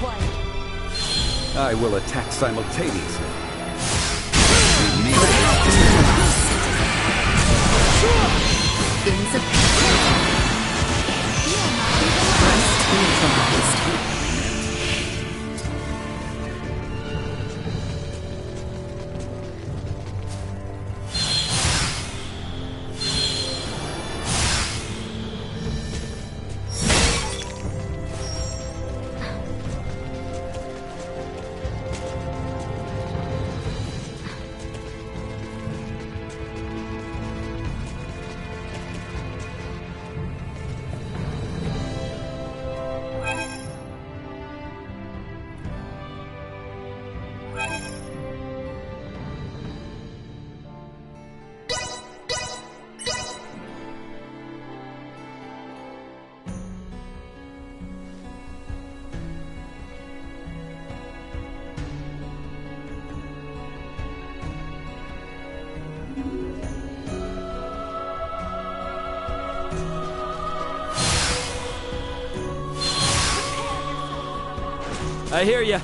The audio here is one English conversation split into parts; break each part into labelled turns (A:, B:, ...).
A: required.
B: I will attack simultaneously.
A: Insufficient. Neutralized.
C: I hear ya.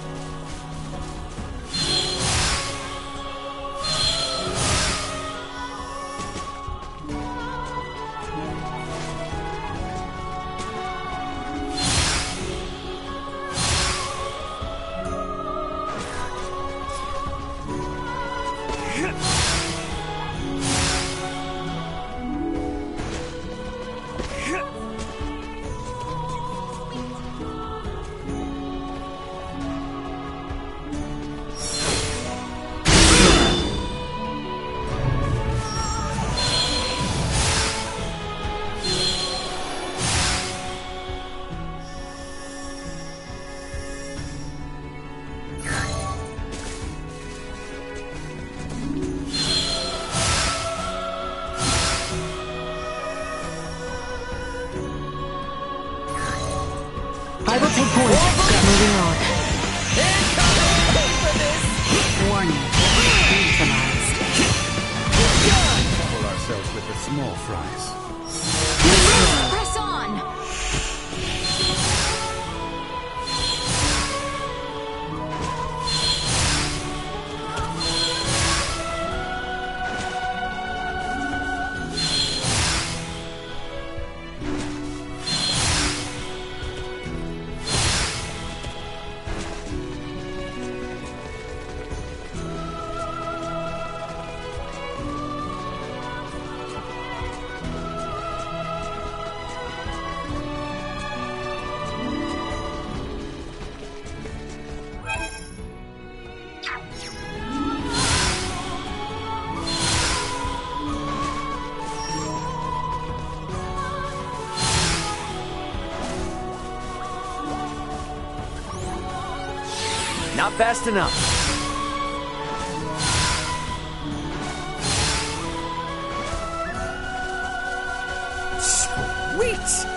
A: I will take point. Moving on. Warning. Neutralized.
B: Couple ourselves with the small fries.
A: Press on.
C: Not fast enough. Sweet!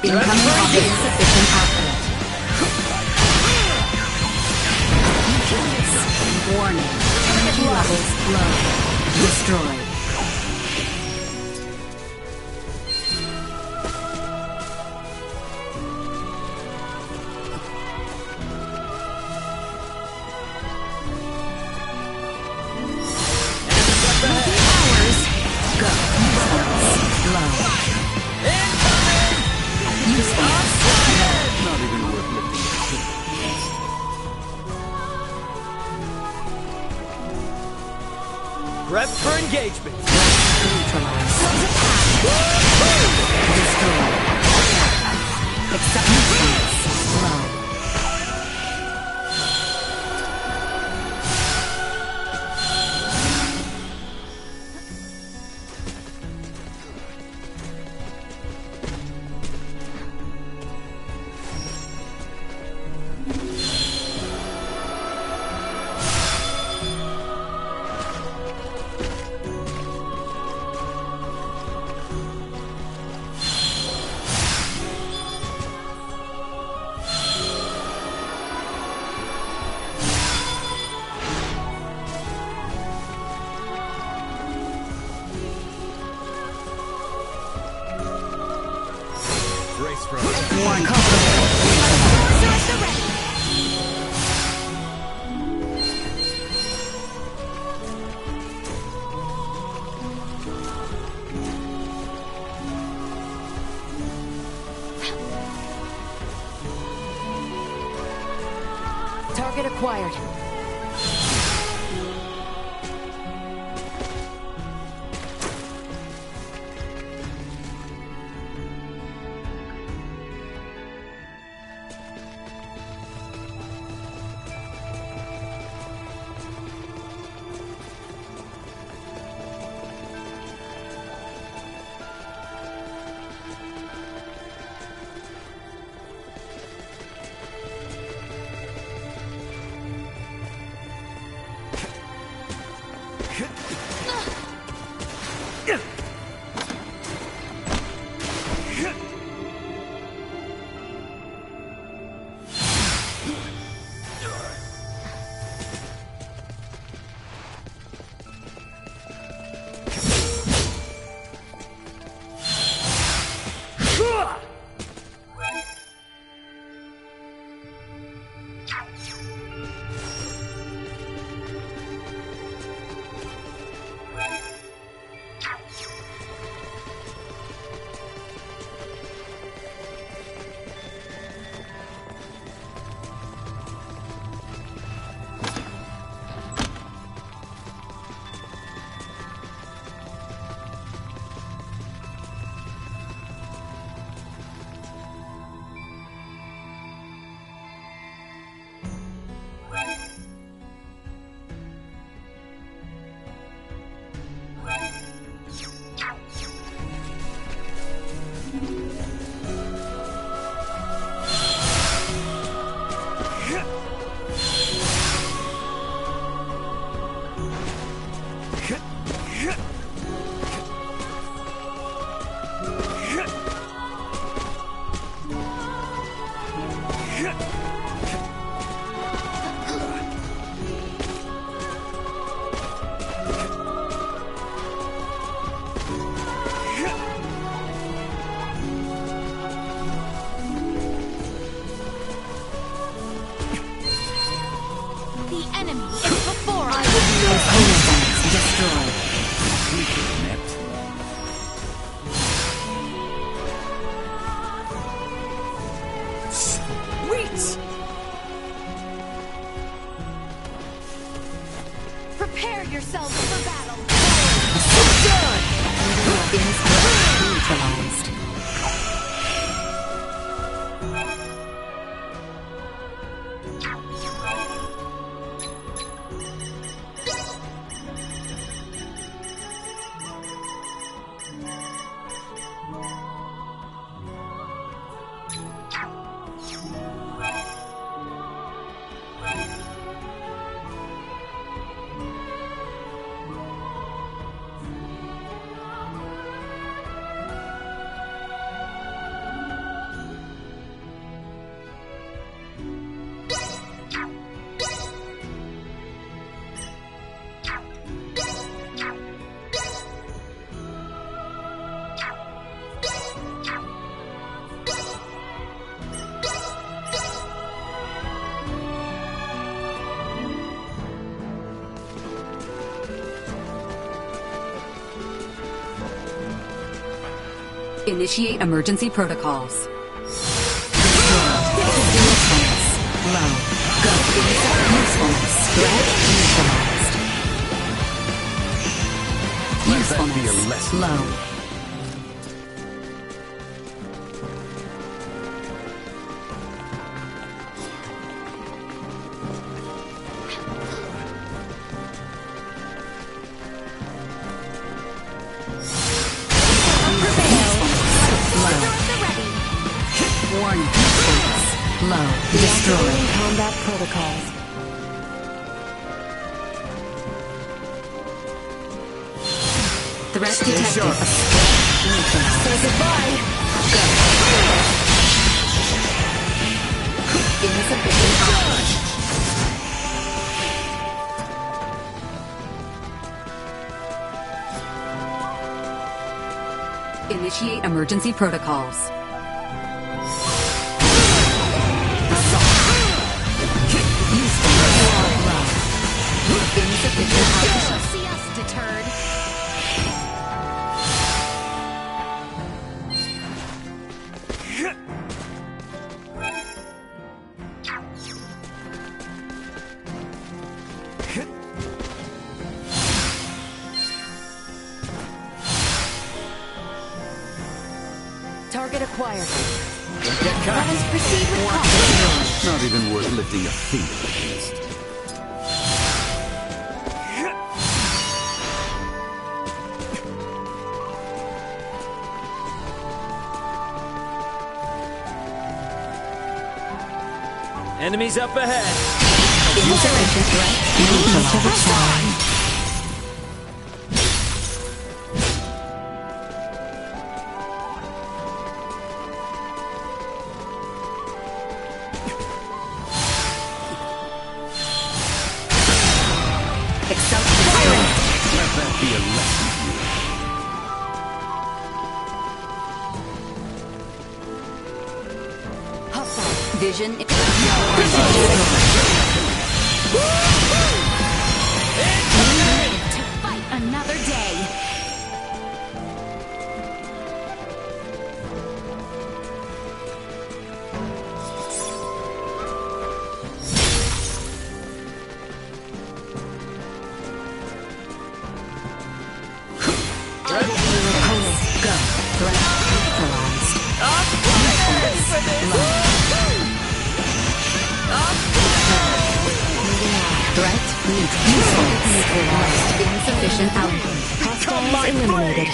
A: Incoming of insufficient output. Warning. Energy levels low. Destroyed. Powers. Go. Low. Useless.
B: Not even worth lifting.
C: Prep for engagement.
A: Neutralized. Destroyed. Acceptance points. Low.
B: Brace for
A: Warning. Target acquired.
D: The enemy is before us.
A: Destroyed.
B: inept.
C: Sweet!
D: Prepare yourselves for battle.
A: Neutralized.
E: Initiate emergency protocols.
A: Low.
E: Usefulness. Threat neutralized.
B: Let that be a
E: Usefulness.
B: lesson.
E: Low. Warning. Usefulness. Low. Destroy.
A: Deactivating combat protocols.
E: Threat detected.
A: Say goodbye.
E: Insufficient output. Initiate emergency protocols. Insufficient output.
D: Shall see us deterred.
A: Target acquired.
D: Let us proceed with caution.
B: Not even worth lifting a finger against.
C: Enemies up ahead.
E: Insufficient threat neutralized.
B: Let that be a lesson to you.
E: Vision.
D: To fight another day.
E: Go. Threat neutralized. Threat neutralized. Insufficient output.
A: Hostiles eliminated.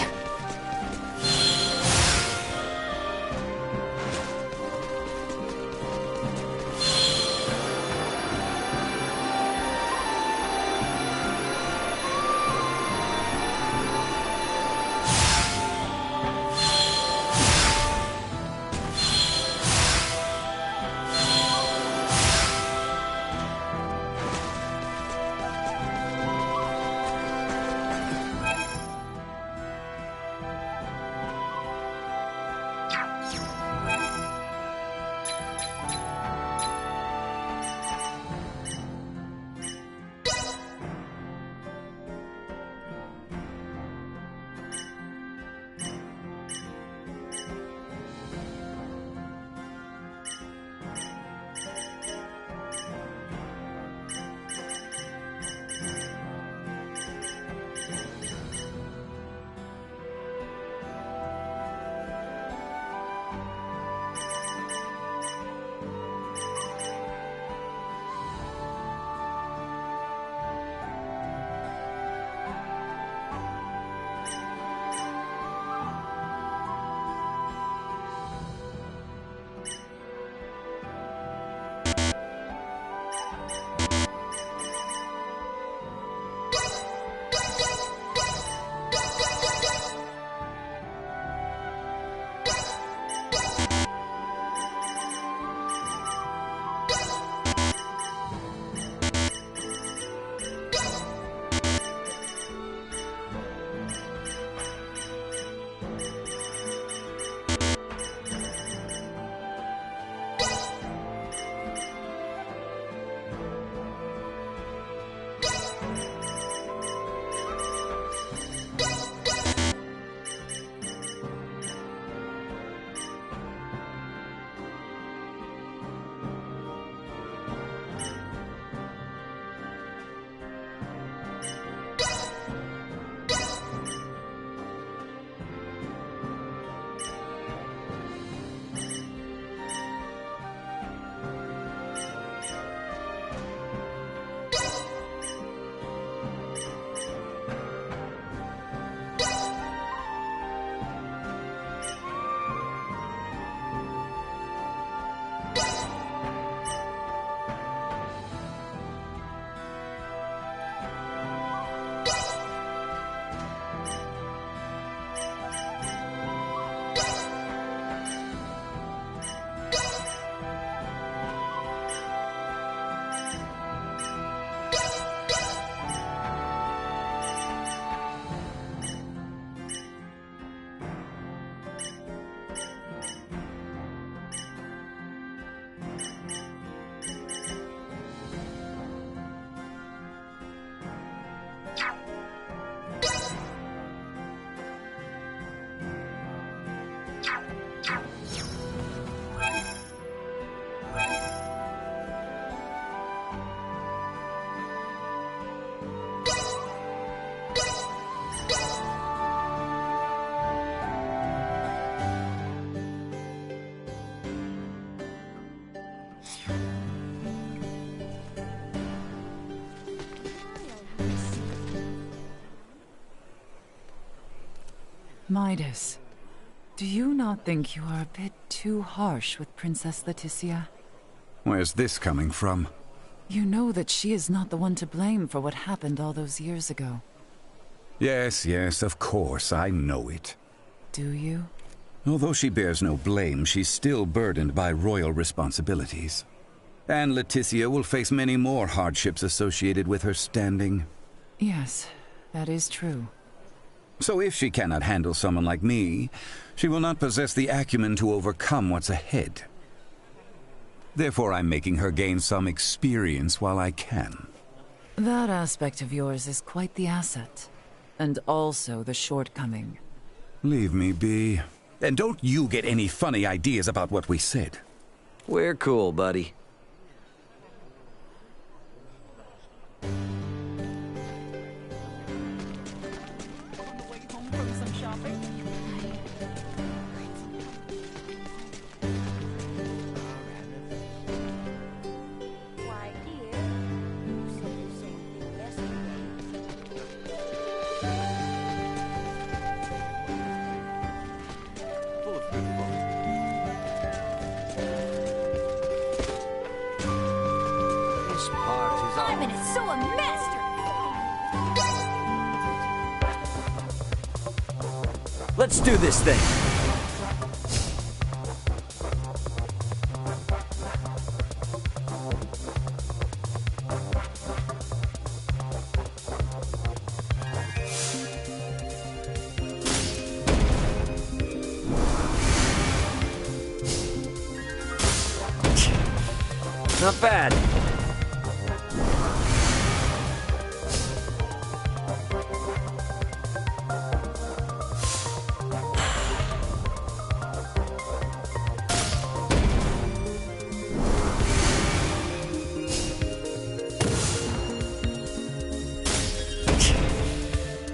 F: Midas, do you not think you are a bit too harsh with Princess Leticia?
G: Where's this coming from?
F: You know that she is not the one to blame for what happened all those years ago.
G: Yes, yes, of course, I know it.
F: Do you?
G: Although she bears no blame, she's still burdened by royal responsibilities. And Leticia will face many more hardships associated with her standing.
F: Yes, that is true.
G: So if she cannot handle someone like me, she will not possess the acumen to overcome what's ahead. Therefore, I'm making her gain some experience while I can.
F: That aspect of yours is quite the asset. And also the shortcoming.
G: Leave me be. And don't you get any funny ideas about what we said.
C: We're cool, buddy.
D: Why, dear, you said the same thing yesterday.
C: This part is all...
D: Simon is so a master!
C: Let's do this thing. Not bad.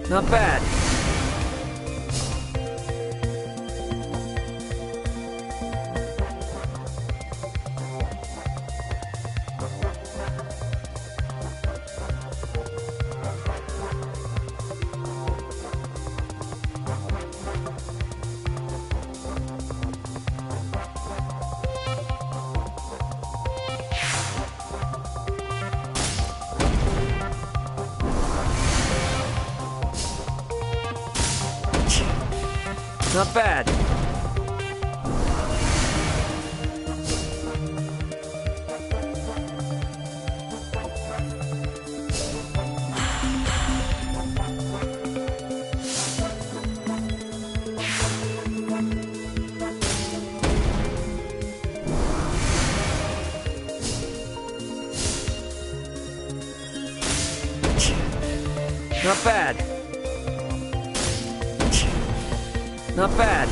C: Not bad. Not bad. Not bad. Not bad.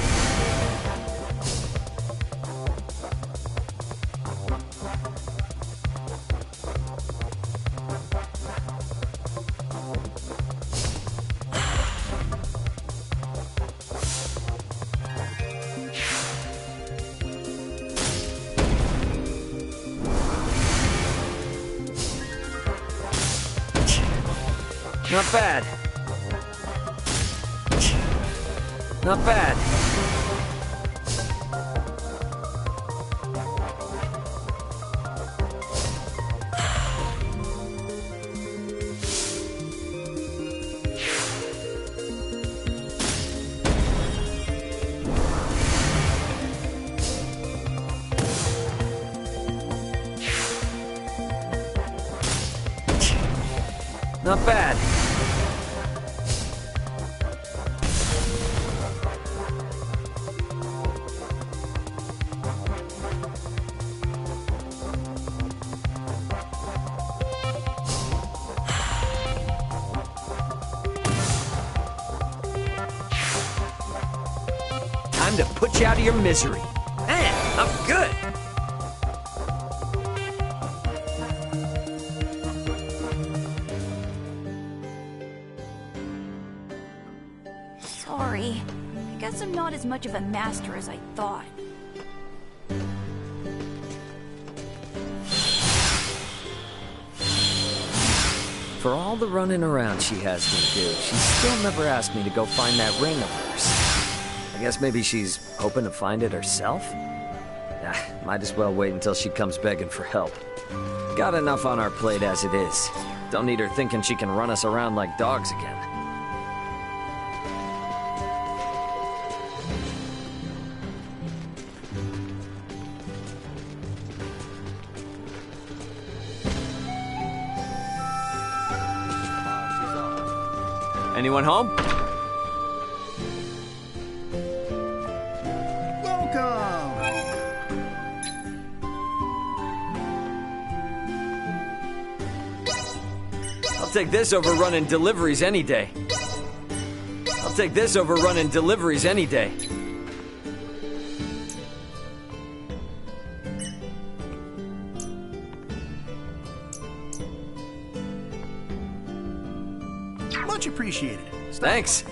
C: Not bad. Not bad. Not bad. Time to put you out of your misery. Man, I'm good.
D: Sorry. I guess I'm not as much of a master as I thought.
C: For all the running around she has me do, she still never asked me to go find that ring of hers. I guess maybe she's hoping to find it herself? Might as well wait until she comes begging for help. Got enough on our plate as it is. Don't need her thinking she can run us around like dogs again. Anyone home?
H: Welcome!
C: I'll take this over running deliveries any day. I'll take this over running deliveries any day.
H: Much appreciated.
C: Thanks.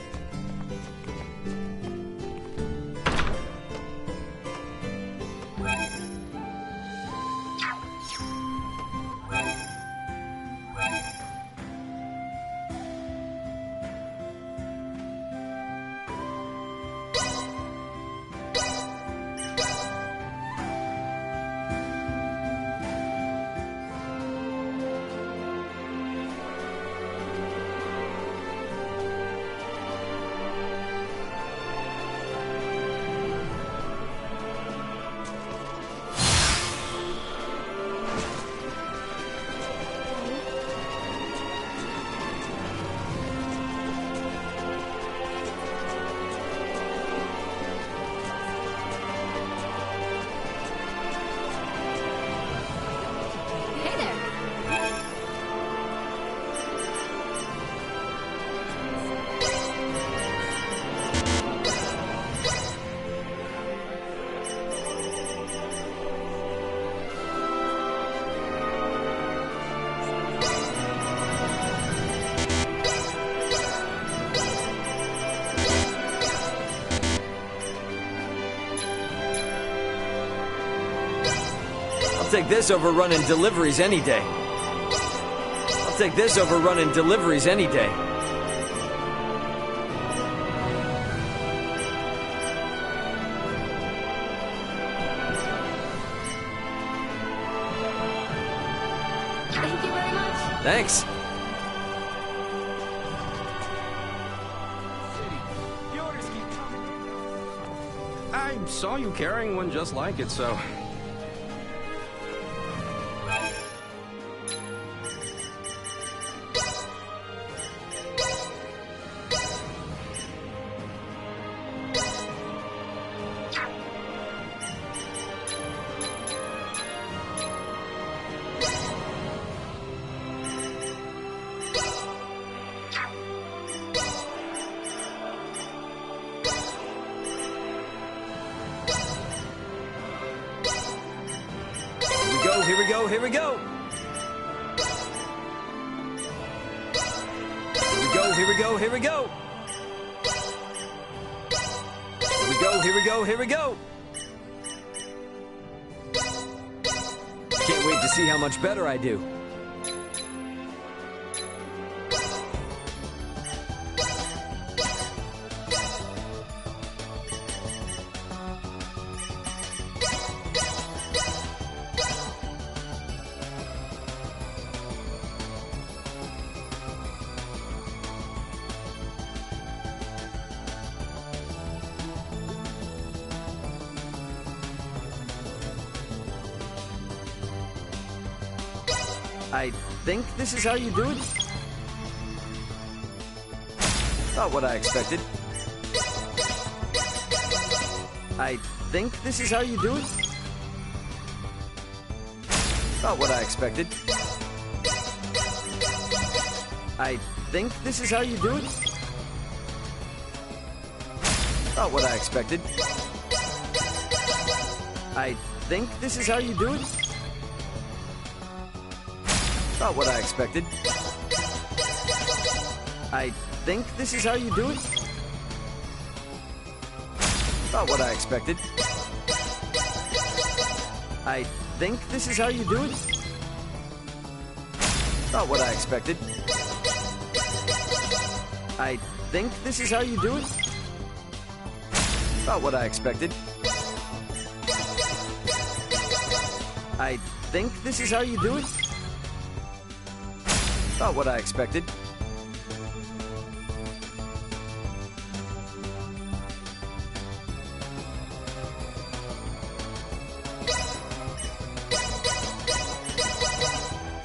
E: Hey there.
C: I'll take this over running deliveries any day. I'll take this over running deliveries any day.
E: Thank you very much.
C: Thanks.
B: I saw you carrying one just like it, so...
C: Here we go, here we go! Here we go, here we go! Here we go, here we go, here we go! Can't wait to see how much better I do. I think this is how you do it? Not what I expected. I think this is how you do it? Not what I expected. I think this is how you do it? Not what I expected. I think this is how you do it? Not what I expected. I think this is how you do it? Not what I expected. I think this is how you do it? Not what I expected. I think this is how you do it? Not what I expected. I think this is how you do it? Not what I expected.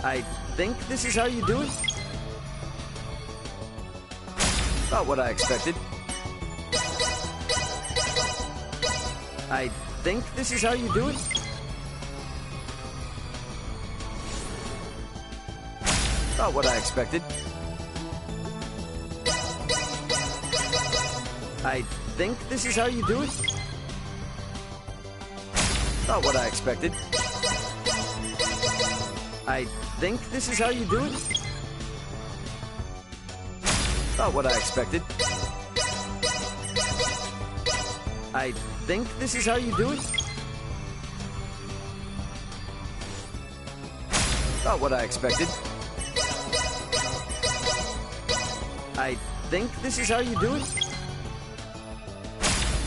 C: I think this is how you do it? Not what I expected. I think this is how you do it? Not what I expected. I think this is how you do it? Not what I expected. I think this is how you do it? Not what I expected. I think this is how you do it? Not what I expected. I think this is how you do it?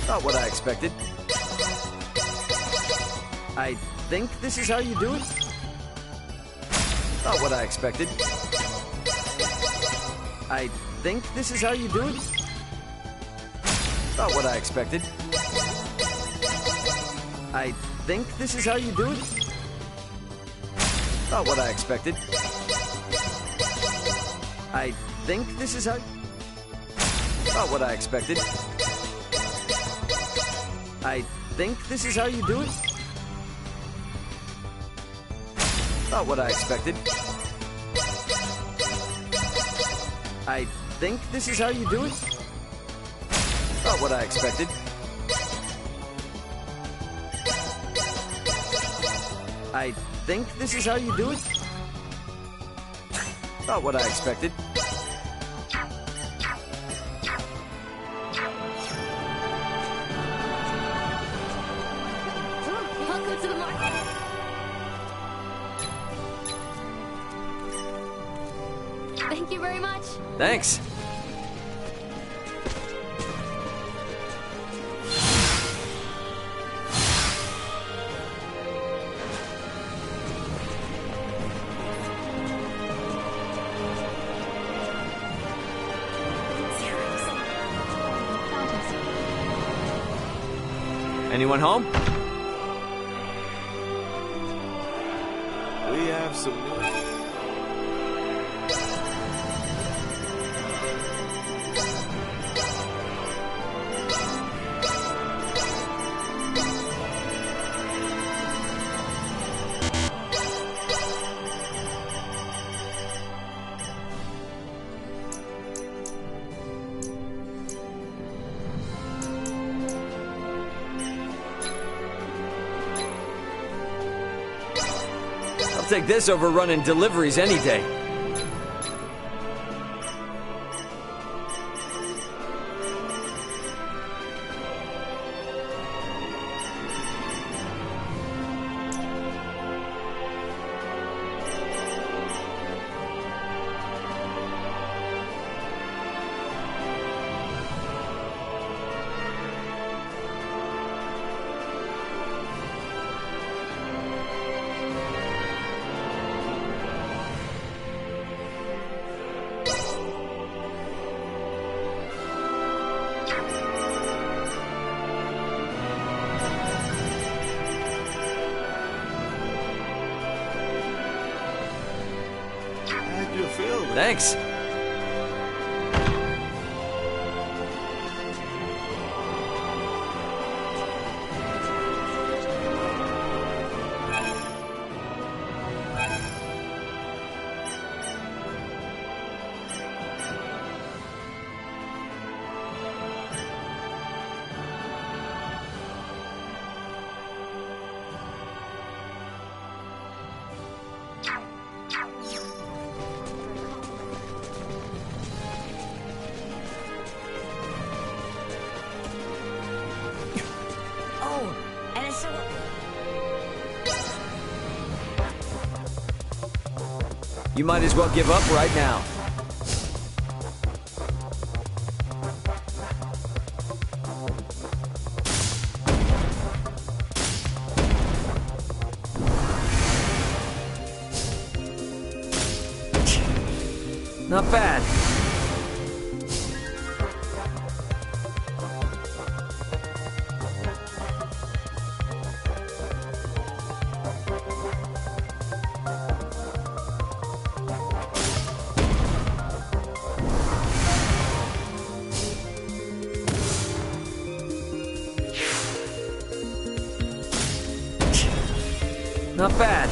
C: Not what I expected. I think this is how you do it? Not what I expected. I think this is how you do it? Not what I expected. I think this is how you do it? Not what I expected. I think this is how... Not what I expected. I think this is how you do it? Not what I expected. I think this is how you do it? Not what I expected. I think this is how you do it? Not what I expected.
E: Welcome to the market. Thank you very much.
C: Thanks. Anyone home?
I: We have some news.
C: I'll take this over running deliveries any day.
I: How'd you feel?
C: Thanks.
D: Oh, and it's so...
C: You might as well give up right now. Not bad. Not bad.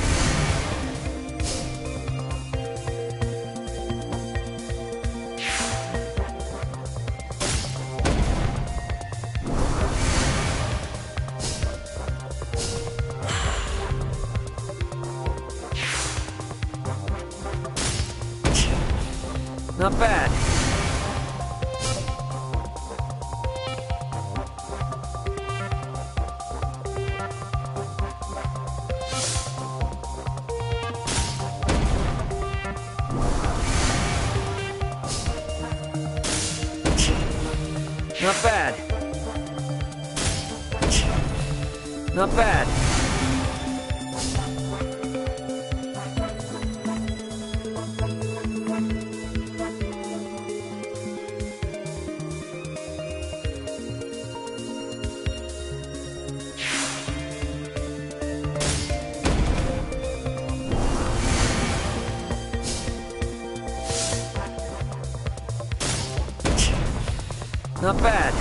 C: Not bad. Not bad. Not bad. Not bad.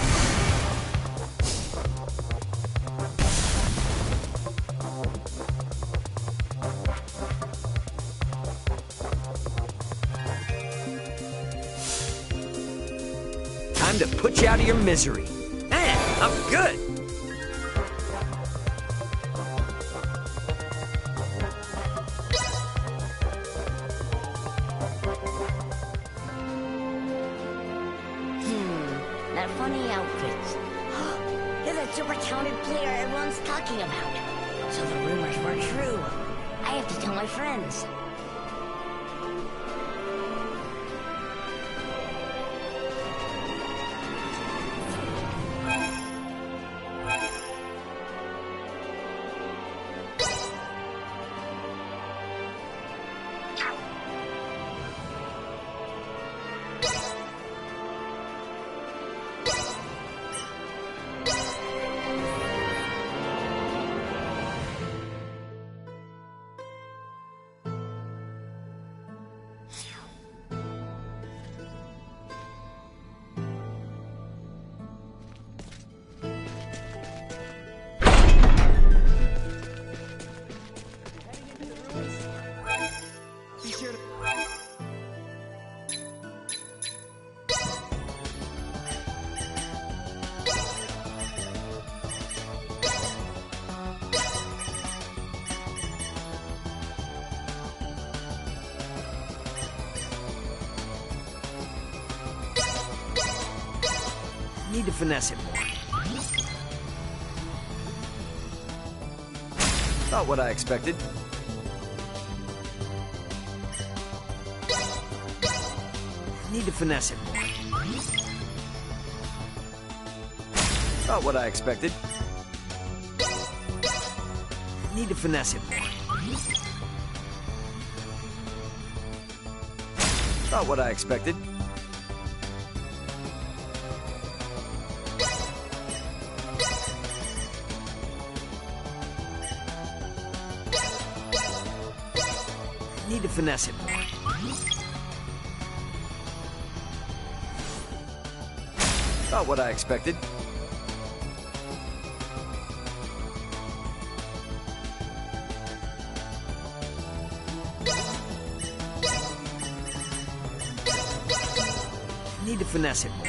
C: Time to put you out of your misery. Man, I'm good.
D: That funny outfit. You're that super talented player everyone's talking about. So the rumors were true. I have to tell my friends.
C: Need to finesse it more. Not what I expected. Need to finesse it more. Not what I expected. Need to finesse it more. Not what I expected. Need to finesse it more. Not what I expected. Need to finesse it more.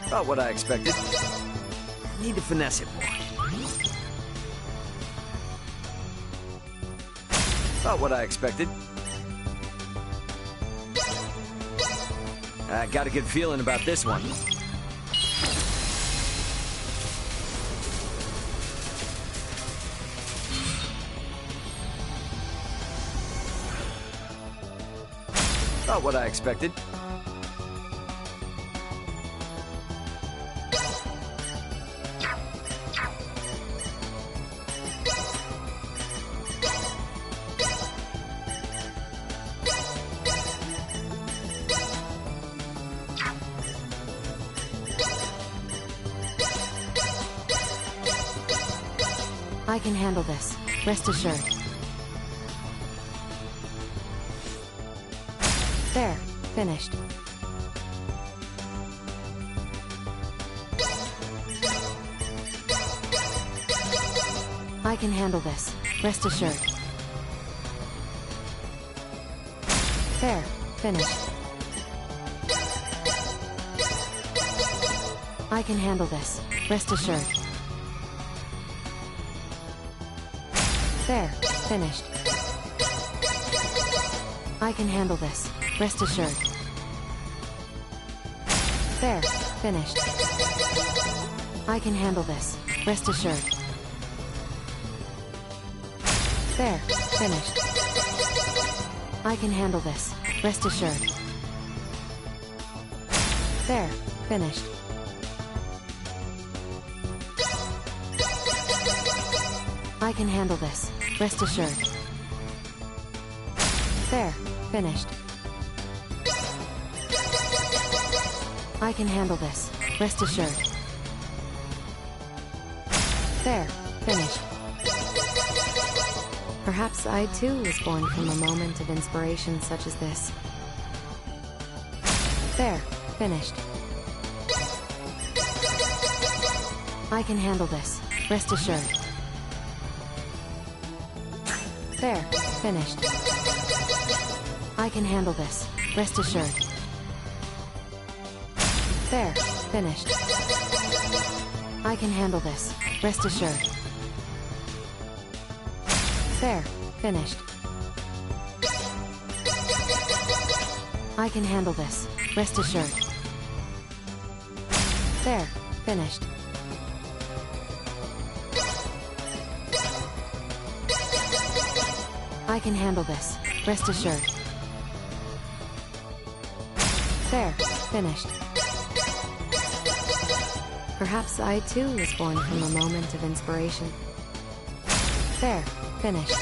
C: Not what I expected. Need to finesse it more. Not what I expected. I got a good feeling about this one. Not what I expected.
J: I can handle this. Rest assured. There. Finished. I can handle this. Rest assured. There. Finished. I can handle this. Rest assured. There. Finished. I can handle this. Rest assured. There. Finished. I can handle this. Rest assured. There. Finished. I can handle this. Rest assured. There. Finished. I can handle this. Rest assured. There. Finished. I can handle this. Rest assured. There. Finished. Perhaps I too was born from a moment of inspiration such as this. There. Finished. I can handle this. Rest assured. There. Finished. I can handle this. Rest assured. There. Finished. I can handle this. Rest assured. There. Finished. I can handle this. Rest assured. There. Finished. I can handle this. Rest assured. There. Finished. Perhaps I too was born from a moment of inspiration. There. Finished.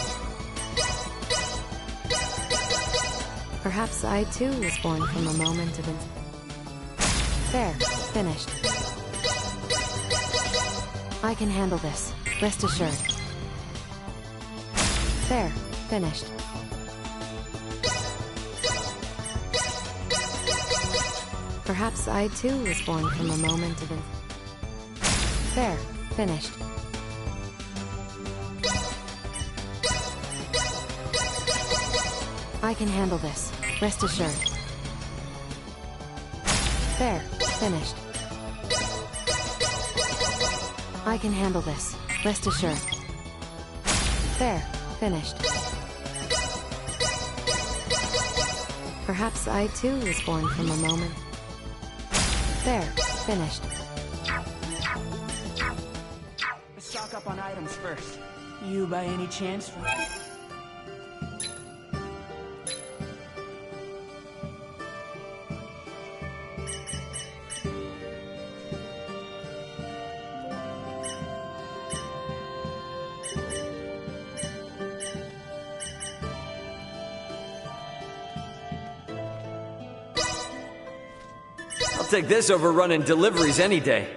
J: Perhaps I too was born from a moment of There. Finished. I can handle this. Rest assured. There. Finished. Perhaps I too was born from a moment of There. Finished. I can handle this. Rest assured. There. Finished. I can handle this. Rest assured. There. Finished. Perhaps I too was born from a moment. There. Finished.
K: Stock up on items first. You by any chance?
C: I'll take this over running deliveries any day.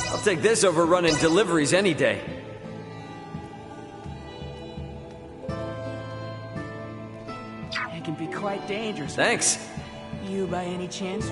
C: I'll take this over running deliveries any day.
K: It can be quite dangerous.
C: Thanks.
K: You by any chance?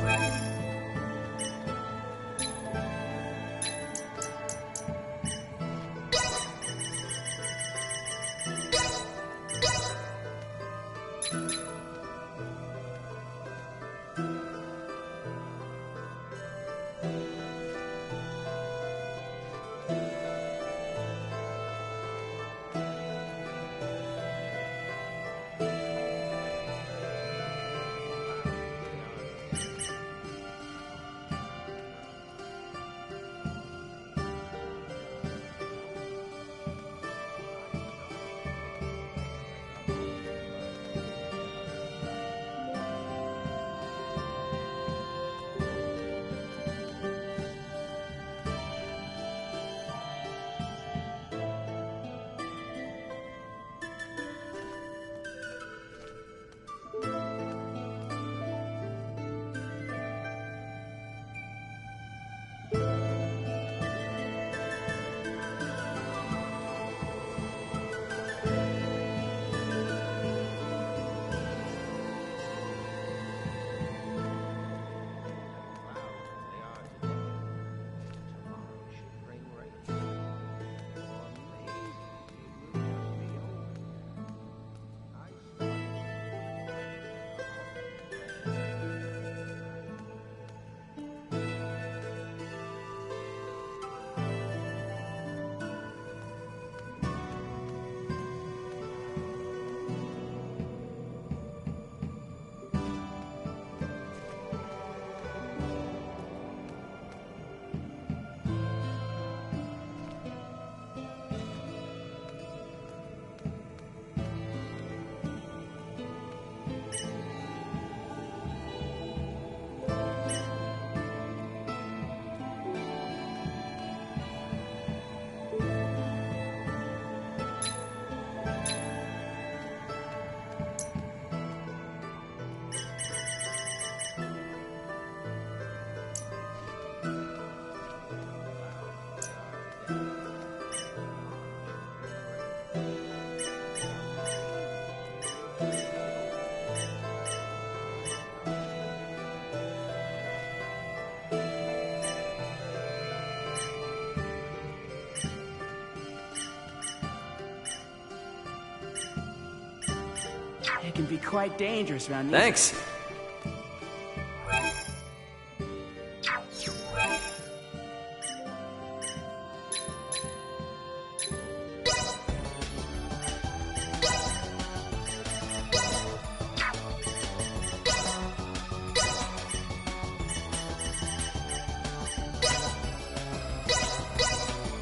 K: can be quite dangerous around these.
C: Thanks.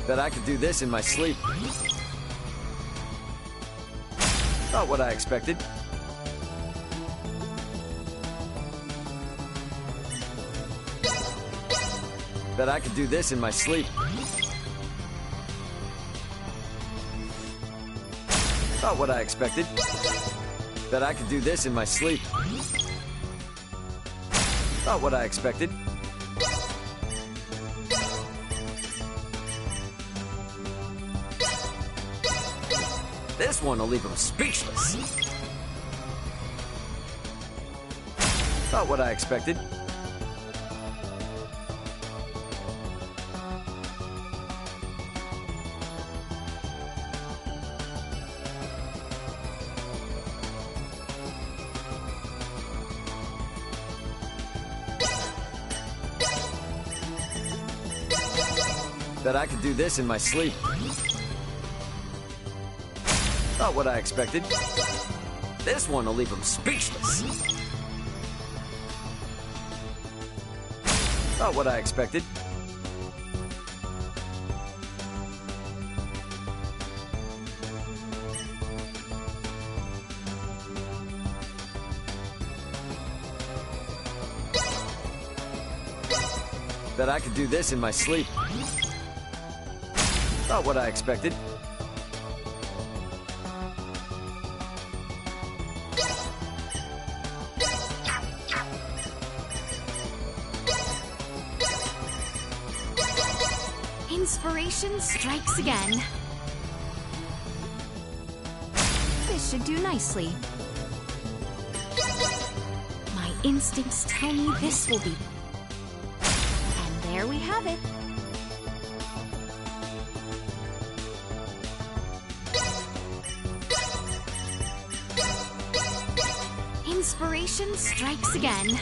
C: Bet I could do this in my sleep. Not what I expected. Bet I could do this in my sleep. Not what I expected. Bet I could do this in my sleep. Not what I expected. This one will leave him speechless. Not what I expected. Bet I could do this in my sleep. Not what I expected. This one will leave him speechless. Not what I expected. Bet I could do this in my sleep. Not what I expected.
E: Inspiration strikes again. This should do nicely. My instincts tell me this will be... And there we have it. Inspiration strikes again.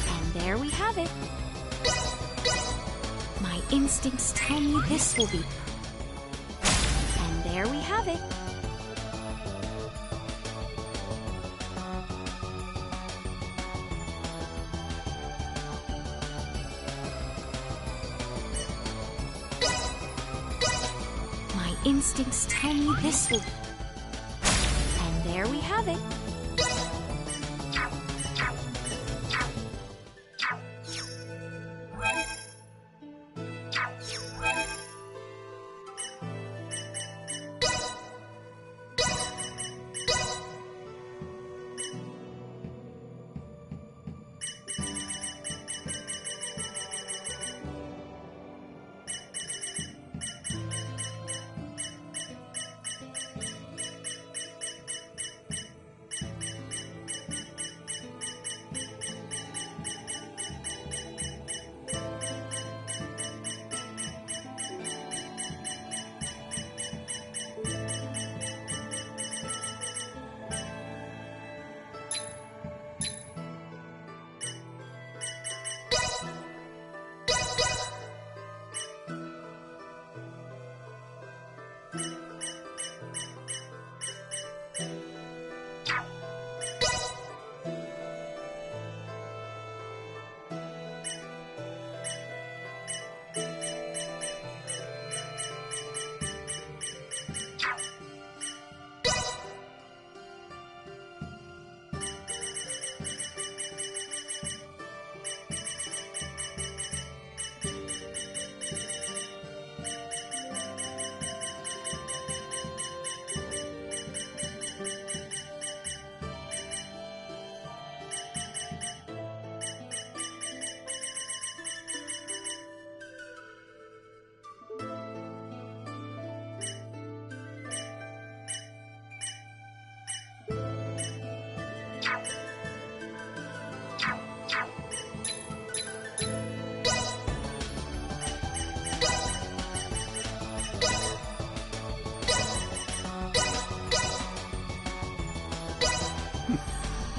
E: And there we have it. My instincts tell me this will be... And there we have it. My instincts tell me this will... And there we have it.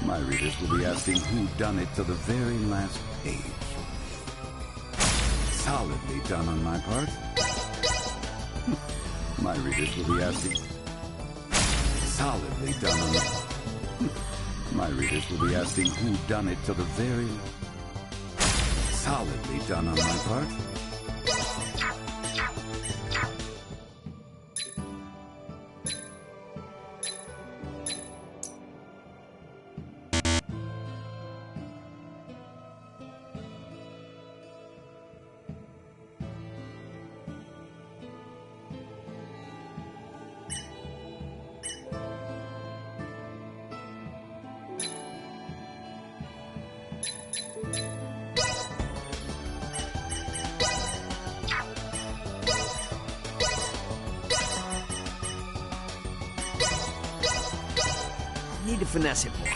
G: My readers will be asking who done it to the very last page. Solidly done on my part. My readers will be asking... Solidly done on my... My readers will be asking who done it to the very... Solidly done on my part.
C: Need to finesse it more.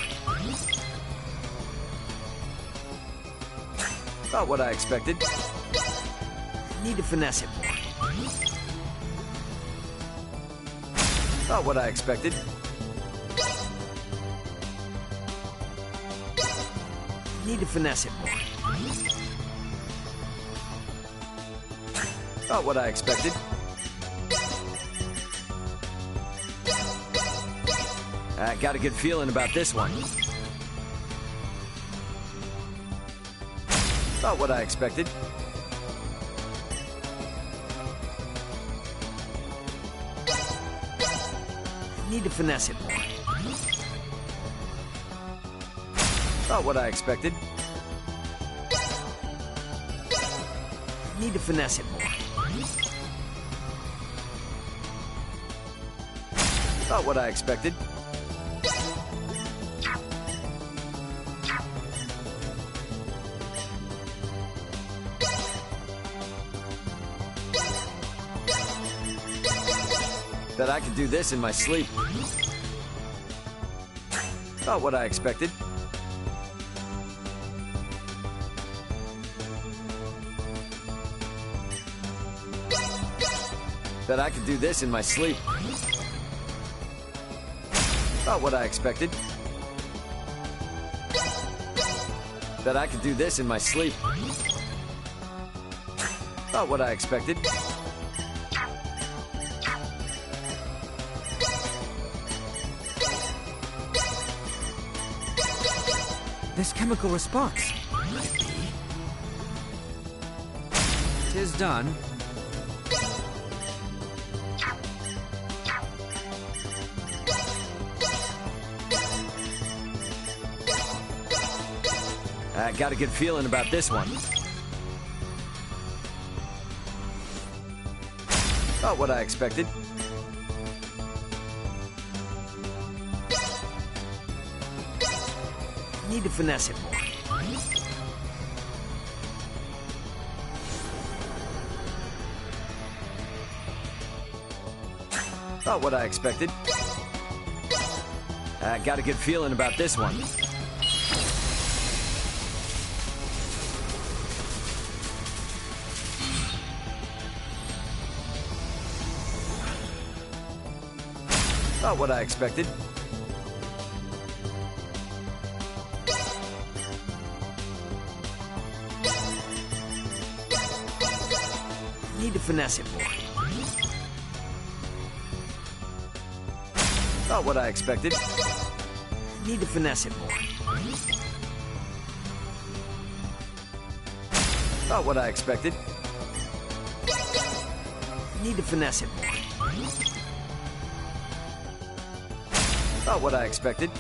C: About what I expected. Need to finesse it more. About what I expected. Need to finesse it more. About what I expected. I got a good feeling about this one. About what I expected. Need to finesse it more. About what I expected. Need to finesse it more. About what I expected. That I could do this in my sleep. About what I expected. That I could do this in my sleep. About what I expected. That I could do this in my sleep. About what I expected.
A: This chemical response. Could it be? 'Tis done.
C: I got a good feeling about this one. About what I expected. Need to finesse it more. About what I expected. I got a good feeling about this one. About what I expected. Need to finesse it more. About what I expected. Need to finesse it more. About what I expected. Need to finesse it more. About what I expected.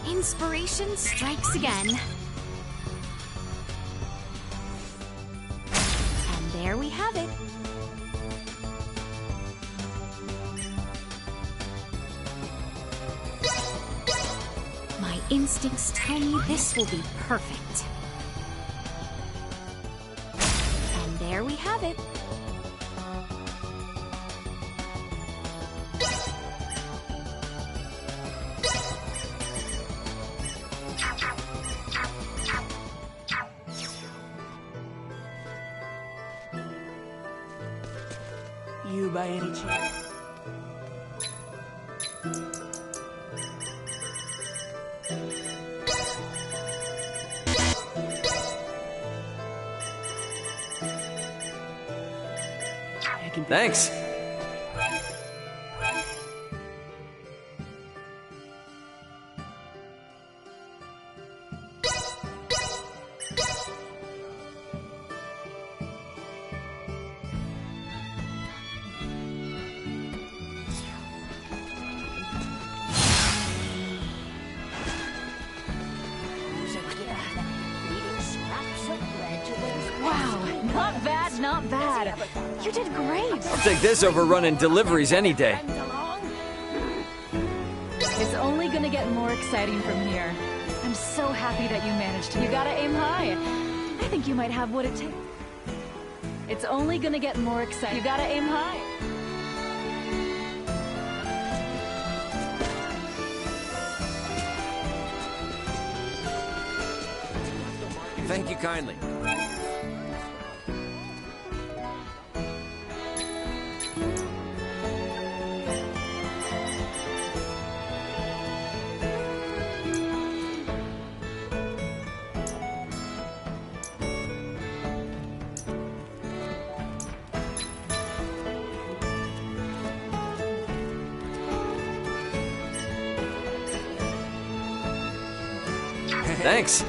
E: Inspiration strikes again. And there we have it. My instincts tell me this will be perfect. And there we have it.
K: You by any chance?
C: Thanks.
E: Wow, not bad, not bad. You did great.
C: I'll take this over running deliveries any day.
L: It's only gonna get more exciting from here. I'm so happy that you managed to. You gotta aim high. I think you might have what it takes. It's only gonna get more exciting. You gotta aim high.
C: Thank you kindly. Thanks.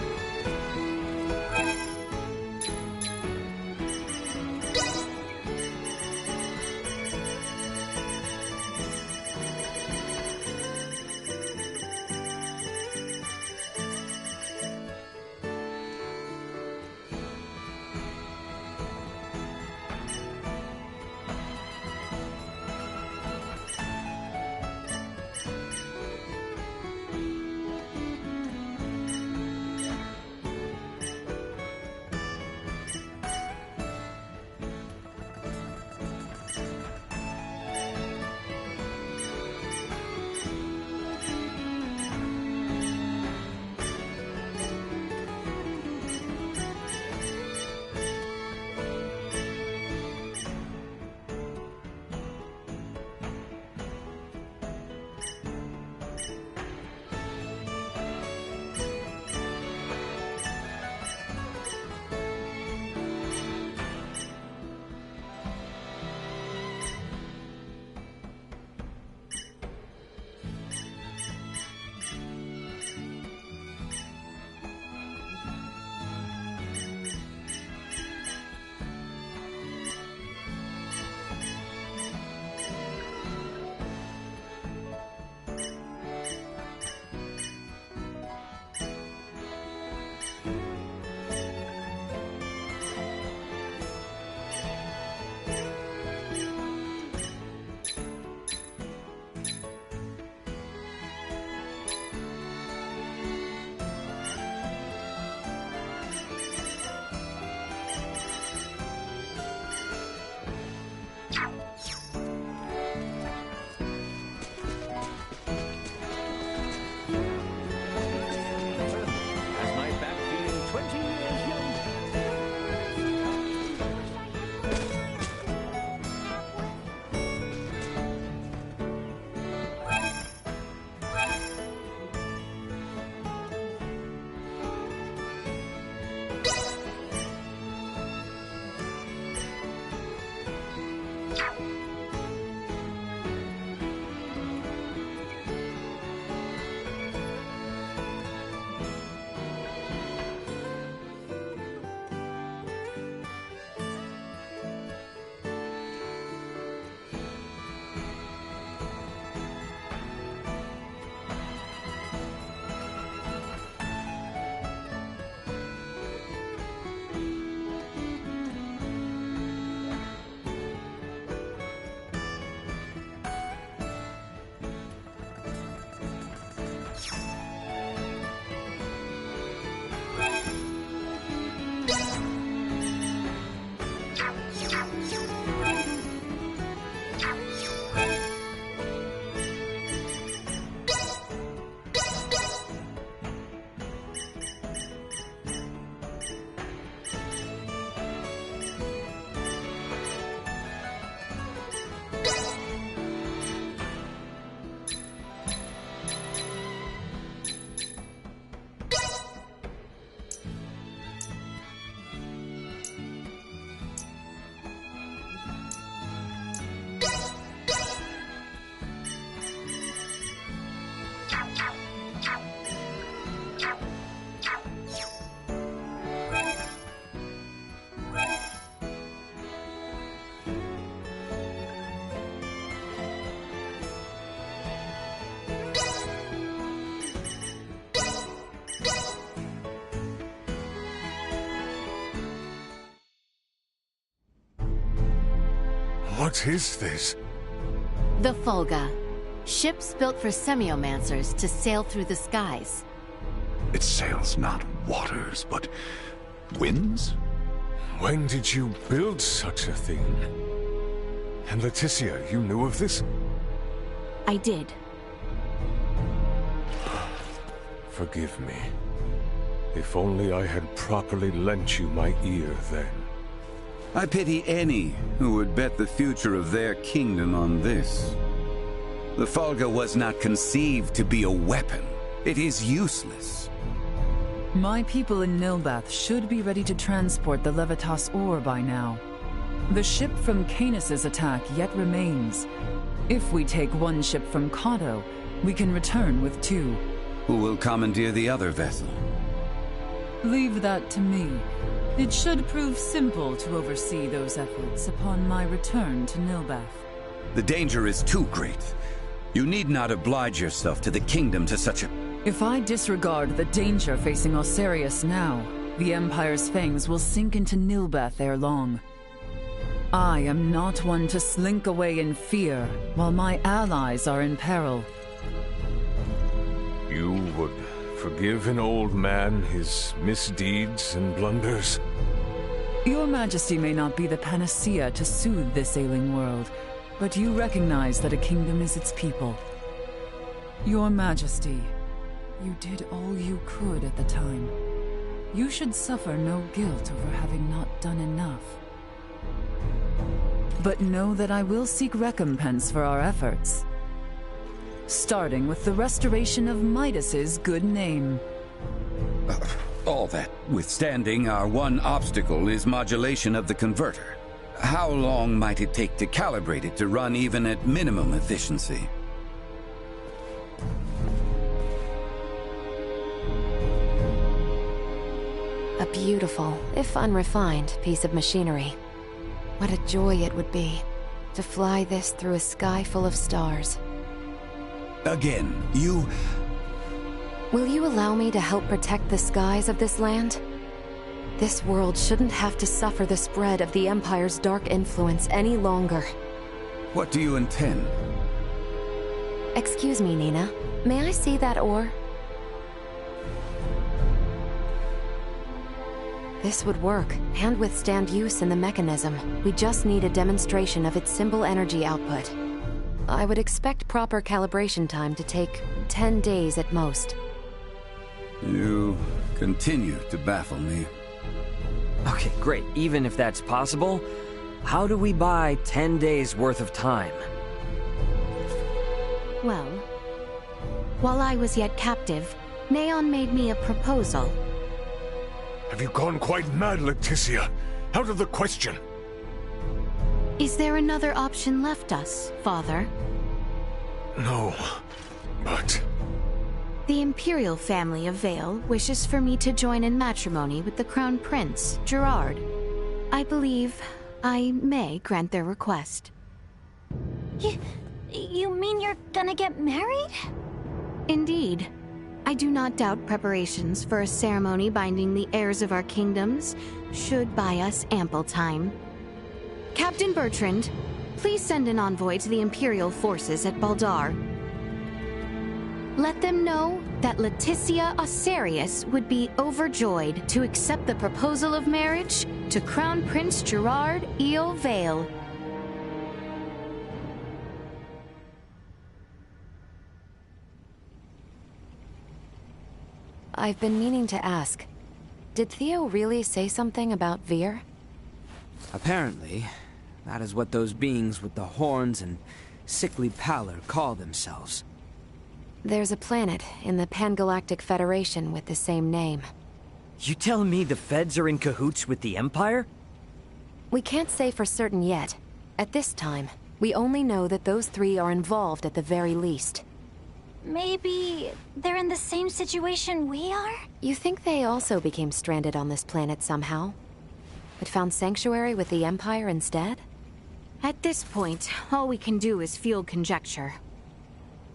M: What is this?
N: The Fulga. Ships built for semiomancers to sail through the skies.
O: It sails not waters, but winds?
M: When did you build such a thing? And Leticia, you knew of this?
N: I did.
M: Forgive me. If only I had properly lent you my ear then.
G: I pity any who would bet the future of their kingdom on this. The Fulga was not conceived to be a weapon. It is useless.
F: My people in Nilbath should be ready to transport the Levitas ore by now. The ship from Canis' attack yet remains. If we take one ship from Kato, we can return with 2.
G: Who will commandeer the other vessel?
F: Leave that to me. It should prove simple to oversee those efforts upon my return to Nilbath.
G: The danger is too great. You need not oblige yourself to the kingdom to such a...
F: If I disregard the danger facing Osarius now, the Empire's fangs will sink into Nilbath ere long. I am not one to slink away in fear while my allies are in peril.
M: You would forgive an old man his misdeeds and blunders?
F: Your Majesty may not be the panacea to soothe this ailing world, but you recognize that a kingdom is its people. Your Majesty, you did all you could at the time. You should suffer no guilt over having not done enough. But know that I will seek recompense for our efforts. Starting with the restoration of Midas's good name.
G: All that withstanding, our one obstacle is modulation of the converter. How long might it take to calibrate it to run even at minimum efficiency?
J: A beautiful, if unrefined, piece of machinery. What a joy it would be to fly this through a sky full of stars.
G: Again, you...
J: Will you allow me to help protect the skies of this land? This world shouldn't have to suffer the spread of the Empire's dark influence any longer.
G: What do you intend?
J: Excuse me, Nina. May I see that ore? This would work, and withstand use in the mechanism. We just need a demonstration of its simple energy output. I would expect proper calibration time to take 10 days at most.
G: You continue to baffle me.
C: Okay, great. Even if that's possible, how do we buy 10 days worth of time?
N: Well, while I was yet captive, Neon made me a proposal.
M: Have you gone quite mad, Leticia? Out of the question.
N: Is there another option left us, Father?
M: No, but...
N: The Imperial family of Vale wishes for me to join in matrimony with the Crown Prince, Gerard. I believe I may grant their request.
E: You mean you're gonna get married?
N: Indeed. I do not doubt preparations for a ceremony binding the heirs of our kingdoms should buy us ample time. Captain Bertrand, please send an envoy to the Imperial forces at Baldar. Let them know that Leticia Osarius would be overjoyed to accept the proposal of marriage to Crown Prince Gerard Eo Vale.
J: I've been meaning to ask. Did Theo really say something about Vir?
K: Apparently, that is what those beings with the horns and sickly pallor call themselves.
J: There's a planet in the Pangalactic Federation with the same name.
C: You telling me the Feds are in cahoots with the Empire?
J: We can't say for certain yet. At this time, we only know that those 3 are involved at the very least.
E: Maybe they're in the same situation we are?
J: You think they also became stranded on this planet somehow? But found sanctuary with the Empire instead?
N: At this point, all we can do is field conjecture.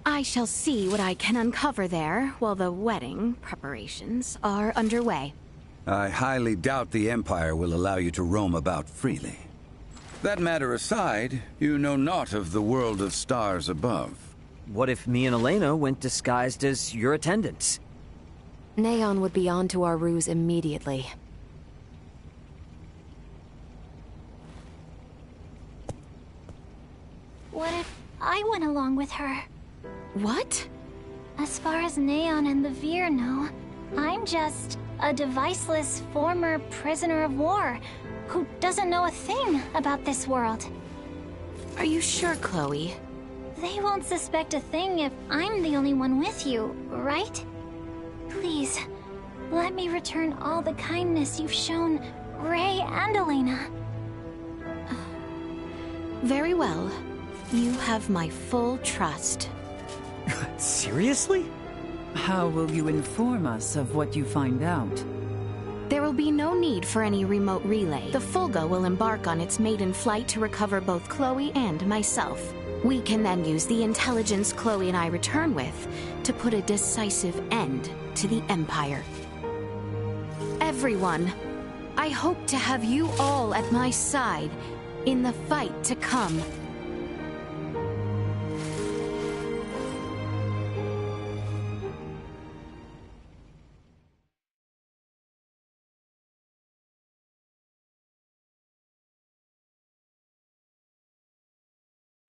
N: I shall see what I can uncover there while the wedding preparations are underway.
G: I highly doubt the Empire will allow you to roam about freely. That matter aside, you know naught of the world of stars above.
C: What if me and Elena went disguised as your attendants?
J: Neon would be onto our ruse immediately.
E: What if I went along with her?
J: What?
E: As far as Neon and the Veer know, I'm just a deviceless former prisoner of war who doesn't know a thing about this world.
N: Are you sure, Chloe?
E: They won't suspect a thing if I'm the only one with you, right? Please, let me return all the kindness you've shown Ray and Elena.
N: Very well. You have my full trust.
C: Seriously?
F: How will you inform us of what you find out?
N: There will be no need for any remote relay. The Fulgo will embark on its maiden flight to recover both Chloe and myself. We can then use the intelligence Chloe and I return with to put a decisive end to the Empire. Everyone, I hope to have you all at my side in the fight to come.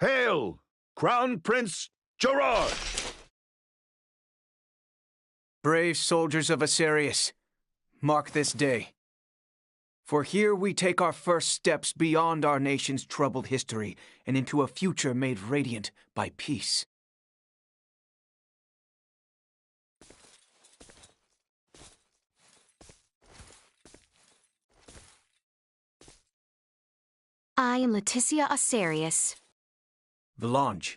O: Hail, Crown Prince Gerard!
P: Brave soldiers of Asarius, mark this day. For here we take our first steps beyond our nation's troubled history and into a future made radiant by peace.
N: I am Leticia Asarius.
P: Valange.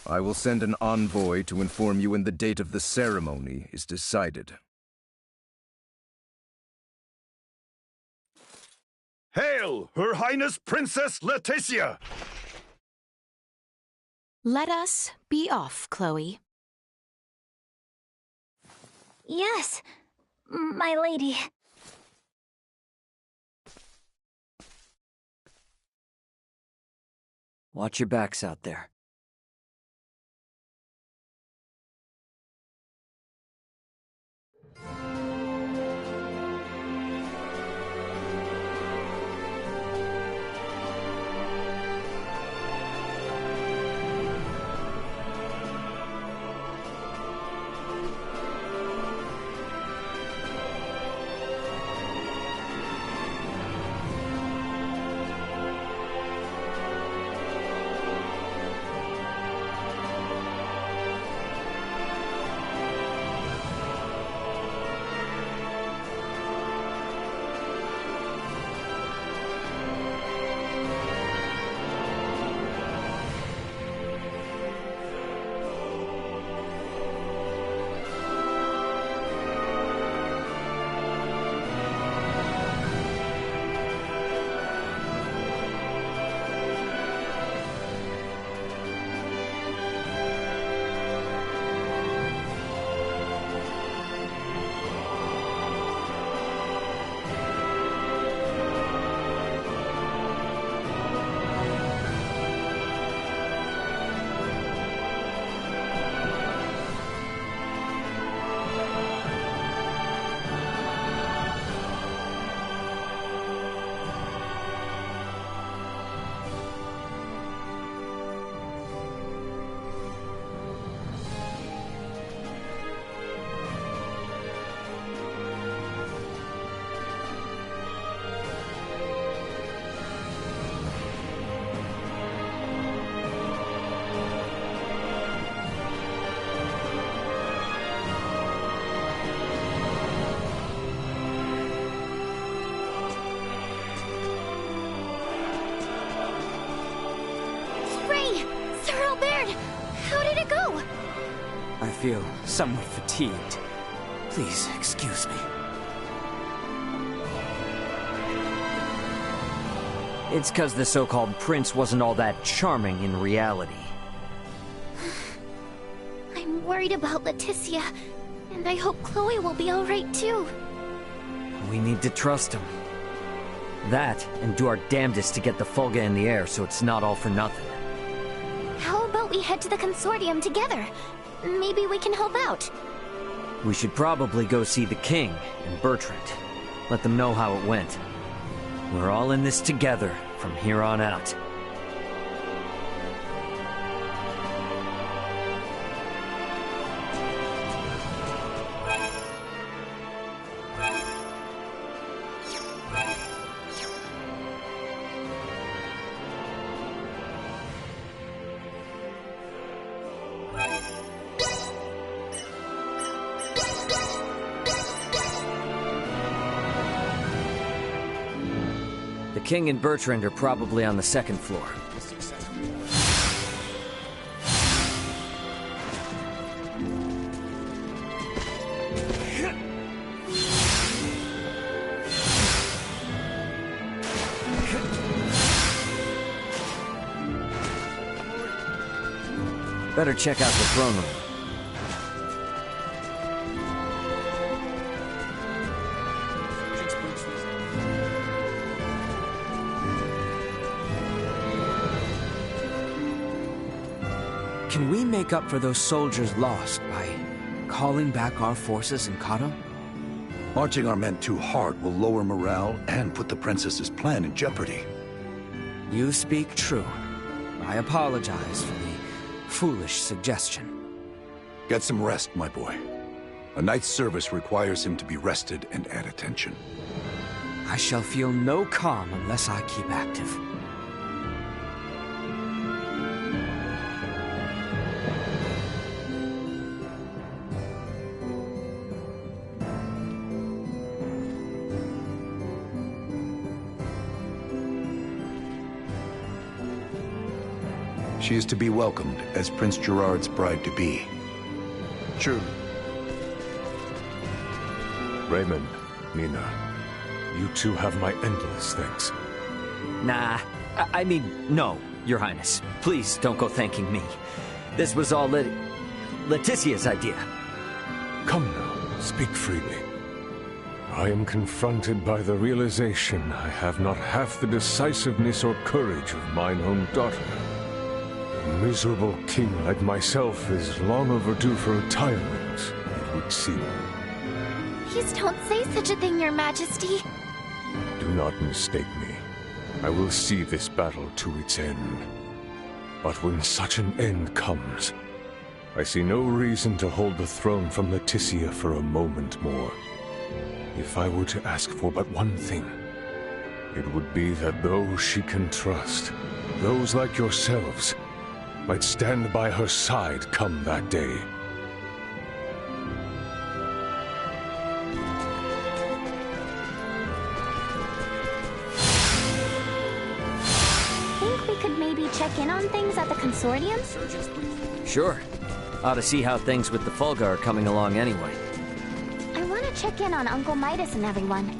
Q: I will send an envoy to inform you when the date of the ceremony is decided.
O: Hail, Her Highness Princess Leticia!
N: Let us be off, Chloe.
E: Yes, my lady.
C: Watch your backs out there.
K: I feel somewhat fatigued. Please excuse me.
C: It's 'cause the so-called prince wasn't all that charming in reality.
E: I'm worried about Leticia, and I hope Chloe will be alright too.
C: We need to trust him. That, and do our damnedest to get the Fulga in the air so it's not all for nothing.
E: How about we head to the Consortium together? Maybe we can help out.
C: We should probably go see the King and Bertrand. Let them know how it went. We're all in this together from here on out. The King and Bertrand are probably on the second floor. Better check out the throne room.
K: Can we make up for those soldiers lost by calling back our forces in Kato?
O: Marching our men too hard will lower morale and put the princess's plan in jeopardy.
K: You speak true. I apologize for the foolish suggestion.
O: Get some rest, my boy. A night's service requires him to be rested and at attention.
K: I shall feel no calm unless I keep active.
O: She is to be welcomed as Prince Gerard's bride-to-be.
H: True.
M: Raymond, Nina, you two have my endless thanks.
C: Nah, I mean, no, Your Highness. Please don't go thanking me. This was all Leticia's idea.
M: Come now, speak freely. I am confronted by the realization I have not half the decisiveness or courage of mine own daughter. A miserable king like myself is long overdue for retirement, it would seem.
E: Please don't say such a thing, Your Majesty.
M: Do not mistake me. I will see this battle to its end. But when such an end comes, I see no reason to hold the throne from Leticia for a moment more. If I were to ask for but one thing, it would be that those she can trust, those like yourselves, might stand by her side come that day.
E: Think we could maybe check in on things at the Consortium?
C: Sure. Ought to see how things with the Fulga are coming along anyway.
E: I want to check in on Uncle Midas and everyone.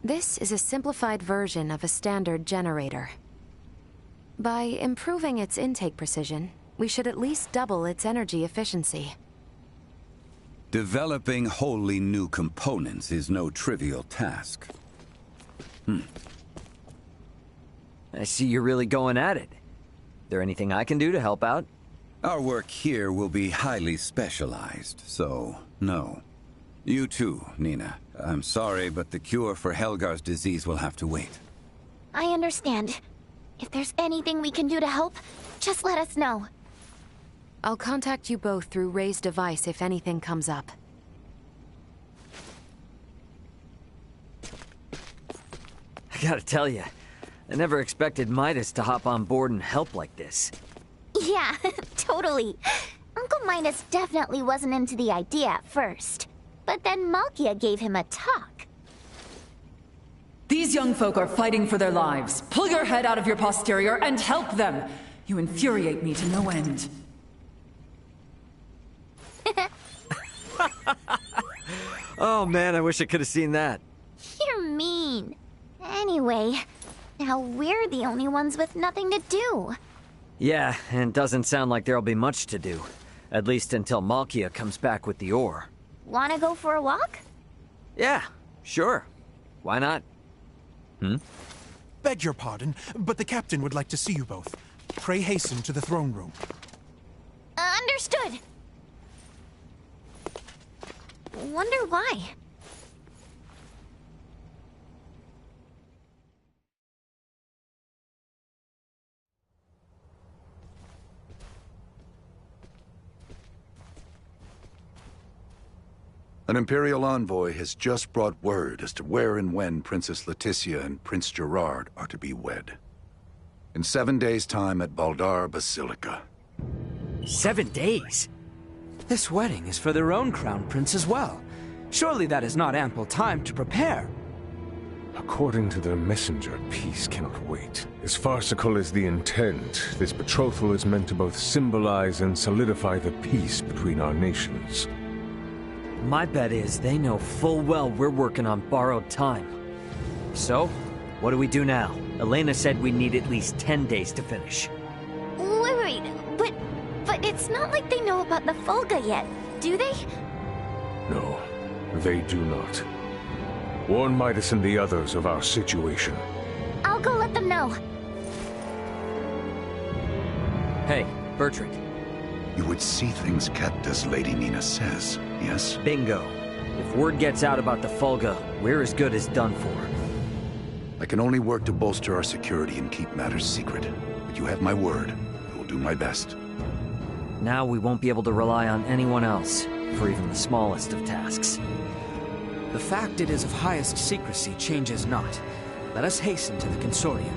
J: This is a simplified version of a standard generator. By improving its intake precision, we should at least double its energy efficiency.
G: Developing wholly new components is no trivial task.
C: I see you're really going at it. There anything I can do to help out?
G: Our work here will be highly specialized, so no. You too, Nina. I'm sorry, but the cure for Helgar's disease will have to wait.
E: I understand. If there's anything we can do to help, just let us know.
J: I'll contact you both through Ray's device if anything comes up.
C: I gotta tell you, I never expected Midas to hop on board and help like this.
E: Yeah, totally. Uncle Midas definitely wasn't into the idea at first. But then Malkia gave him a talk.
F: These young folk are fighting for their lives. Pull your head out of your posterior and help them. You infuriate me to no end.
C: Oh man, I wish I could have seen that.
E: You're mean. Anyway, now we're the only ones with nothing to do.
C: Yeah, and it doesn't sound like there'll be much to do. At least until Malkia comes back with the ore.
E: Wanna go for a walk?
C: Yeah, sure. Why not?
R: Beg your pardon, but the captain would like to see you both. Pray hasten to the throne room.
E: Understood. Wonder why.
O: An Imperial envoy has just brought word as to where and when Princess Leticia and Prince Gerard are to be wed. In 7 days' time at Baldar Basilica.
C: 7 days?
K: This wedding is for their own crown prince as well. Surely that is not ample time to prepare.
M: According to the messenger, peace cannot wait. As farcical as the intent, this betrothal is meant to both symbolize and solidify the peace between our nations.
C: My bet is they know full well we're working on borrowed time. So, what do we do now? Elena said we need at least 10 days to finish.
E: Wait, but it's not like they know about the Fulga yet, do they?
M: No, they do not. Warn Midas and the others of our situation.
E: I'll go let them know.
C: Hey, Bertrand.
O: You would see things kept as Lady Nina says, yes?
C: Bingo. If word gets out about the Fulga, we're as good as done for.
O: I can only work to bolster our security and keep matters secret. But you have my word. I will do my best.
C: Now we won't be able to rely on anyone else, for even the smallest of tasks.
K: The fact it is of highest secrecy changes not. Let us hasten to the Consorium.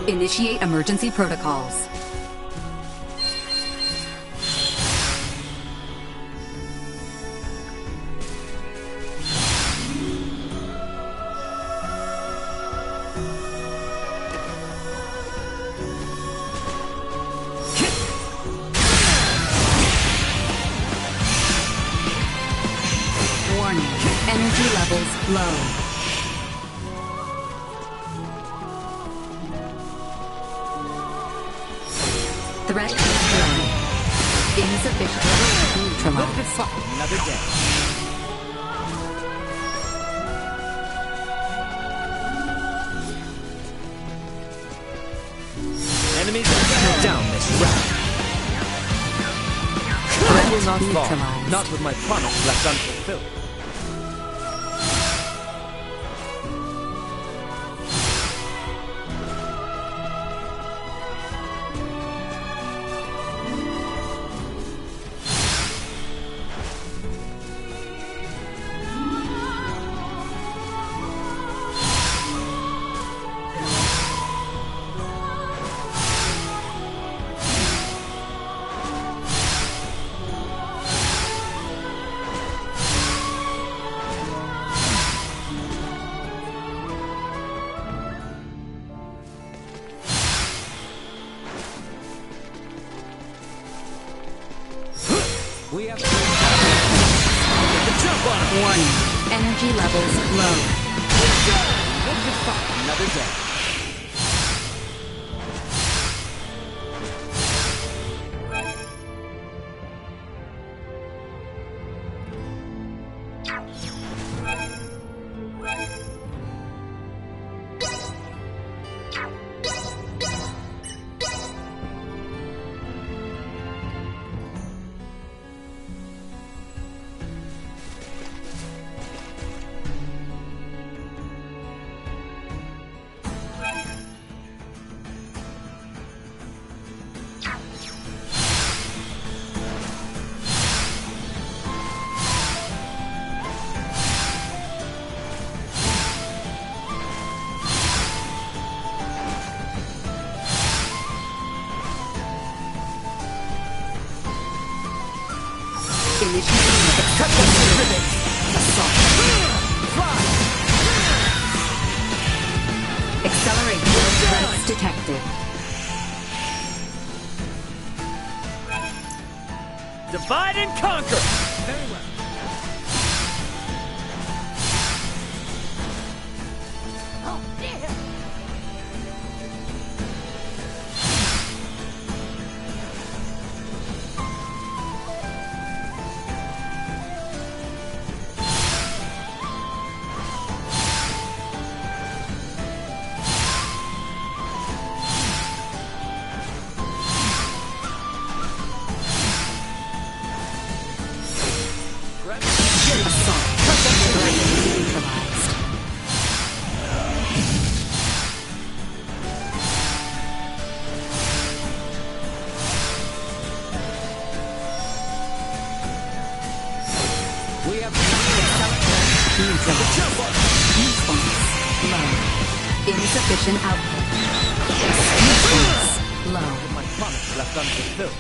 S: Initiate emergency protocols. Warning, energy levels low. Threat confirmed. Insufficient neutralized.
C: Another day. Enemies are down this round. I will not fall. Not with my promise left unfulfilled.
S: Warning. Energy levels low.
K: Another day.
S: Accelerate threats detected.
T: Divide and conquer!
K: Very well.
S: Insufficient output. Response low.
T: My promise left unfulfilled.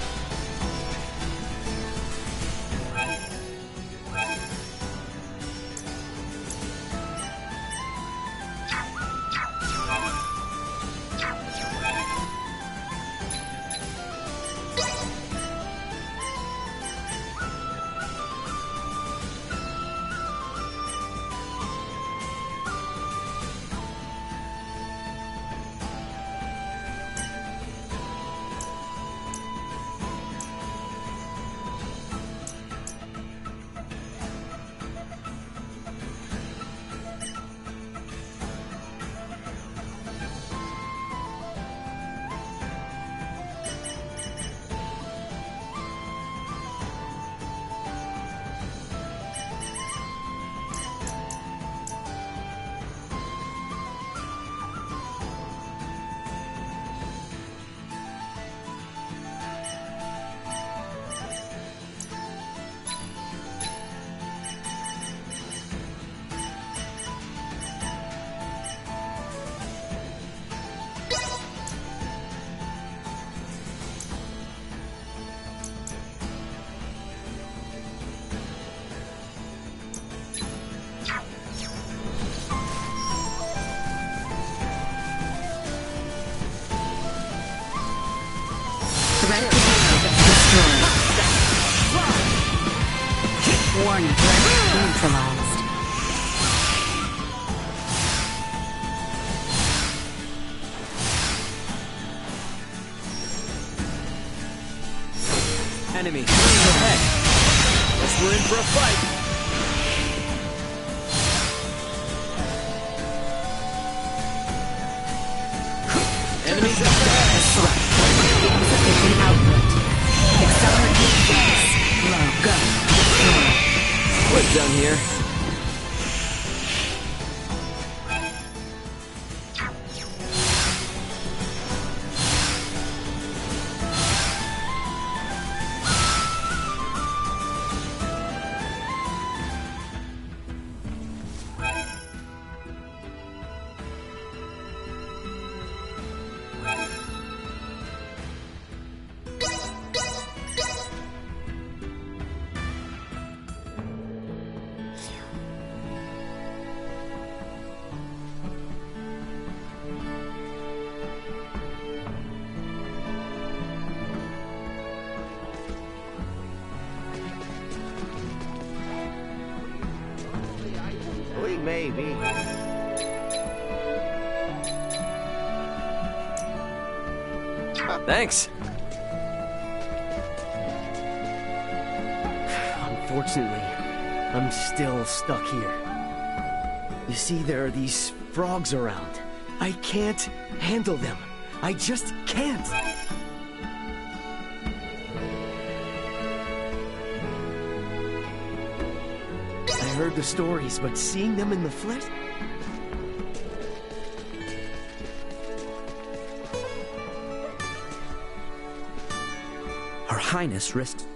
S: Threat destroyed. Warning. Neutralized.
T: Enemy ahead. Guess we're in for a fight. Enemies ahead.
S: Insufficient output. Accelerate response. Low. Go. Destroy.
C: We're done here.
T: maybe.
C: Thanks.
T: Unfortunately, I'm still stuck here. You see, there are these frogs around. I can't handle them. I just can't. I heard the stories, but seeing them in the flesh...
K: Her Highness risks...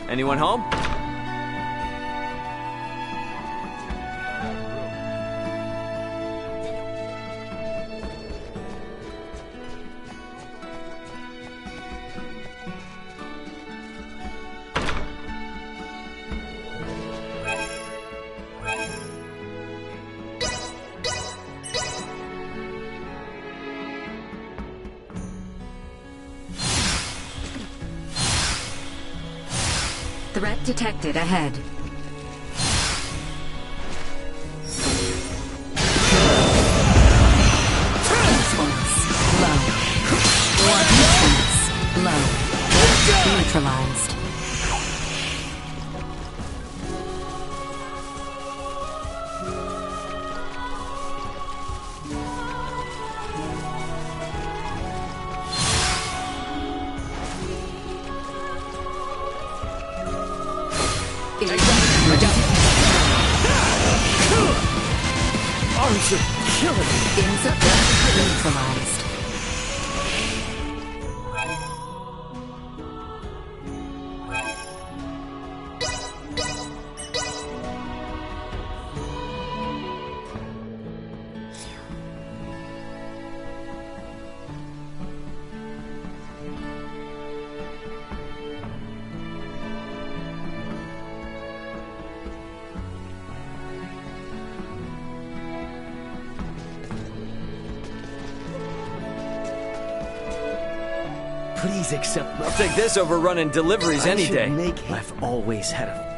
C: Anyone home?
S: Threat detected ahead. Influence low. Influence low. Neutralized.
T: Arms are killing me.
S: Insect neutralized.
T: Please accept.
C: I'll take this over running deliveries any day.
T: I've always had a...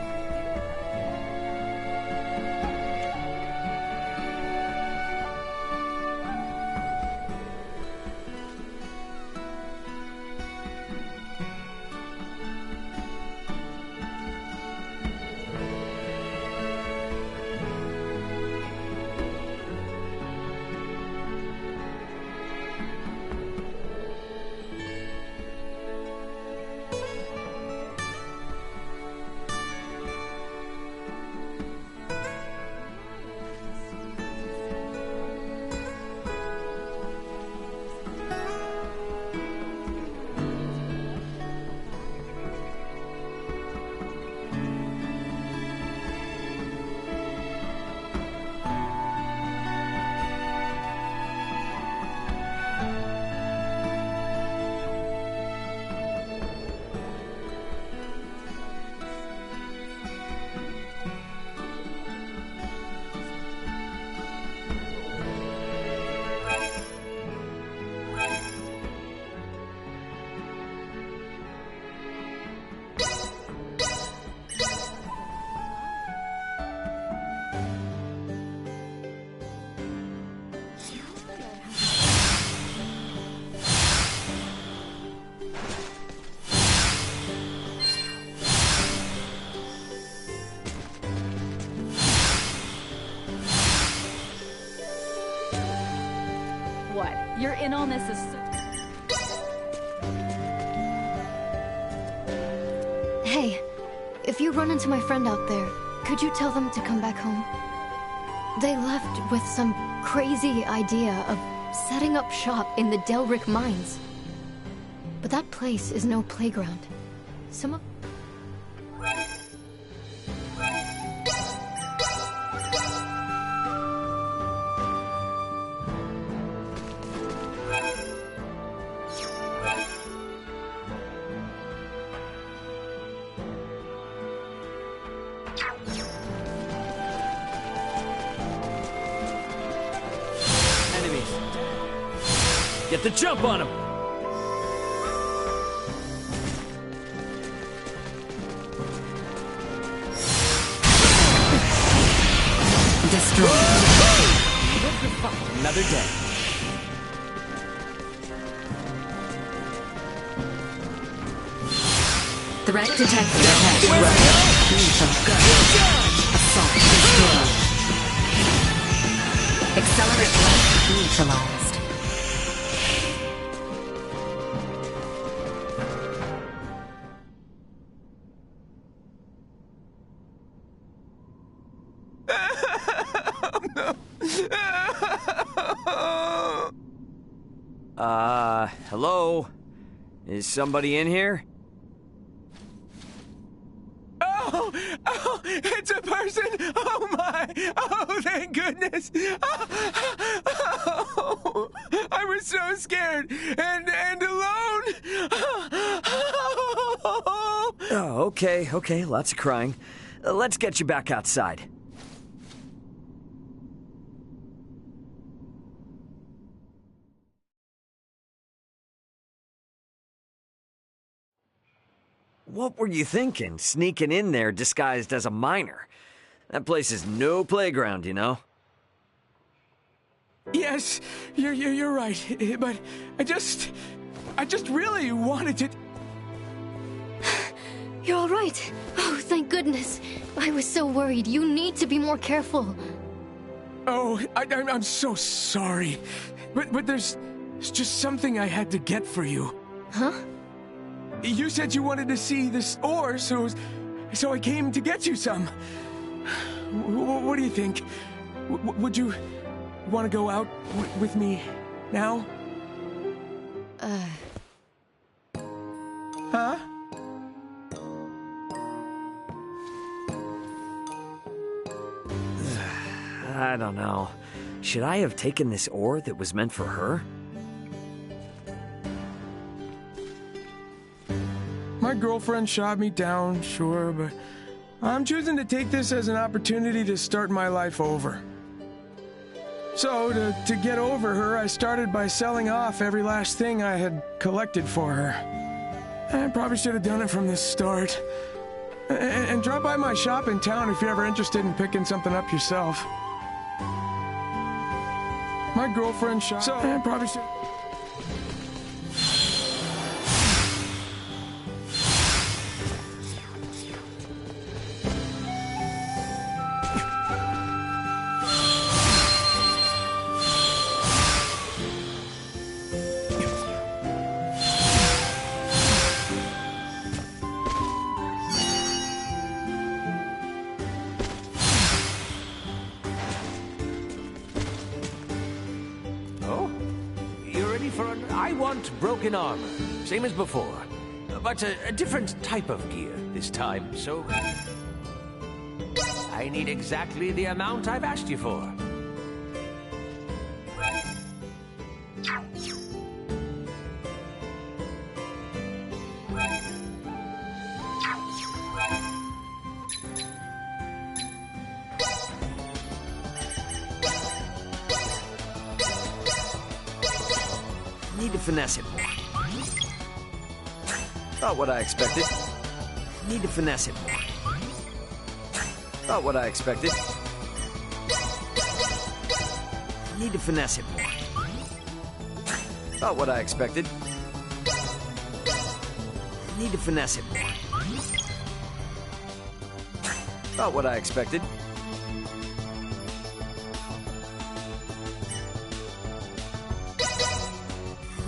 L: You're in on this
N: Hey, if you run into my friend out there, could you tell them to come back home? They left with some crazy idea of setting up shop in the Delric mines. But that place is no playground. Some of...
C: Get the jump on him!
S: Destroy.
C: Another day.
S: Threat detected. Lethal. Assault destroyed. Accelerate blast neutralized.
C: Hello? Is somebody in here?
P: Oh, it's a person! Oh my! Oh, thank goodness! Oh, I was so scared and alone!
C: Oh, okay, lots of crying. Let's get you back outside. What were you thinking, sneaking in there disguised as a miner? That place is no playground, you know?
P: Yes, you're right, but I just really wanted to...
U: You're all right. Oh, thank goodness. I was so worried. You need to be more careful.
P: Oh, I'm so sorry. But there's just something I had to get for you.
U: Huh?
P: You said you wanted to see this ore, so I came to get you some. What do you think? Would you want to go out with me now? Huh?
C: I don't know. Should I have taken this ore that was meant for her?
P: My girlfriend shot me down, sure, but I'm choosing to take this as an opportunity to start my life over. So, to get over her, I started by selling off every last thing I had collected for her. I probably should have done it from the start. And drop by my shop in town if you're ever interested in picking something up yourself. My girlfriend shot... So, I probably should...
V: Broken armor, same as before, but a different type of gear this time, so... I need exactly the amount I've asked you for.
C: Need to finesse it more. Not what I expected. Need to finesse it more. Not what I expected. Need to finesse it more. Not what I expected. Need to finesse it more. Not what I expected.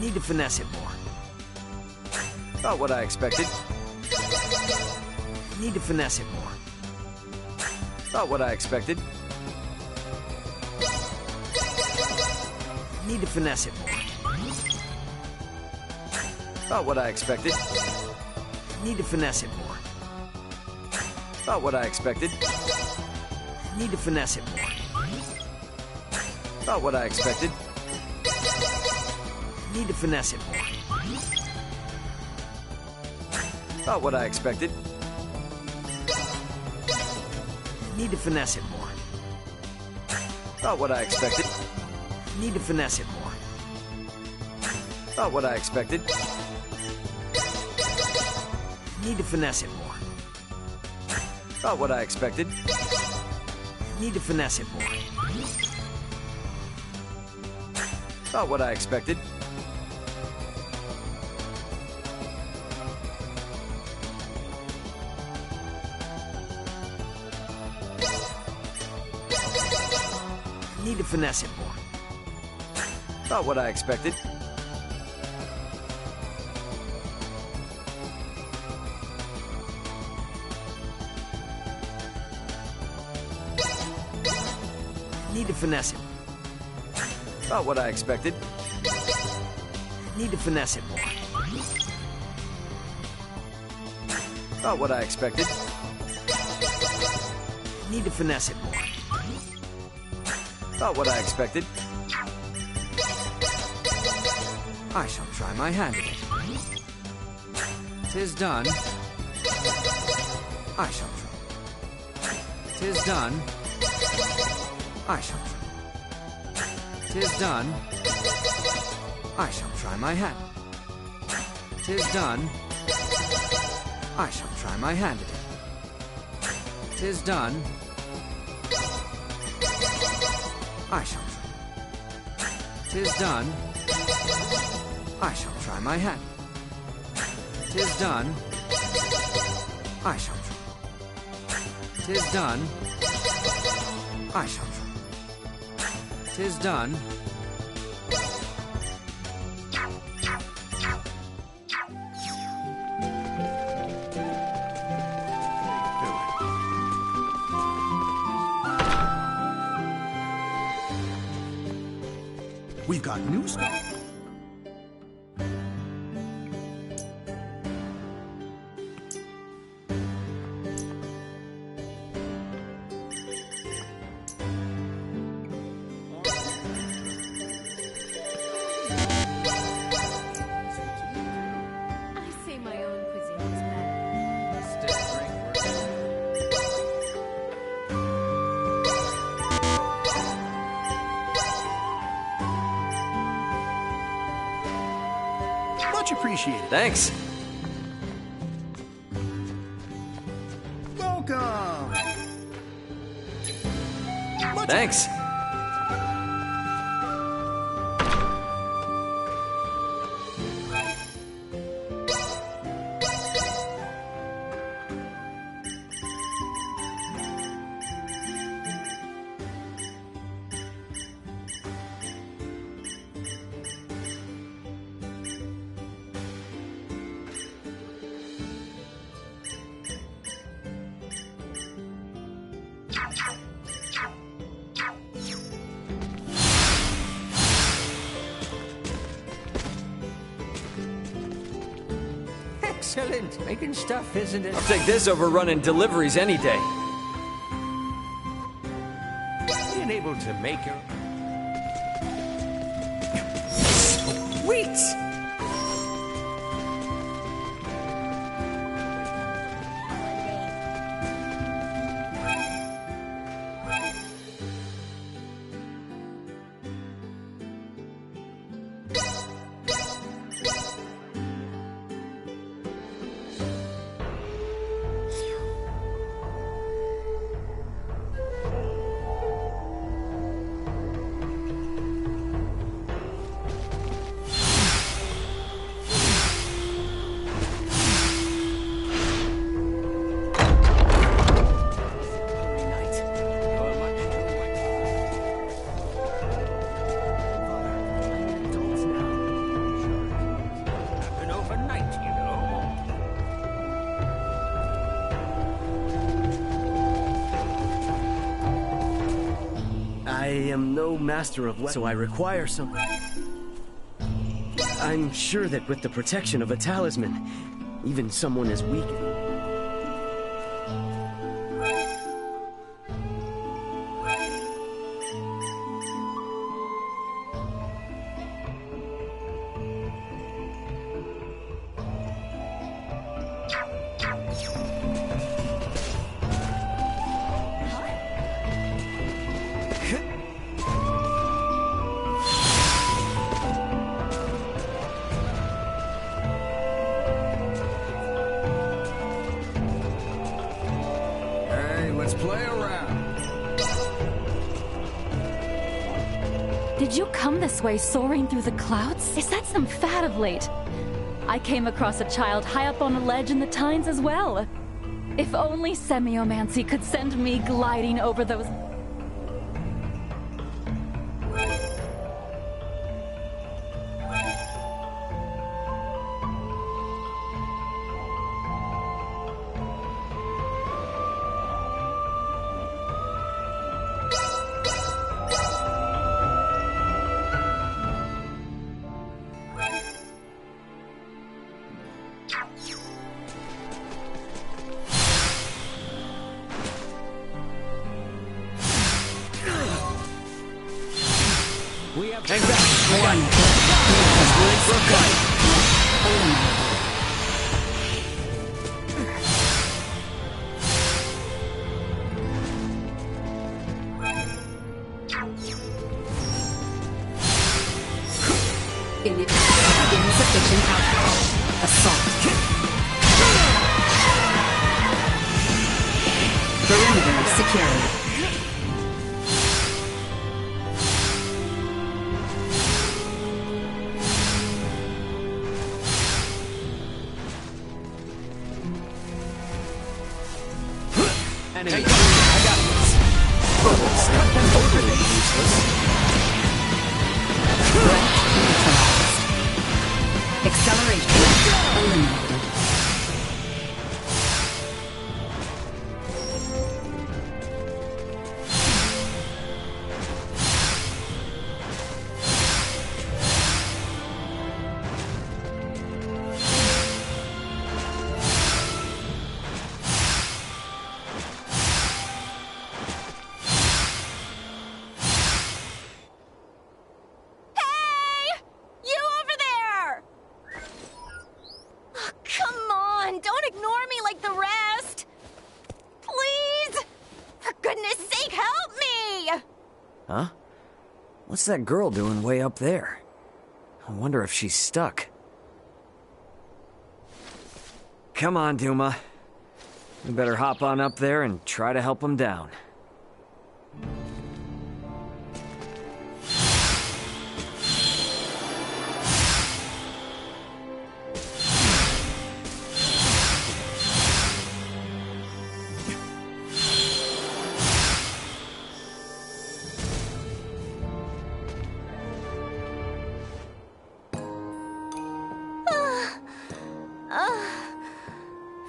C: Need to finesse it more. Not what I expected. Need to finesse it more. Not what I expected. Need to finesse it more. Not what I expected. Need to finesse it more. Not what I expected. Need to finesse it more. Not what I expected. Need to finesse it more. Not what I expected. Need to finesse it more. Not what I expected. Need to finesse it more. Not what I expected. Need to finesse it more. Not what I expected. Need to finesse it more. Not what I expected. Need to finesse it more. Not what I expected. Need to finesse it. Not what I expected. Need to finesse it more. Not what I expected. Need to finesse it more. Not what I expected.
K: I shall try my hand at it. 'Tis done. I shall try. 'Tis done. I shall try. 'Tis done. I shall try my hand. 'Tis done. I shall try my hand at it. 'Tis done. I shall try. 'Tis done. I shall try my hand. 'Tis done. I shall try. 'Tis done. I shall try. 'Tis done.
H: We've got news.
U: I say my own cuisine is better.
H: Much appreciated.
C: Thanks.
H: Welcome.
C: Thanks.
V: Excellent. Making stuff, isn't it?
C: I'll take this over running deliveries any day.
V: Being able to make your... Sweet!
T: I am no master of weapons, so I require some... I'm sure that with the protection of a talisman, even someone as weak...
K: Let's play around.
L: Did you come this way soaring through the clouds? Is that some fad of late? I came across a child high up on a ledge in the Tines as well. If only Semiomancy could send me gliding over those...
K: Hang back! One. We're in for a fight!
S: Insufficient output. Assault. Perimeter secured.
K: Enemy. I got this. Bubbles. Cut them overly useless.
S: Threat neutralized. Acceleration eliminated.
C: Huh? What's that girl doing way up there? I wonder if she's stuck. Come on, Duma. We better hop on up there and try to help him down.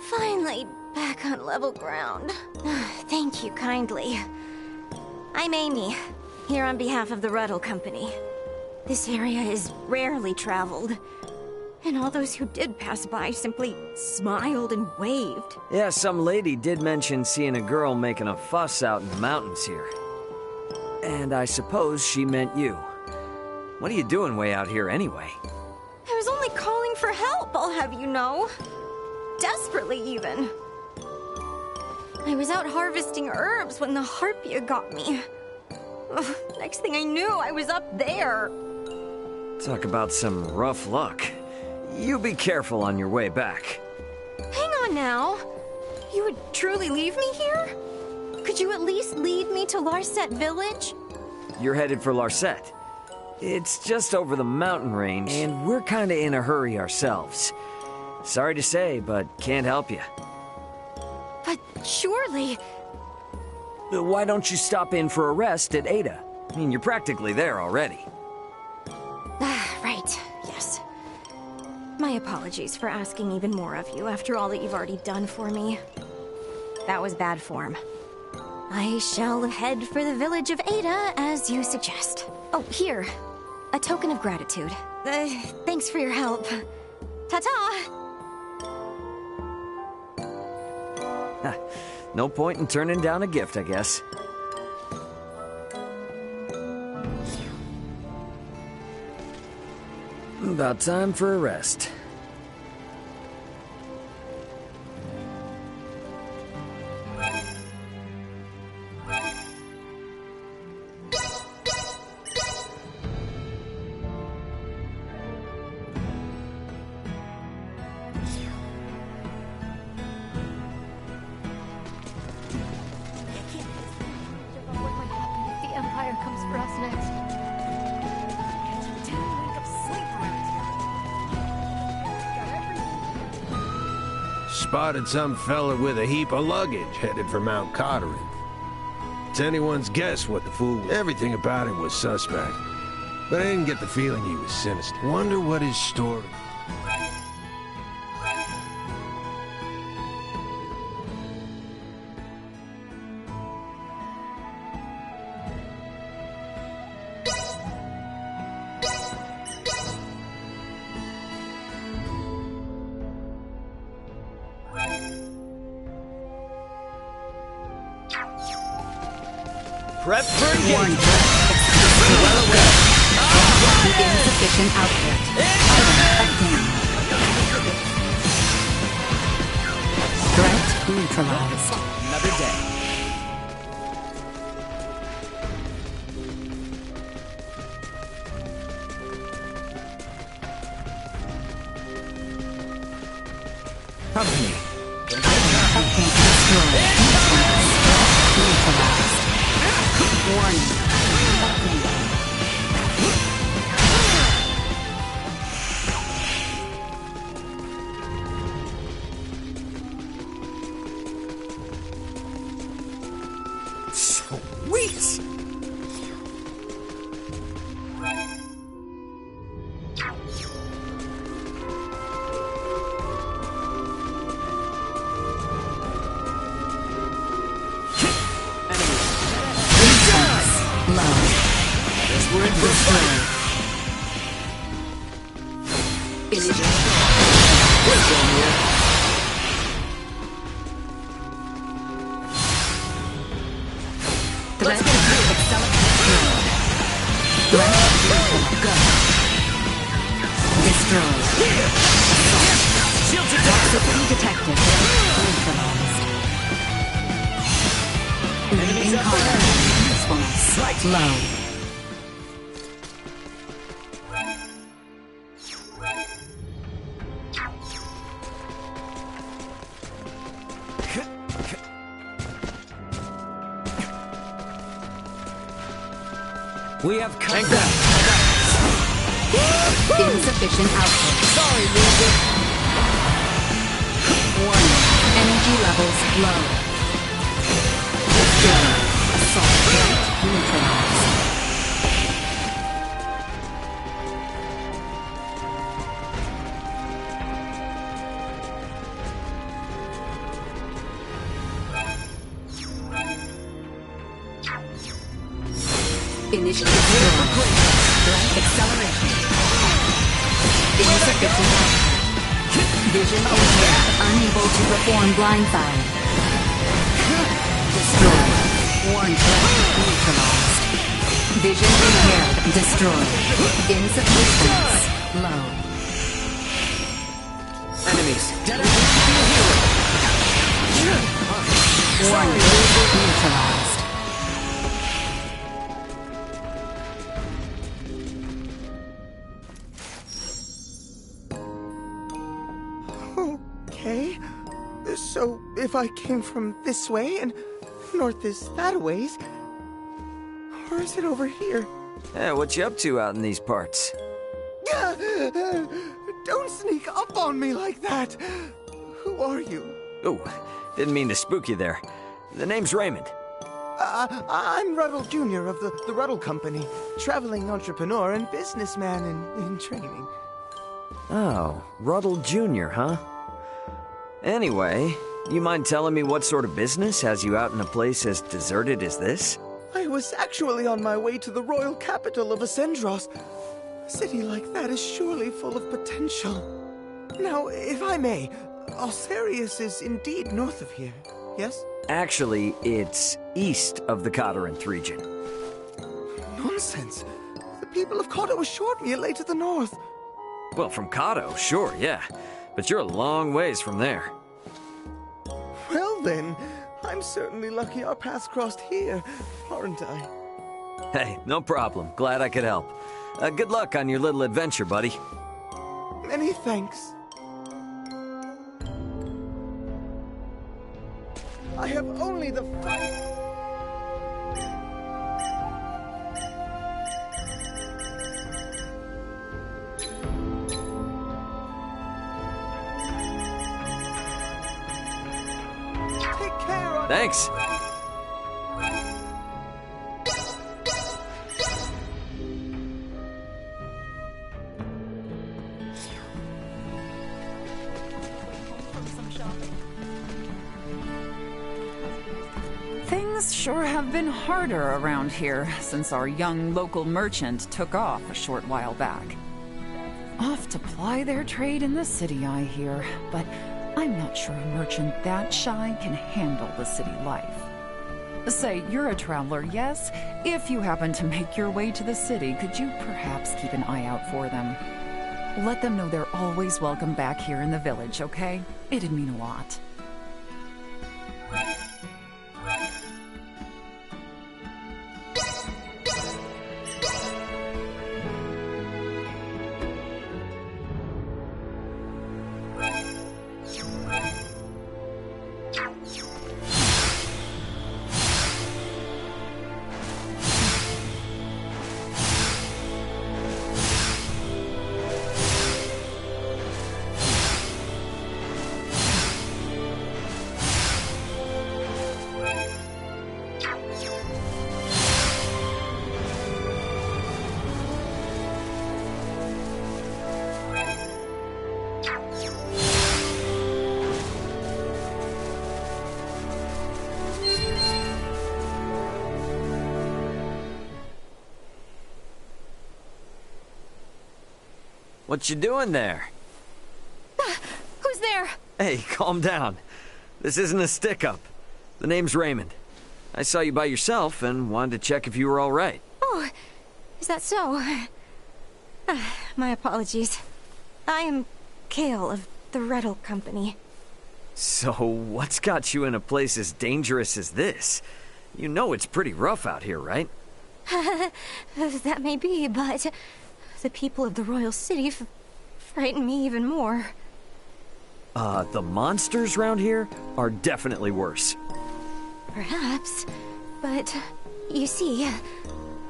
D: Finally, back on level ground. Thank you kindly. I'm Amy, here on behalf of the Ruddle Company. This area is rarely traveled, and all those who did pass by simply smiled and waved.
C: Yeah, some lady did mention seeing a girl making a fuss out in the mountains here. And I suppose she meant you. What are you doing way out here anyway?
D: I was only calling for help, I'll have you know. Desperately, even. I was out harvesting herbs when the Harpia got me. Ugh, next thing I knew, I was up there.
C: Talk about some rough luck. You be careful on your way back.
D: Hang on now. You would truly leave me here? Could you at least lead me to Larset Village?
C: You're headed for Larset. It's just over the mountain range, and we're kinda in a hurry ourselves. Sorry to say, but can't help you.
D: But surely...
C: Why don't you stop in for a rest at Ada? I mean, you're practically there already.
D: Right, yes. My apologies for asking even more of you after all that you've already done for me. That was bad form. I shall head for the village of Ada, as you suggest. Oh, here. A token of gratitude. Thanks for your help. Ta-ta!
C: No point in turning down a gift, I guess. About time for a rest.
V: spotted some fella with a heap of luggage headed for Mount Cotterin. It's anyone's guess what the fool was. Everything about him was suspect. But I didn't get the feeling he was sinister. Wonder what his story...
A: Prep for
S: Warning.
A: well away.
S: Insufficient output. Obtained. Threat neutralized.
A: Another day.
S: Company. Update destroyed. Neutralized. Warning.
A: Sweet!
C: We have come
S: Insufficient output.
C: Sorry, Lucy.
S: Warning. Energy levels low. Assault threat neutralized. Initiative zero. Acceleration. Insufficient output. Vision impaired. Unable to perform blind fire. Destroyed. Warning threat neutralized. Vision impaired. Destroyed. Insufficiency low.
C: Enemies. Dead.
S: Warning neutralized.
B: Okay. So, if I came from this way and north is that a ways, or is it over here?
C: Yeah, what you up to out in these parts?
B: Don't sneak up on me like that! Who are you?
C: Oh, didn't mean to spook you there. The name's Raymond.
B: I'm Ruddle Jr. of the Ruddle Company, traveling entrepreneur and businessman in training.
C: Oh, Ruddle Jr., huh? Anyway, you mind telling me what sort of business has you out in a place as deserted as this?
B: I was actually on my way to the royal capital of Ascendros. A city like that is surely full of potential. Now, if I may, Alcerius is indeed north of here, yes?
C: Actually, it's east of the Cotteranth region.
B: Nonsense. The people of Cotto assured me it lay to the north.
C: Well, from Cotto, sure, yeah. But you're a long ways from there.
B: Well then, I'm certainly lucky our paths crossed here, aren't I?
C: Hey, no problem. Glad I could help. Good luck on your little adventure, buddy.
B: Many thanks. I have only the
C: Thanks.
F: Things sure have been harder around here since our young local merchant took off a short while back. Off to ply their trade in the city, I hear, but I'm not sure a merchant that shy can handle the city life. Say, you're a traveler, yes? If you happen to make your way to the city, could you perhaps keep an eye out for them? Let them know they're always welcome back here in the village, okay? It'd mean a lot.
C: What you doing there?
D: Who's there?
C: Hey, calm down. This isn't a stick-up. The name's Raymond. I saw you by yourself and wanted to check if you were all right.
D: Oh, is that so? My apologies. I am Kale of the Rettle Company.
C: So, what's got you in a place as dangerous as this? You know it's pretty rough out here, right?
D: That may be, but the people of the Royal City frighten me even more.
C: The monsters round here are definitely worse.
D: Perhaps, but you see,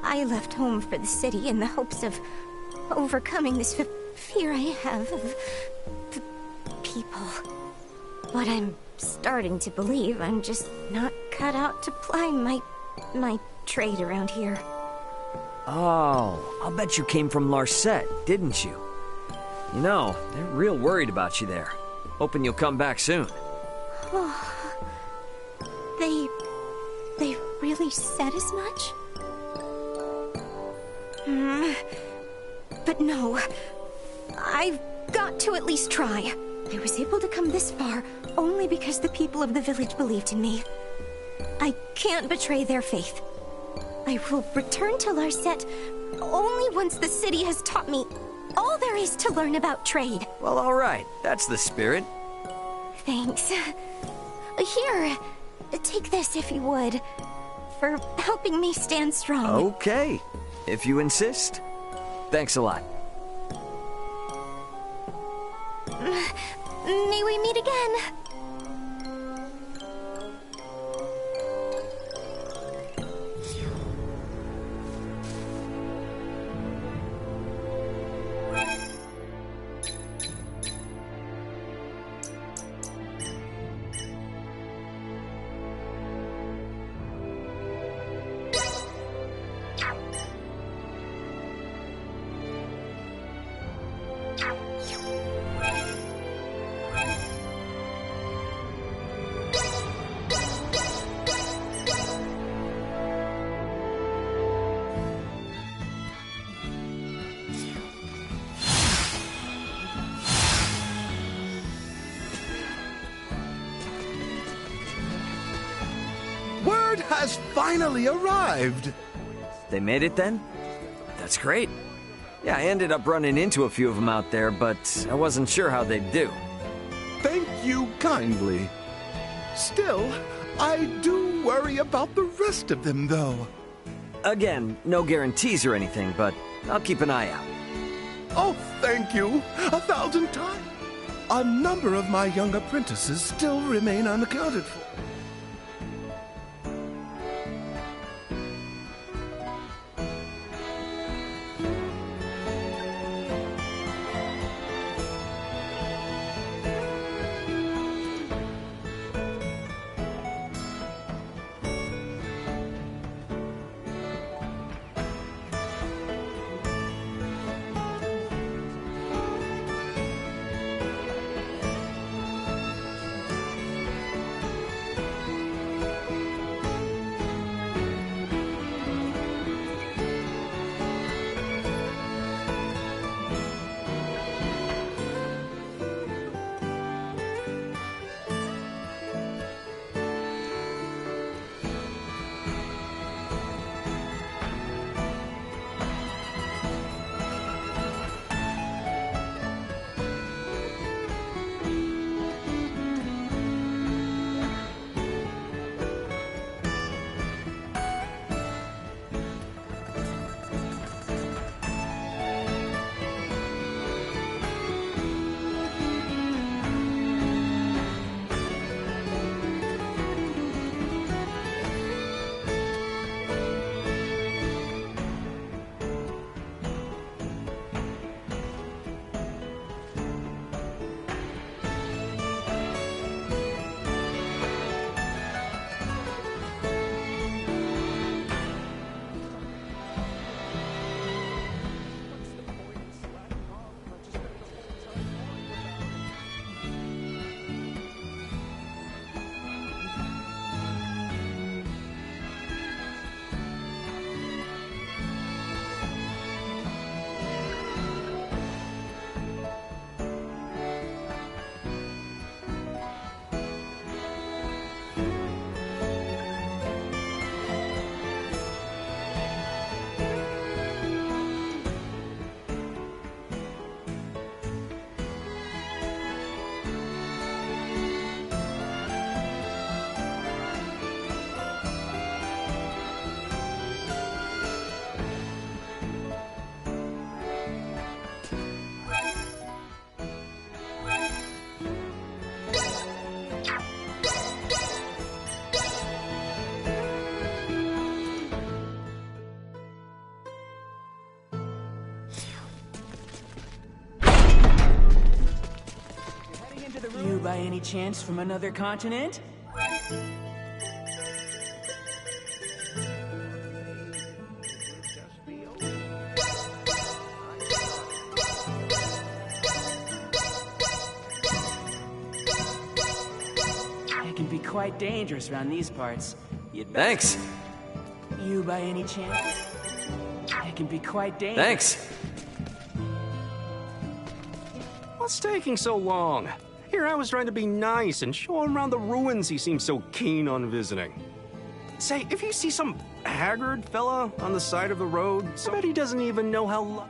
D: I left home for the city in the hopes of overcoming this fear I have of the people. But I'm starting to believe I'm just not cut out to ply my trade around here.
C: Oh, I'll bet you came from Larset, didn't you? You know, they're real worried about you there. Hoping you'll come back soon.
D: They really said as much? But no, I've got to at least try. I was able to come this far only because the people of the village believed in me. I can't betray their faith. I will return to Larset only once the city has taught me all there is to learn about trade.
C: Well, all right. That's the spirit.
D: Thanks. Here, take this if you would, for helping me stand strong.
C: Okay, if you insist. Thanks a lot.
D: May we meet again?
H: Word has finally arrived!
C: They made it then? That's great. Yeah, I ended up running into a few of them out there, but I wasn't sure how they'd do.
H: Thank you kindly. Still, I do worry about the rest of them, though.
C: Again, no guarantees or anything, but I'll keep an eye out.
H: Oh, thank you 1,000 times. A number of my young apprentices still remain unaccounted for.
I: by any chance from another continent? It can be quite dangerous around these parts.
C: Thanks.
I: You by any chance? It can be quite dangerous.
C: Thanks.
Q: What's taking so long? Here I was trying to be nice and show him around the ruins he seems so keen on visiting. Say, if you see some haggard fella on the side of the road, I bet he doesn't even know how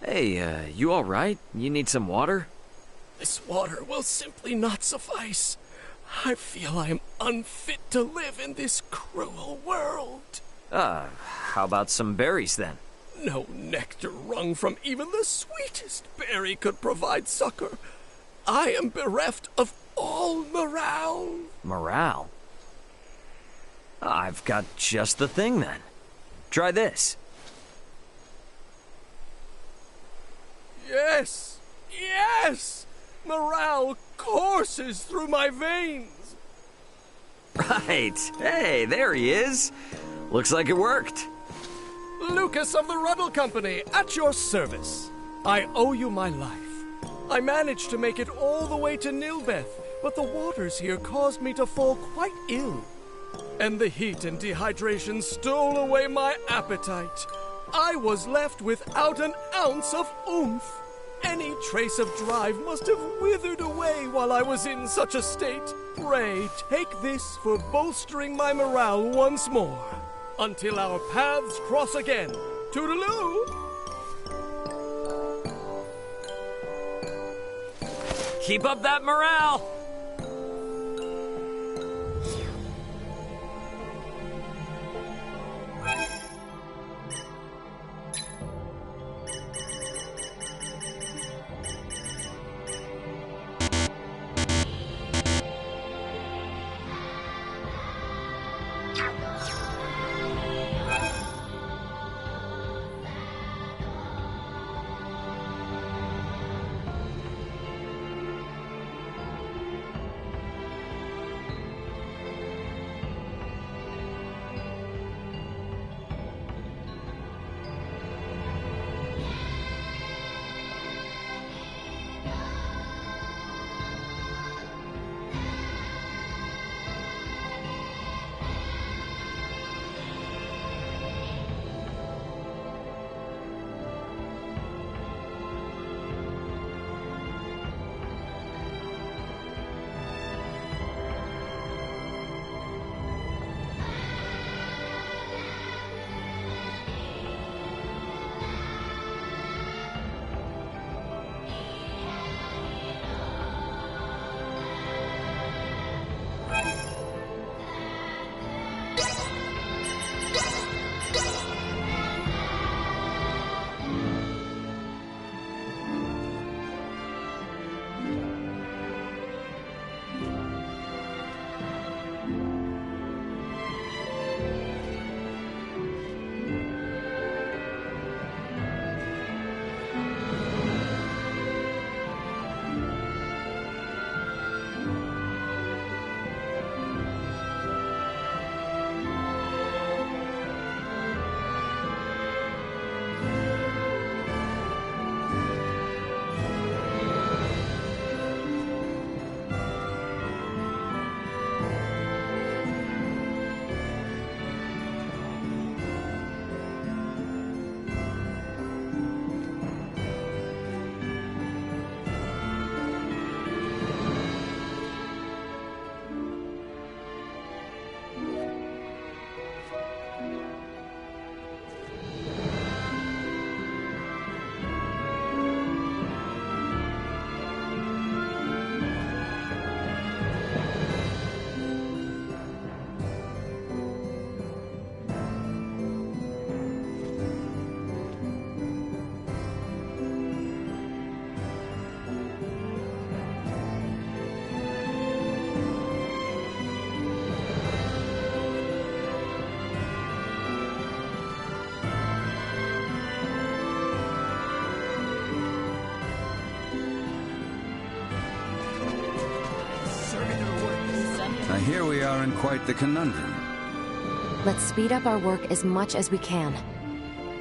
C: Hey, you alright? You need some water?
W: This water will simply not suffice. I feel I am unfit to live in this cruel world.
C: How about some berries then?
W: No nectar wrung from even the sweetest berry could provide succor. I am bereft of all morale.
C: Morale? I've got just the thing then. Try this.
W: Yes! Yes! Morale courses through my veins!
C: Right. Hey, there he is. Looks like it worked.
W: Lucas of the Ruddle Company, at your service. I owe you my life. I managed to make it all the way to Nilbeth, but the waters here caused me to fall quite ill. And the heat and dehydration stole away my appetite. I was left without an ounce of oomph. Any trace of drive must have withered away while I was in such a state. Pray, take this for bolstering my morale once more. Until our paths cross again. Toodaloo!
C: Keep up that morale!
G: I hear we are in quite the conundrum.
A: Let's speed up our work as much as we can.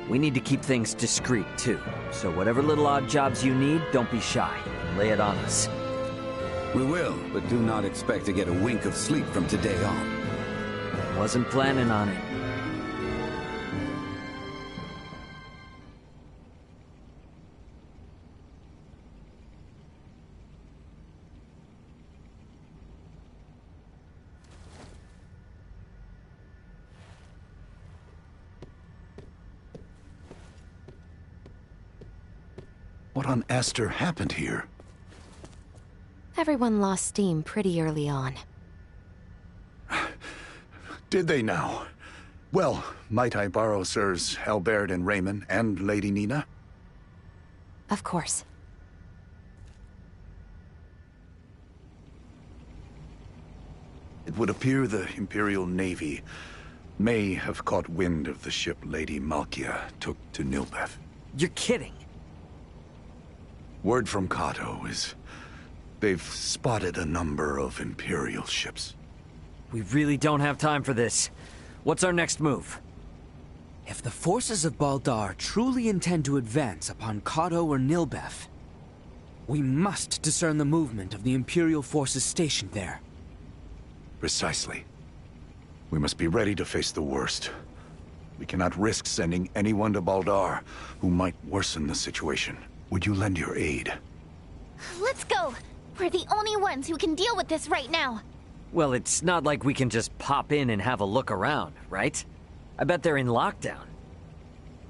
C: We need to keep things discreet, too. So whatever little odd jobs you need, don't be shy. Lay it on us.
G: We will, but do not expect to get a wink of sleep from today on.
C: Wasn't planning on it.
O: What on Aster happened here?
A: Everyone lost steam pretty early on.
O: Did they now? Well, might I borrow Sirs Albert and Raymond and Lady Nina?
A: Of course.
O: It would appear the Imperial Navy may have caught wind of the ship Lady Malkia took to Nilbeth.
C: You're kidding!
O: Word from Kato is they've spotted a number of Imperial ships.
C: We really don't have time for this. What's our next move?
K: If the forces of Baldar truly intend to advance upon Kato or Nilbeth, we must discern the movement of the Imperial forces stationed there.
O: Precisely. We must be ready to face the worst. We cannot risk sending anyone to Baldar who might worsen the situation. Would you lend your aid?
E: Let's go! We're the only ones who can deal with this right now.
C: Well, it's not like we can just pop in and have a look around, right? I bet they're in lockdown.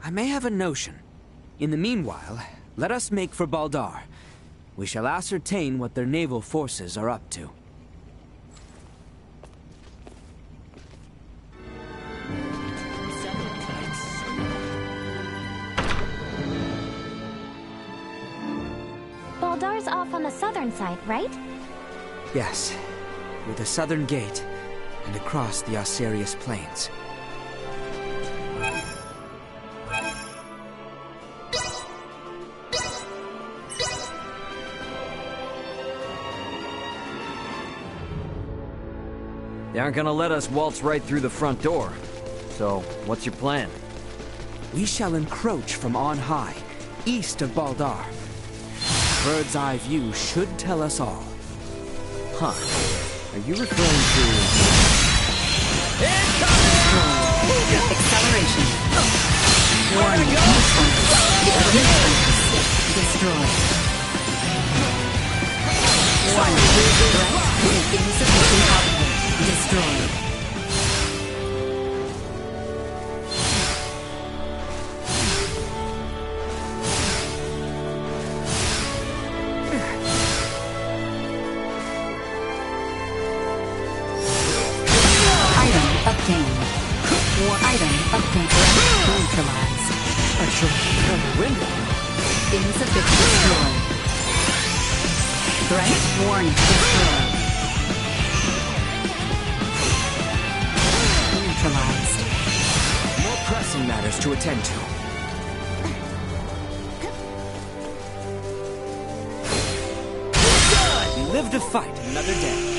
K: I may have a notion. In the meanwhile, let us make for Baldar. We shall ascertain what their naval forces are up to.
E: Baldar's off on the southern side, right?
K: Yes, through the southern gate and across the Osirius Plains.
C: They aren't gonna let us waltz right through the front door. So, what's your plan?
K: We shall encroach from on high, east of Baldar. Bird's eye view should tell us all.
C: Huh. Are you referring to...
S: Acceleration. Warning. Destroyed. Warning. Threat. Insufficient output. Destroyed. Item update. Neutralized.
C: Window.
S: Insufficient. Destroyed. Threat warning. Destroyed. Neutralized.
K: More pressing matters to attend to. We live to fight another day.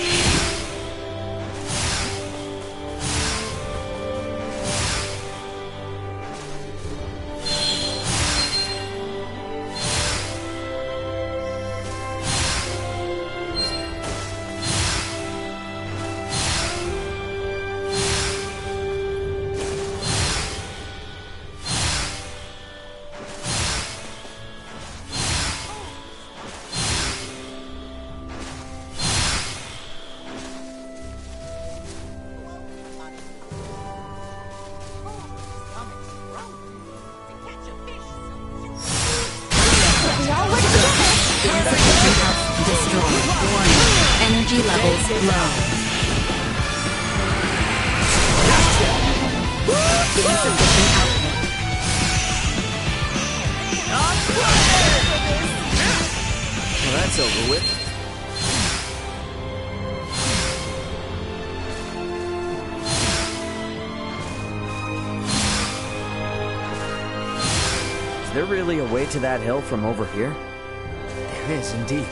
S: Energy levels low. Insufficient output.
C: Well, that's over with. Is there really a way to that hill from over here?
K: There is indeed.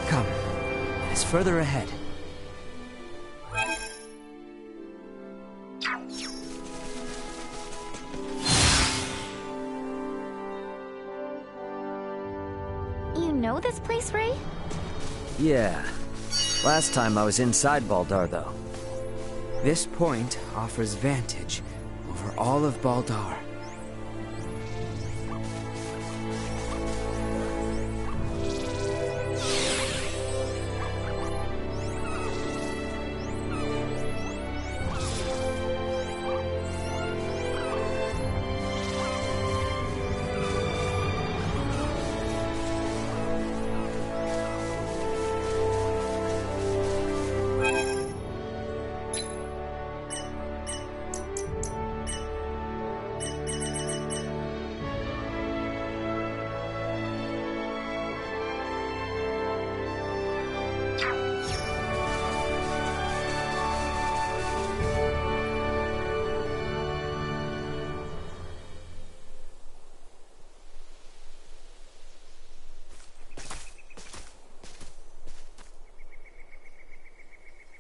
K: Come. It is further ahead.
E: this, Ray?
C: Yeah. Last time I was inside Baldar, though.
K: This point offers vantage over all of Baldar.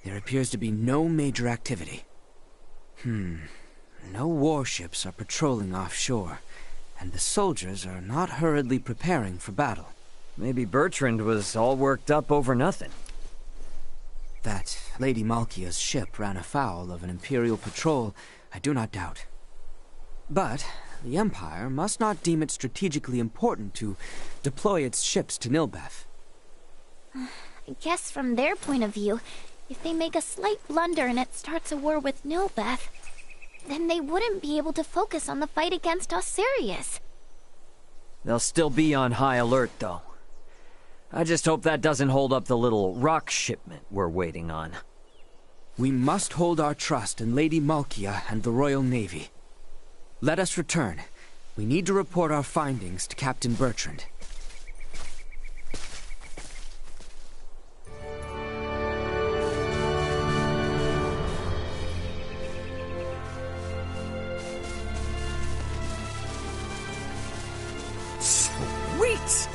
K: There appears to be no major activity. No warships are patrolling offshore, and the soldiers are not hurriedly preparing for battle.
C: Maybe Bertrand was all worked up over nothing.
K: That Lady Malkia's ship ran afoul of an Imperial patrol, I do not doubt. But the Empire must not deem it strategically important to deploy its ships to Nilbeth.
E: I guess from their point of view, if they make a slight blunder and it starts a war with Nilbeth, then they wouldn't be able to focus on the fight against Osirius.
C: They'll still be on high alert, though. I just hope that doesn't hold up the little rock shipment we're waiting on.
K: We must hold our trust in Lady Malkia and the Royal Navy. Let us return. We need to report our findings to Captain Bertrand.
C: Sweet!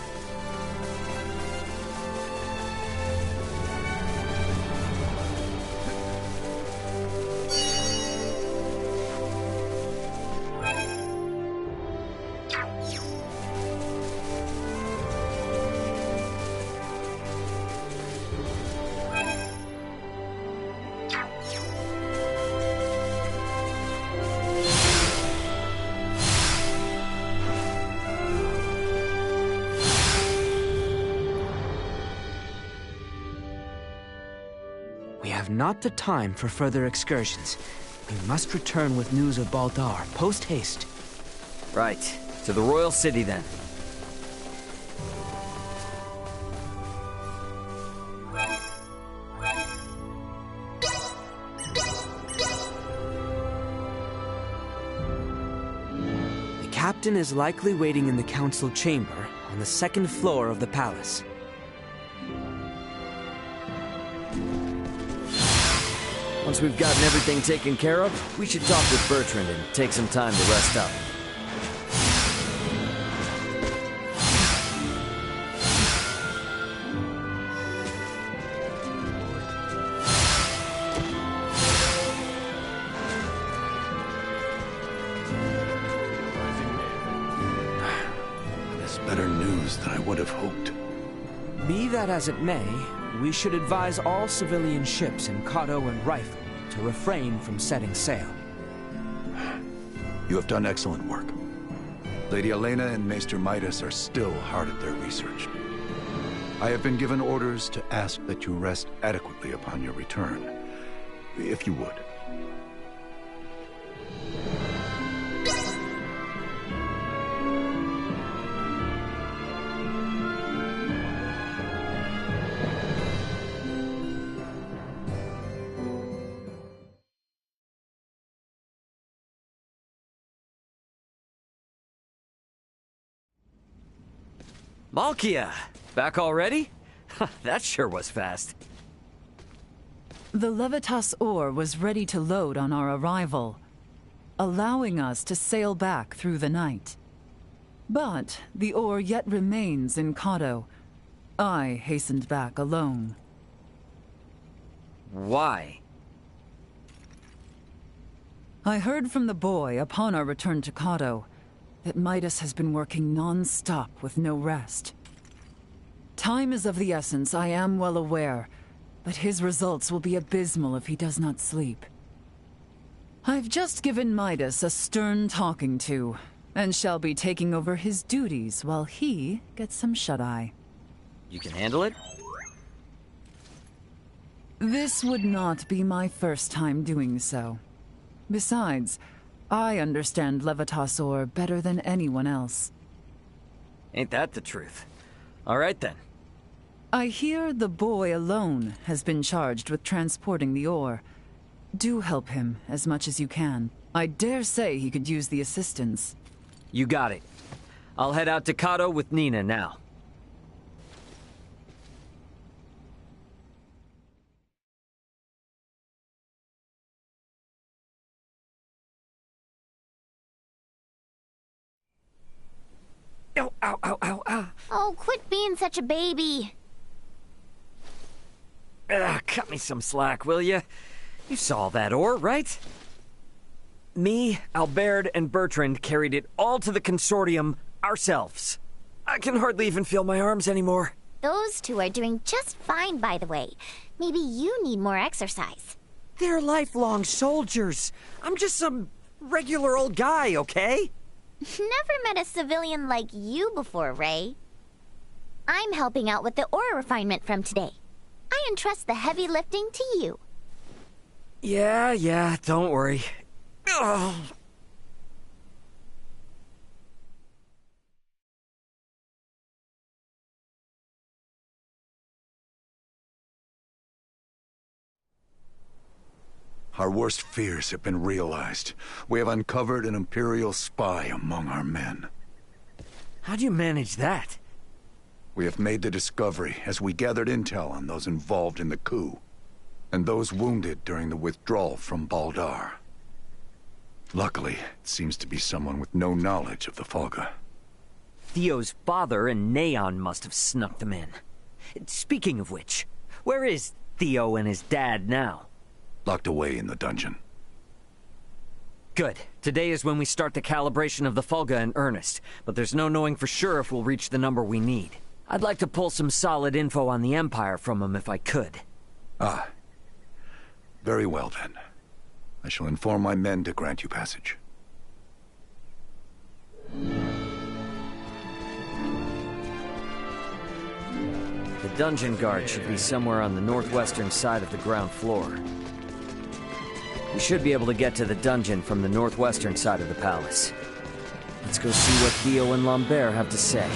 K: We have not the time for further excursions. We must return with news of Baldar, post-haste.
C: Right. To the Royal City, then.
K: The captain is likely waiting in the council chamber on the second floor of the palace.
C: Once we've gotten everything taken care of, we should talk with Bertrand and take some time to rest up.
O: This is better news than I would have hoped.
K: Be that as it may, we should advise all civilian ships in Kato and Rifle to refrain from setting sail.
O: You have done excellent work. Lady Elena and Maester Midas are still hard at their research. I have been given orders to ask that you rest adequately upon your return, if you would.
C: Malkia! Back already? That sure was fast.
F: The Levitas ore was ready to load on our arrival, allowing us to sail back through the night. But the ore yet remains in Kato. I hastened back alone.
C: Why?
F: I heard from the boy upon our return to Kato that Midas has been working non-stop with no rest. Time is of the essence, I am well aware, but his results will be abysmal if he does not sleep. I've just given Midas a stern talking to, and shall be taking over his duties while he gets some shut-eye.
C: You can handle it?
F: This would not be my first time doing so. Besides, I understand Levitasor better than anyone else.
C: Ain't that the truth? All right then.
F: I hear the boy alone has been charged with transporting the ore. Do help him as much as you can. I dare say he could use the assistance.
C: You got it. I'll head out to Kato with Nina now. Ow, ow, ow, ow, ow.
E: Oh, quit being such a baby.
C: Cut me some slack, will ya? You saw that ore, right? Me, Albert, and Bertrand carried it all to the consortium ourselves. I can hardly even feel my arms anymore.
E: Those two are doing just fine, by the way. Maybe you need more exercise.
C: They're lifelong soldiers. I'm just some regular old guy, okay?
E: Never met a civilian like you before, Ray. I'm helping out with the ore refinement from today. I entrust the heavy lifting to you.
C: Yeah, don't worry. Ugh.
O: Our worst fears have been realized. We have uncovered an Imperial spy among our men.
C: How do you manage that?
O: We have made the discovery as we gathered intel on those involved in the coup, and those wounded during the withdrawal from Baldar. Luckily, it seems to be someone with no knowledge of the Folga.
C: Theo's father and Neon must have snuck them in. Speaking of which, where is Theo and his dad now?
O: Locked away in the dungeon.
C: Good. Today is when we start the calibration of the Folga in earnest, but there's no knowing for sure if we'll reach the number we need. I'd like to pull some solid info on the Empire from him if I could.
O: Ah. Very well then. I shall inform my men to grant you passage.
C: The dungeon guard should be somewhere on the northwestern side of the ground floor. We should be able to get to the dungeon from the northwestern side of the palace. Let's go see what Theo and Lambert have to say.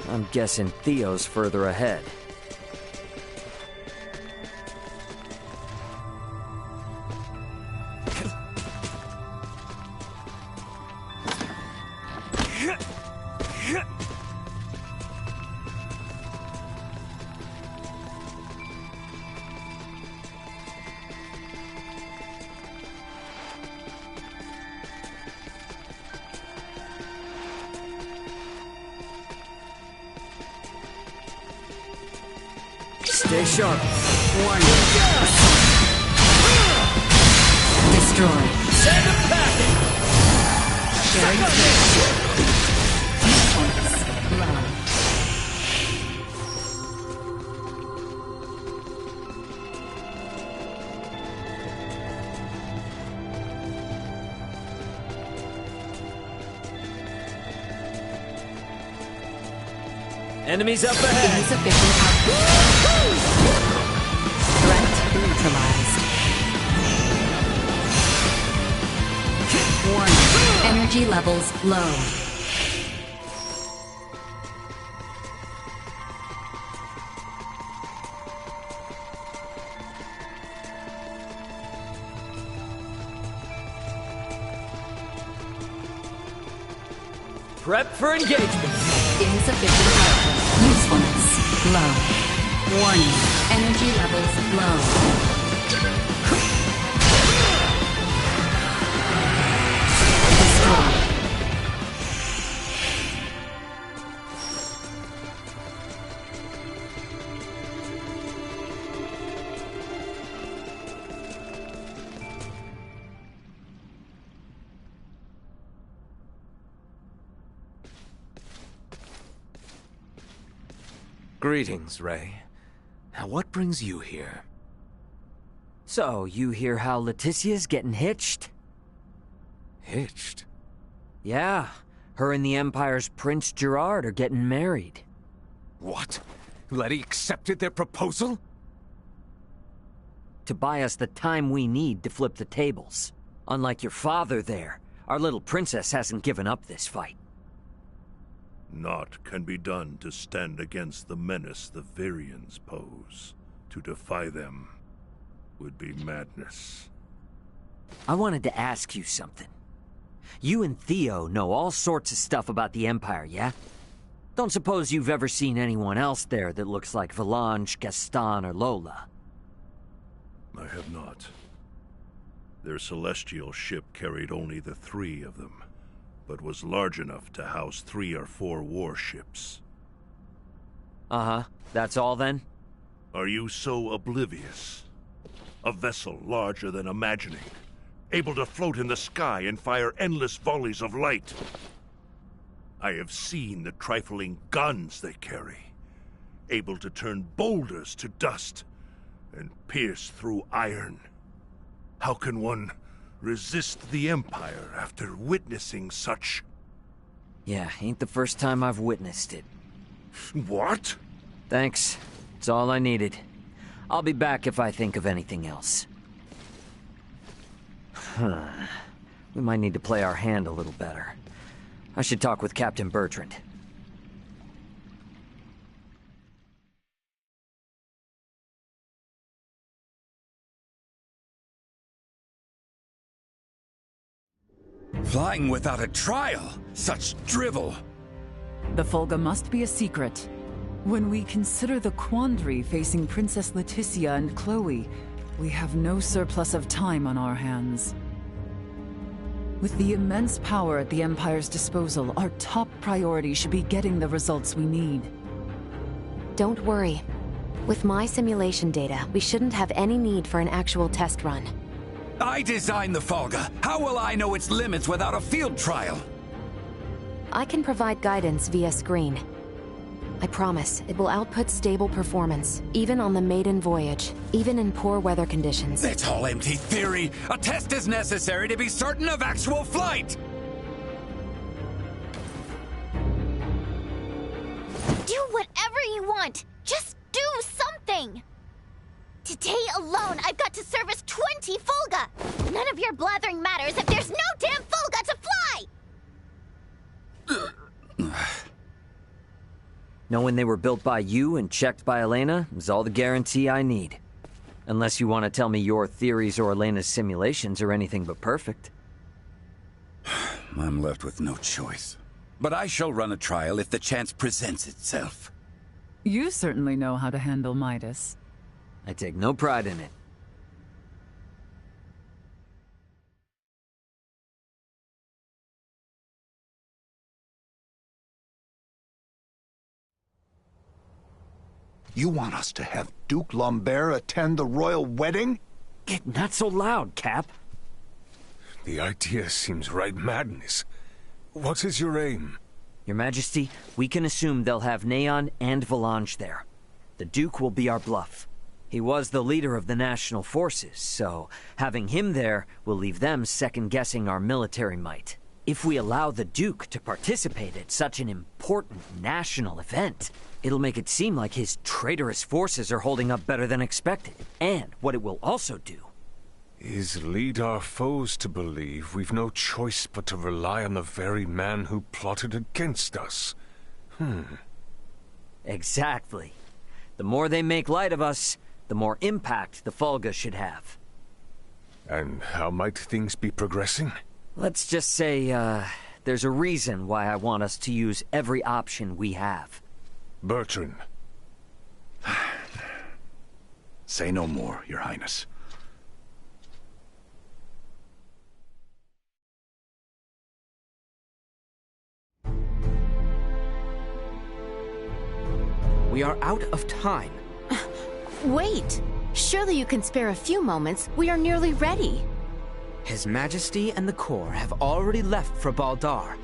C: I'm guessing Theo's further ahead. Stay sharp.
S: Warning. Destroy.
C: Send a packet!
S: Sharing points. Love.
C: Enemies up ahead!
S: Insufficient output. Threat neutralized. Warning. Energy levels low.
C: Prep for engagement.
S: Insufficient output. Usefulness low. Warning. Energy levels low. Destroy.
K: Greetings, Ray. Now, what brings you here?
C: So, you hear how Leticia's getting hitched?
K: Hitched?
C: Yeah. Her and the Empire's Prince Gerard are getting married.
K: What? Letty accepted their proposal?
C: To buy us the time we need to flip the tables. Unlike your father there, our little princess hasn't given up this fight.
J: Naught can be done to stand against the menace the Virians pose. To defy them would be madness.
C: I wanted to ask you something. You and Theo know all sorts of stuff about the Empire, yeah? Don't suppose you've ever seen anyone else there that looks like Valange, Gaston, or Lola?
J: I have not. Their celestial ship carried only the 3 of them, but was large enough to house 3 or 4 warships.
C: Uh-huh. That's all then?
J: Are you so oblivious? A vessel larger than imagining, able to float in the sky and fire endless volleys of light. I have seen the trifling guns they carry, able to turn boulders to dust and pierce through iron. How can one resist the Empire after witnessing such?
C: Yeah, ain't the first time I've witnessed it.
J: What?
C: Thanks. It's all I needed. I'll be back if I think of anything else. We might need to play our hand a little better. I should talk with Captain Bertrand.
G: Flying without a trial? Such drivel!
F: The Fulga must be a secret. When we consider the quandary facing Princess Leticia and Chloe, we have no surplus of time on our hands. With the immense power at the Empire's disposal, our top priority should be getting the results we need.
N: Don't worry. With my simulation data, we shouldn't have any need for an actual test run.
G: I designed the Fulga. How will I know its limits without a field trial?
N: I can provide guidance via screen. I promise, it will output stable performance, even on the maiden voyage, even in poor weather conditions.
G: It's all empty theory. A test is necessary to be certain of actual flight.
E: Do whatever you want. Just do something. Today alone, I've got to service 20 Fulga. None of your blathering matters if there's no damn Fulga to fly.
C: Knowing they were built by you and checked by Elena is all the guarantee I need. Unless you want to tell me your theories or Elena's simulations are anything but perfect.
G: I'm left with no choice. But I shall run a trial if the chance presents itself.
F: You certainly know how to handle Midas.
C: I take no pride in it.
H: You want us to have Duke Lambert attend the royal wedding?
C: Not so loud, Cap.
V: The idea seems right madness. What is your aim?
C: Your Majesty, we can assume they'll have Neon and Valange there. The Duke will be our bluff. He was the leader of the national forces, so having him there will leave them second-guessing our military might. If we allow the Duke to participate at such an important national event, it'll make it seem like his traitorous forces are holding up better than expected. And what it will also do
M: is lead our foes to believe we've no choice but to rely on the very man who plotted against us.
C: Exactly. The more they make light of us, the more impact the Fulga should have.
M: And how might things be progressing?
C: Let's just say, there's a reason why I want us to use every option we have.
M: Bertrand.
O: Say no more, Your Highness.
K: We are out of time.
N: Wait! Surely you can spare a few moments. We are nearly ready.
K: His Majesty and the Corps have already left for Baldar.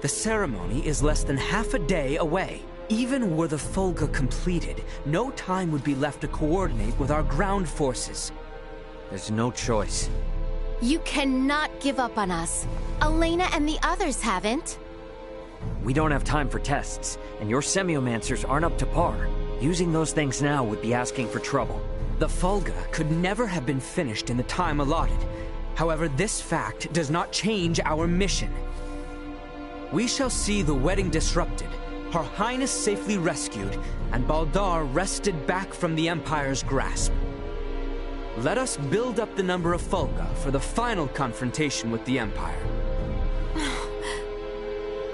K: The ceremony is less than half a day away. Even were the Fulga completed, no time would be left to coordinate with our ground forces.
C: There's no choice.
N: You cannot give up on us. Elena and the others haven't.
C: We don't have time for tests, and your semiomancers aren't up to par. Using those things now would be asking for trouble.
K: The Fulga could never have been finished in the time allotted. However, this fact does not change our mission. We shall see the wedding disrupted, Her Highness safely rescued, and Baldar wrested back from the Empire's grasp. Let us build up the number of Fulga for the final confrontation with the Empire.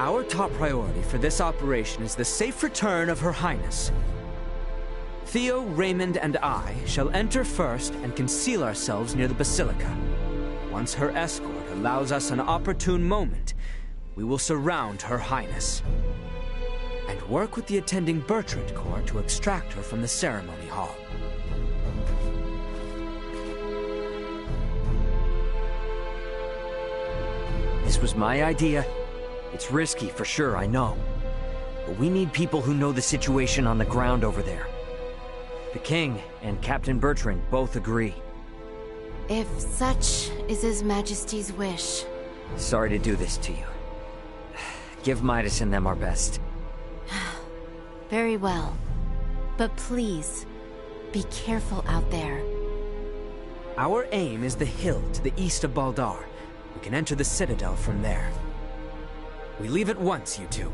K: Our top priority for this operation is the safe return of Her Highness. Theo, Raymond, and I shall enter first and conceal ourselves near the Basilica. Once her escort allows us an opportune moment, we will surround Her Highness and work with the attending Bertrand Corps to extract her from the ceremony hall.
C: This was my idea. It's risky for sure, I know. But we need people who know the situation on the ground over there. The King and Captain Bertrand both agree.
N: If such is His Majesty's wish.
C: Sorry to do this to you. Give Midas and them our best.
N: Very well. But please, be careful out there.
K: Our aim is the hill to the east of Baldar. We can enter the Citadel from there. We leave at once, you two.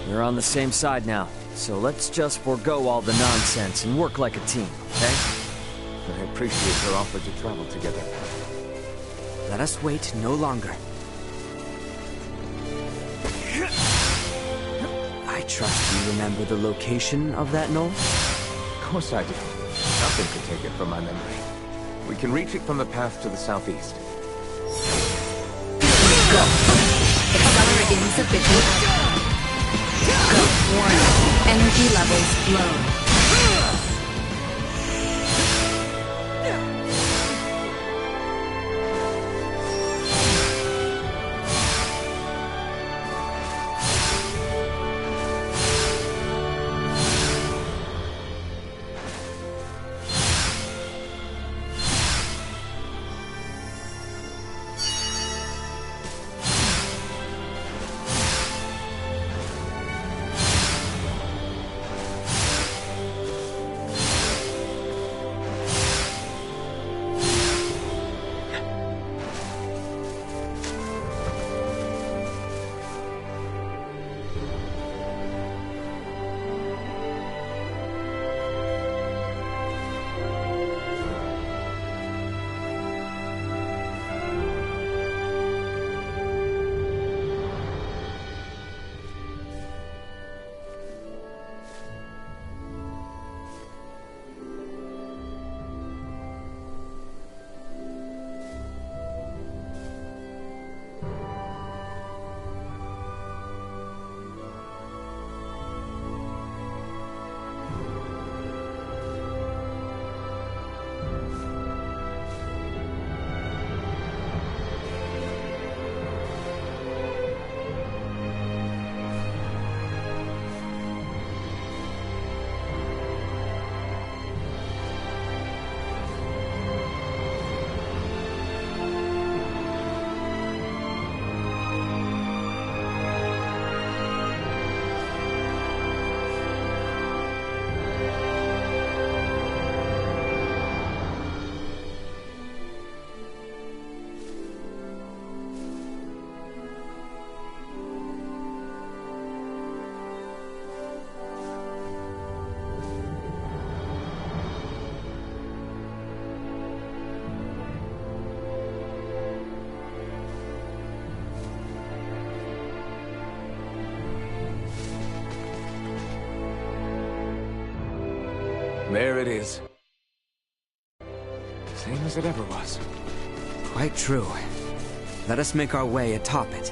C: We're on the same side now, so let's just forego all the nonsense and work like a team, okay?
P: I appreciate your offer to travel together.
K: Let us wait no longer. I trust you remember the location of that knoll?
P: Of course I do. Nothing could take it from my memory. We can reach it from the path to the southeast.
S: Go! Accelerate insufficient. Go. Warning. Energy levels low.
P: There it is. Same as it ever was.
K: Quite true. Let us make our way atop it.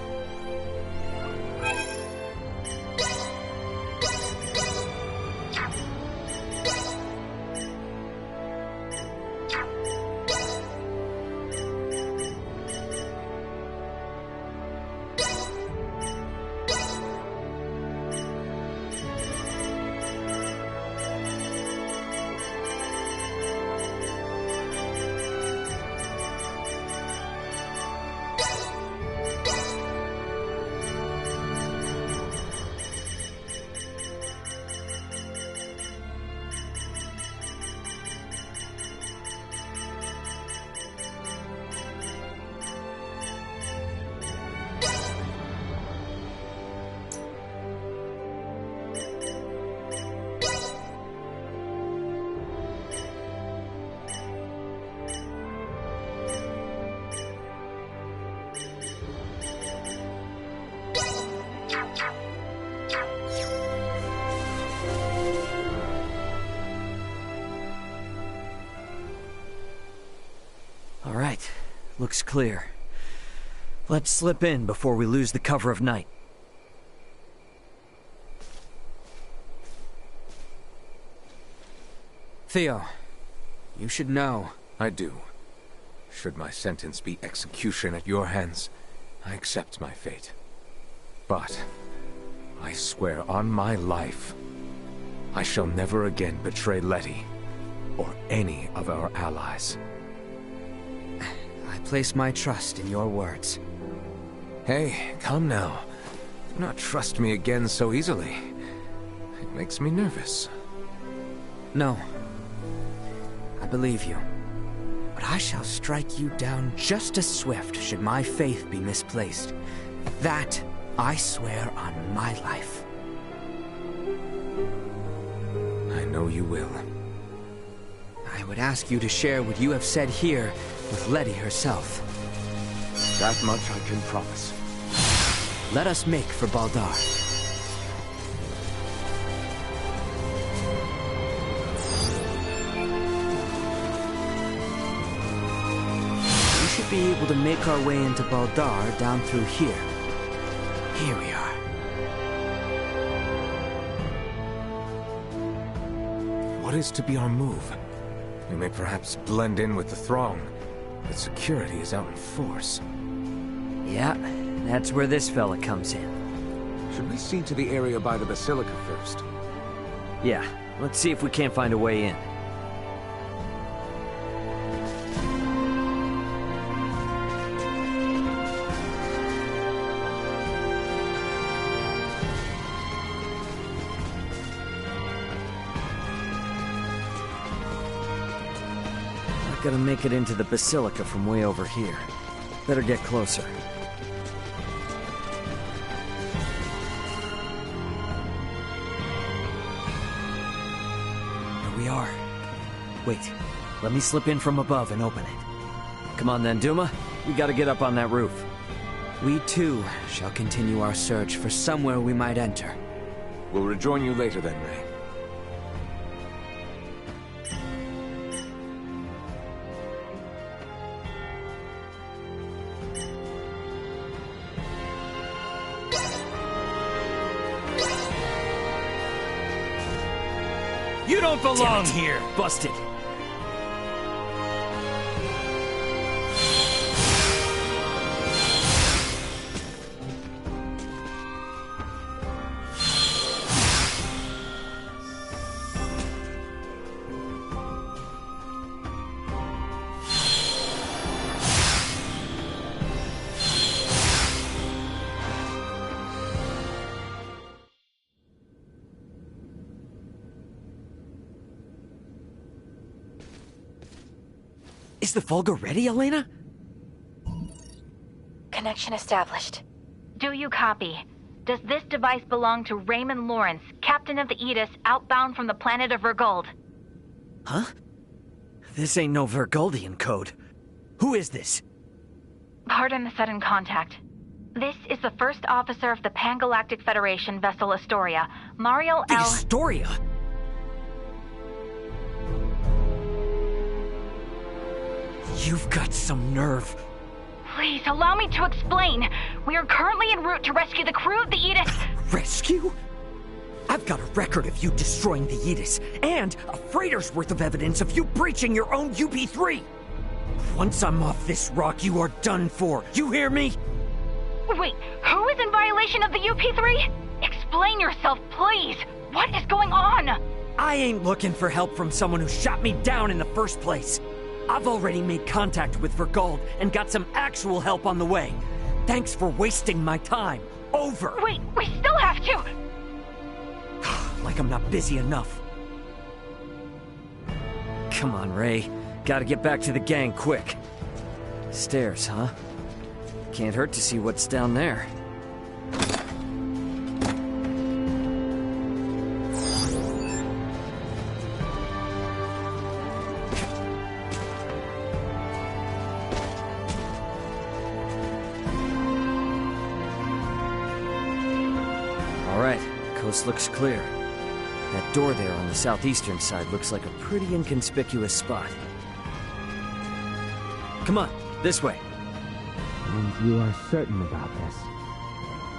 C: All right, looks clear. Let's slip in before we lose the cover of night.
K: Theo, you should know.
P: I do. Should my sentence be execution at your hands, I accept my fate. But I swear on my life, I shall never again betray Letty or any of our allies.
K: I place my trust in your words.
P: Hey, come now. Do not trust me again so easily. It makes me nervous.
K: No. I believe you. But I shall strike you down just as swift should my faith be misplaced. That I swear on my life.
P: I know you will.
K: I would ask you to share what you have said here with Letty herself.
P: That much I can promise.
K: Let us make for Baldar. We should be able to make our way into Baldar down through here. Here we are.
P: What is to be our move? We may perhaps blend in with the throng, but security is out in force.
C: Yeah, that's where this fella comes in.
P: Should we see to the area by the Basilica first?
C: Yeah, let's see if we can't find a way in. Gotta make it into the Basilica from way over here. Better get closer. Here we are. Wait, let me slip in from above and open it. Come on then, Duma. We gotta get up on that roof.
K: We too shall continue our search for somewhere we might enter.
P: We'll rejoin you later then, Ray.
C: You don't belong here! Busted. Is the Volga ready, Elena?
R: Connection established. Do you copy? Does this device belong to Raymond Lawrence, captain of the Aegis, outbound from the planet of Vergold?
C: Huh? This ain't no Vergoldian code. Who is this?
R: Pardon the sudden contact. This is the first officer of the Pan-Galactic Federation vessel Astoria, Mario
C: The
R: L.
C: Astoria?
L: You've got some nerve.
R: Please, allow me to explain. We are currently en route to rescue the crew of the Aegis.
L: Rescue? I've got a record of you destroying the Aegis, and a freighter's worth of evidence of you breaching your own UP-3. Once I'm off this rock, you are done for. You hear me?
R: Wait, who is in violation of the UP-3? Explain yourself, please. What is going on?
L: I ain't looking for help from someone who shot me down in the first place. I've already made contact with Vergold and got some actual help on the way. Thanks for wasting my time. Over.
R: Wait, we still have to...
L: Like I'm not busy enough.
C: Come on, Ray. Gotta get back to the gang quick. Stairs, huh? Can't hurt to see what's down there. Alright, coast looks clear. That door there on the southeastern side looks like a pretty inconspicuous spot. Come on, this way.
T: And you are certain about this?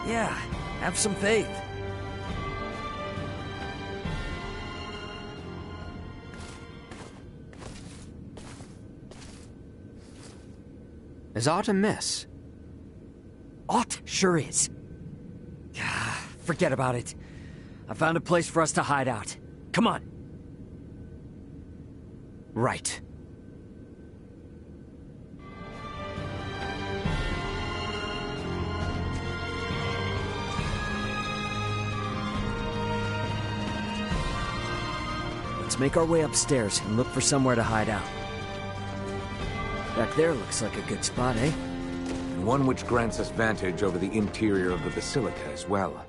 C: Yeah, have some faith.
K: Is aught amiss?
L: Aught sure is. Forget about it. I found a place for us to hide out. Come on.
K: Right.
C: Let's make our way upstairs and look for somewhere to hide out. Back there looks like a good spot, eh?
P: And one which grants us vantage over the interior of the Basilica as well.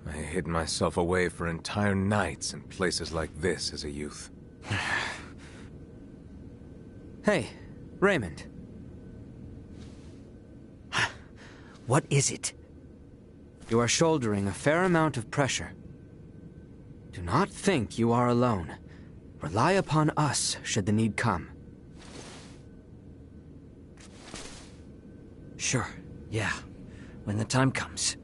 P: I hid myself away for entire nights in places like this as a youth.
K: Hey, Raymond.
L: What is it?
K: You are shouldering a fair amount of pressure. Do not think you are alone. Rely upon us should the need come.
C: Sure, yeah. When the time comes.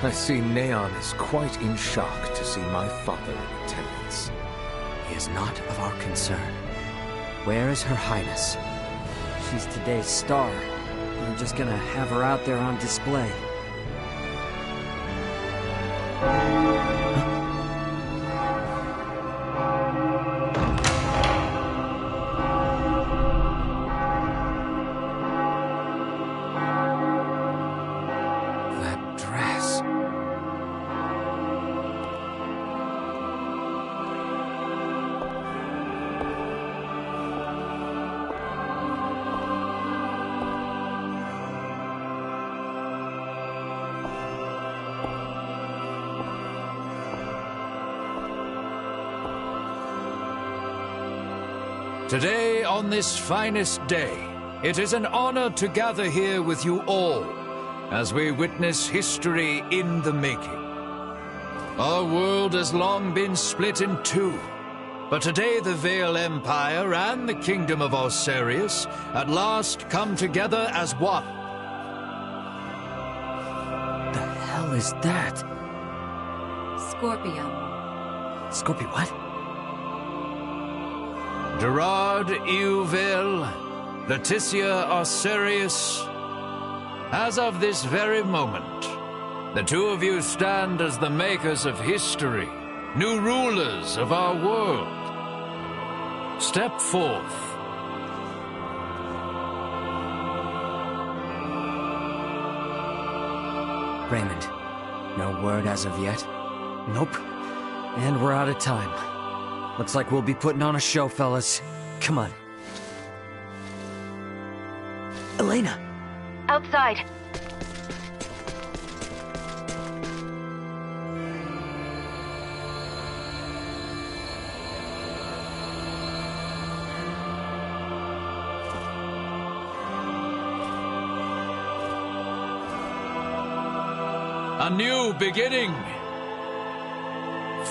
P: I see Neon is quite in shock to see my father in attendance.
K: He is not of our concern. Where is Her Highness?
C: She's today's star. We're just gonna have her out there on display.
U: Today, on this finest day, it is an honor to gather here with you all as we witness history in the making. Our world has long been split in two, but today the Vale Empire and the Kingdom of Osarius at last come together as one.
L: The hell is that?
X: Scorpion.
L: Scorpion what?
U: Gerard Euville, Leticia Osarius, as of this very moment, the two of you stand as the makers of history, new rulers of our world. Step forth.
L: Raymond, no word as of yet?
C: Nope. And we're out of time. Looks like we'll be putting on a show, fellas. Come on.
L: Elena!
R: Outside.
U: A new beginning!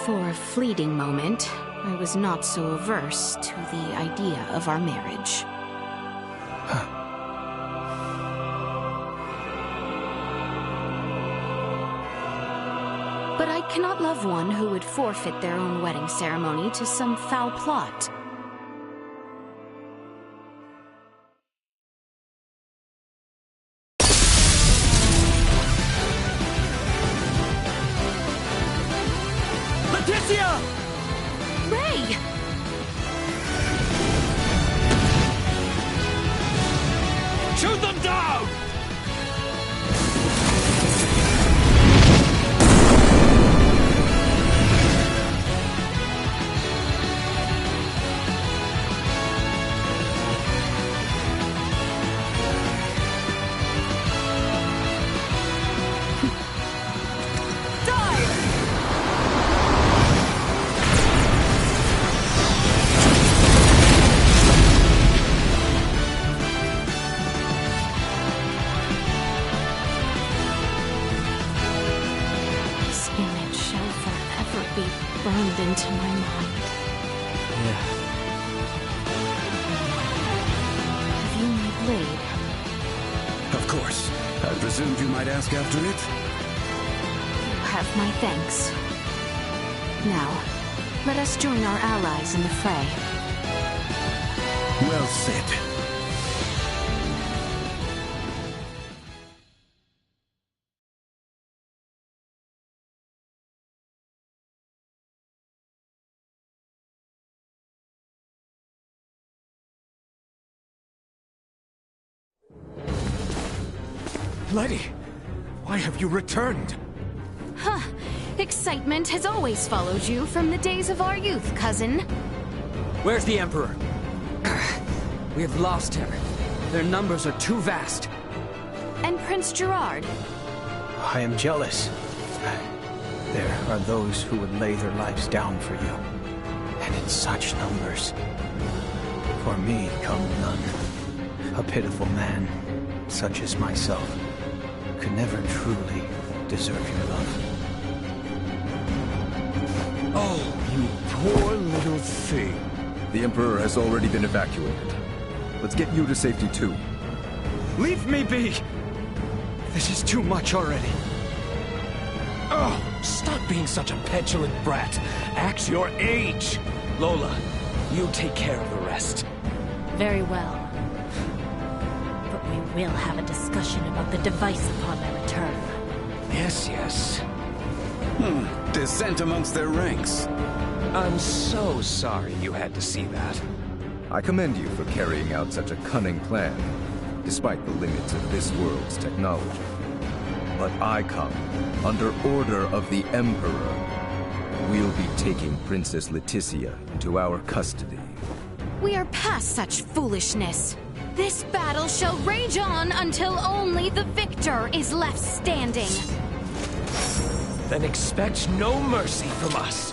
N: For a fleeting moment, I was not so averse to the idea of our marriage. But I cannot love one who would forfeit their own wedding ceremony to some foul plot.
L: Leticia!
N: Ray!
U: Shoot them down!
N: Burned into my mind.
L: Yeah.
N: Have you my blade?
O: Of course. I presumed you might ask after it?
N: You have my thanks. Now, let us join our allies in the fray.
O: Well said.
L: Letty, why have you returned?
N: Huh. Excitement has always followed you from the days of our youth, cousin.
L: Where's the Emperor? We have lost him. Their numbers are too vast.
N: And Prince Gerard?
B: I am jealous. There are those who would lay their lives down for you. And in such numbers. For me come none. A pitiful man, such as myself, could never truly deserve your love.
M: Oh, you poor little thing.
D: The Emperor has already been evacuated. Let's get you to safety too.
L: Leave me be! This is too much already.
U: Oh, stop being such a petulant brat. Act your age. Lola, you take care of the rest.
I: Very well. But we will have a discussion about the device upon my return.
U: Yes, yes.
O: Dissent amongst their ranks.
U: I'm so sorry you had to see that.
D: I commend you for carrying out such a cunning plan, despite the limits of this world's technology. But I come under order of the Emperor. We'll be taking Princess Leticia into our custody.
N: We are past such foolishness. This battle shall rage on until only the victor is left standing.
U: Then expect no mercy from us.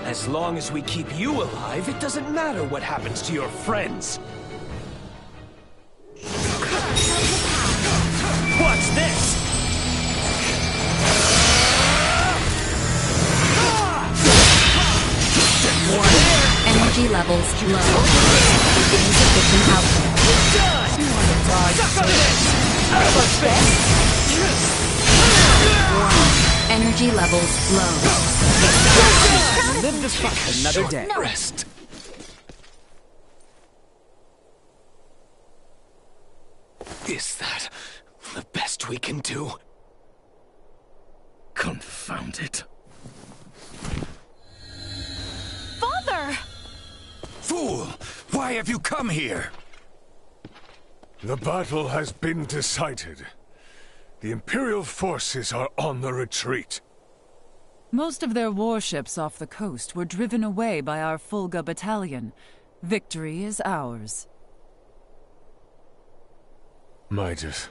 U: As long as we keep you alive, it doesn't matter what happens to your friends. What's this?
I: Energy levels low. Beginning sufficient output. Energy levels low.
L: Live to fight another day.
U: Rest. Is that the best we can do?
O: Confound it.
N: Father!
O: Fool! Why have you come here?
M: The battle has been decided. The Imperial forces are on the retreat.
F: Most of their warships off the coast were driven away by our Fulga battalion. Victory is ours.
M: Midas,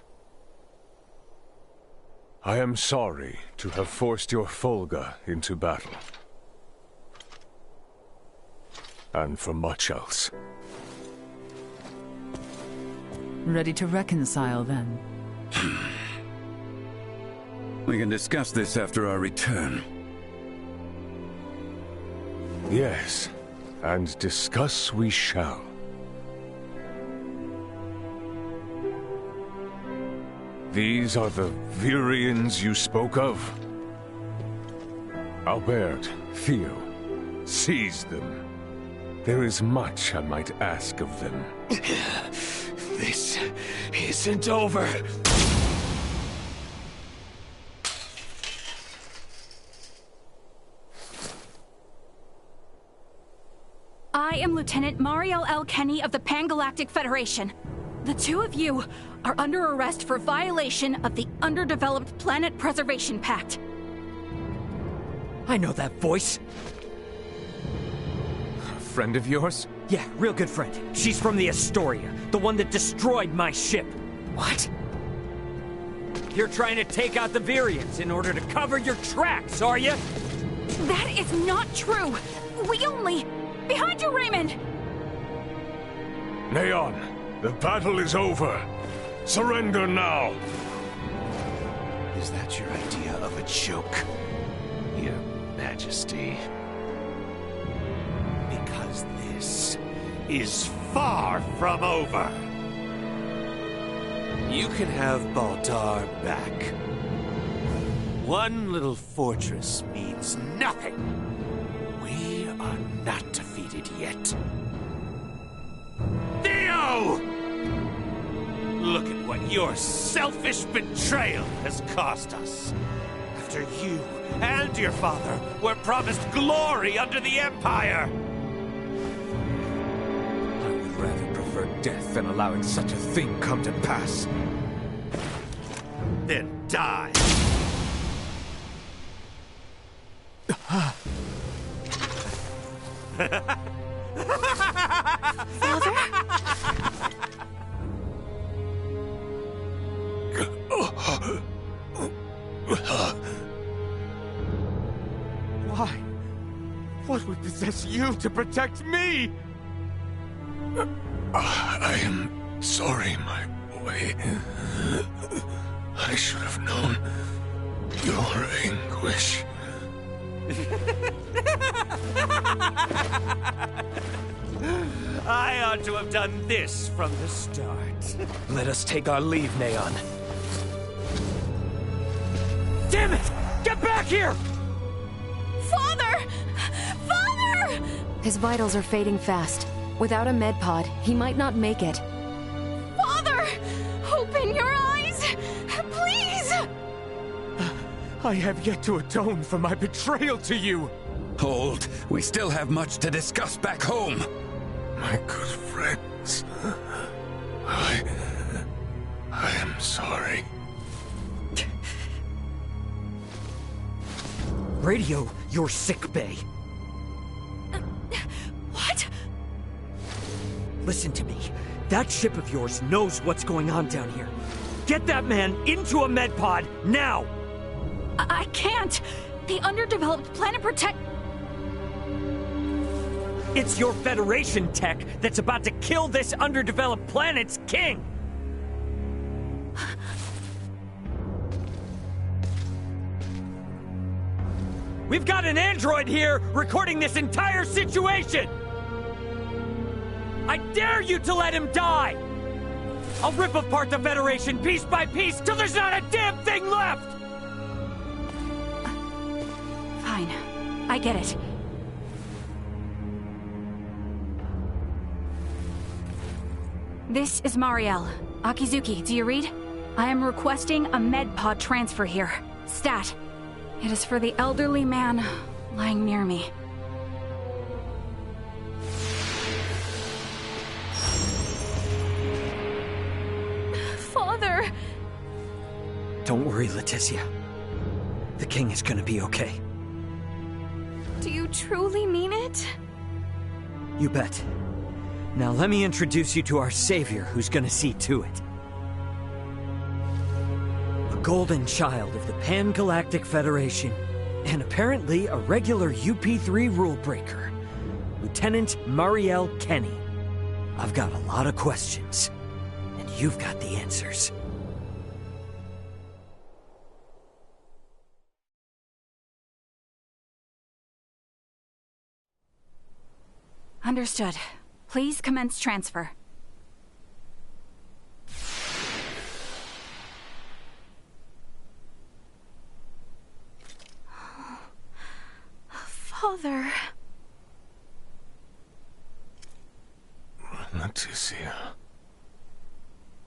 M: I am sorry to have forced your Folga into battle. And for much else.
F: Ready to reconcile, then?
G: We can discuss this after our return.
M: Yes, and discuss we shall. These are the Virians you spoke of? Albert, Theo, seize them. There is much I might ask of them.
A: This isn't over.
Q: I am Lieutenant Mariel L. Kenny of the Pan-Galactic Federation. The two of you are under arrest for violation of the Underdeveloped Planet Preservation Pact.
L: I know that voice.
P: A friend of yours?
L: Yeah, real good friend. She's from the Astoria, the one that destroyed my ship.
P: What?
L: You're trying to take out the Virians in order to cover your tracks, are you?
Q: That is not true. We only... Behind you, Raymond!
M: Neon, the battle is over. Surrender now.
A: Is that your idea of a joke, Your Majesty? Because this is far from over. You can have Baltar back. One little fortress means nothing. We are not defeated yet. Theo! Look at what your selfish betrayal has cost us. After you and your father were promised glory under the Empire.
P: I would rather prefer death than allowing such a thing come to pass.
A: Then die.
Q: Father?
P: Why? What would possess you to protect me?
M: I am sorry, my boy. I should have known your anguish.
A: I ought to have done this from the start.
B: Let us take our leave, Neon.
L: Damn it! Get back here!
Q: Father! Father!
N: His vitals are fading fast. Without a med pod, he might not make it.
Q: Father! Open your eyes! Please!
P: I have yet to atone for my betrayal to you.
G: Hold. We still have much to discuss back home.
M: My good friends, I am sorry.
L: Radio your sick bay.
Q: What?
L: Listen to me. That ship of yours knows what's going on down here. Get that man into a med pod now!
Q: I can't. The Underdeveloped Planet Protect...
L: It's your Federation tech that's about to kill this underdeveloped planet's king! We've got an android here recording this entire situation! I dare you to let him die! I'll rip apart the Federation piece by piece till there's not a damn thing left!
Q: Fine. I get it. This is Mariel. Akizuki, do you read? I am requesting a med pod transfer here. Stat. It is for the elderly man lying near me. Father!
L: Don't worry, Leticia. The king is gonna be okay.
Q: Do you truly mean it?
L: You bet. Now let me introduce you to our savior who's gonna see to it. golden child of the Pan-Galactic Federation, and apparently a regular UP3 rule breaker. Lieutenant Mariel Kenny. I've got a lot of questions, and you've got the answers.
Q: Understood. Please commence transfer.
N: Father...
M: Leticia.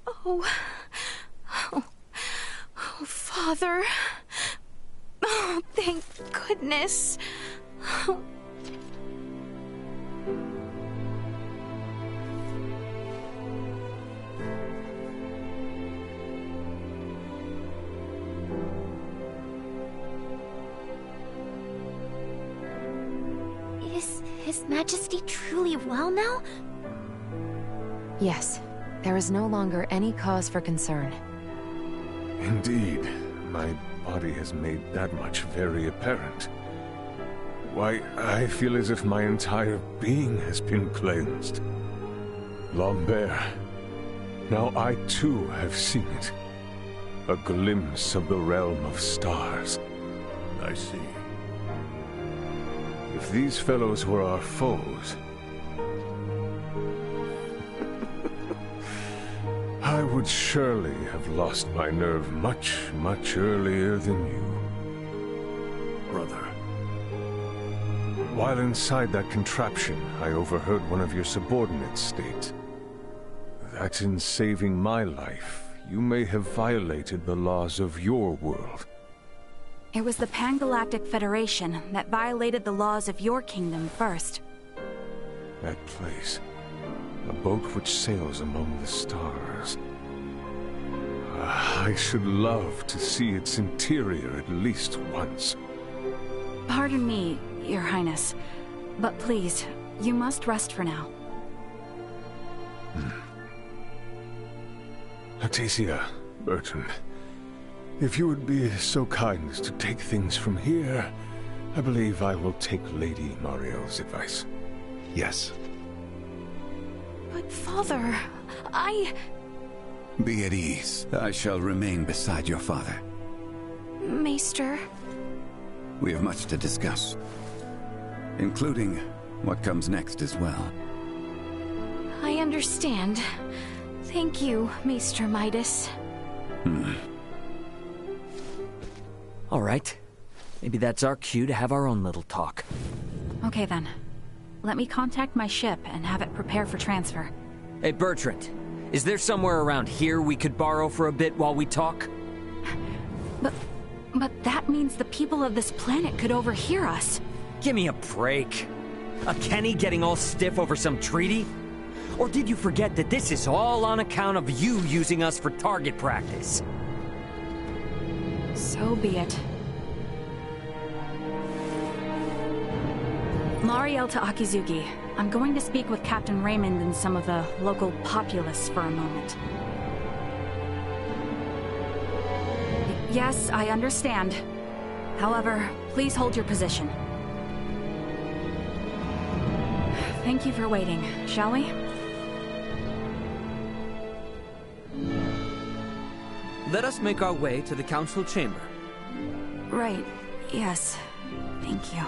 N: Oh, Father. Oh, thank goodness. Oh.
I: Is His Majesty truly well now?
E: Yes. There is no longer any cause for concern.
M: Indeed. My body has made that much very apparent. Why, I feel as if my entire being has been cleansed. Lambert. Now I too have seen it. A glimpse of the realm of stars.
H: I see.
M: If these fellows were our foes, I would surely have lost my nerve much, much earlier than you.
H: Brother.
M: While inside that contraption, I overheard one of your subordinates state that in saving my life, you may have violated the laws of your world.
Q: It was the Pan-Galactic Federation that violated the laws of your kingdom first.
M: That place. A boat which sails among the stars. I should love to see its interior at least once.
Q: Pardon me, Your Highness, but please, you must rest for now.
M: Leticia, Bertrand, if you would be so kind as to take things from here, I believe I will take Lady Mariel's advice.
O: Yes.
N: But Father,
G: Be at ease. I shall remain beside your father.
N: Maester...
G: We have much to discuss, including what comes next as well.
N: I understand. Thank you, Maester Midas.
L: All right. Maybe that's our cue to have our own little talk.
Q: Okay then. Let me contact my ship and have it prepare for transfer.
L: Hey, Bertrand. Is there somewhere around here we could borrow for a bit while we talk?
Q: But that means the people of this planet could overhear us.
L: Give me a break. A Kenny getting all stiff over some treaty? Or did you forget that this is all on account of you using us for target practice?
Q: So be it. Mariel to Akizuki. I'm going to speak with Captain Raymond and some of the local populace for a moment. Yes, I understand. However, please hold your position. Thank you for waiting, shall we?
K: Let us make our way to the council chamber.
Q: Right, yes. Thank you.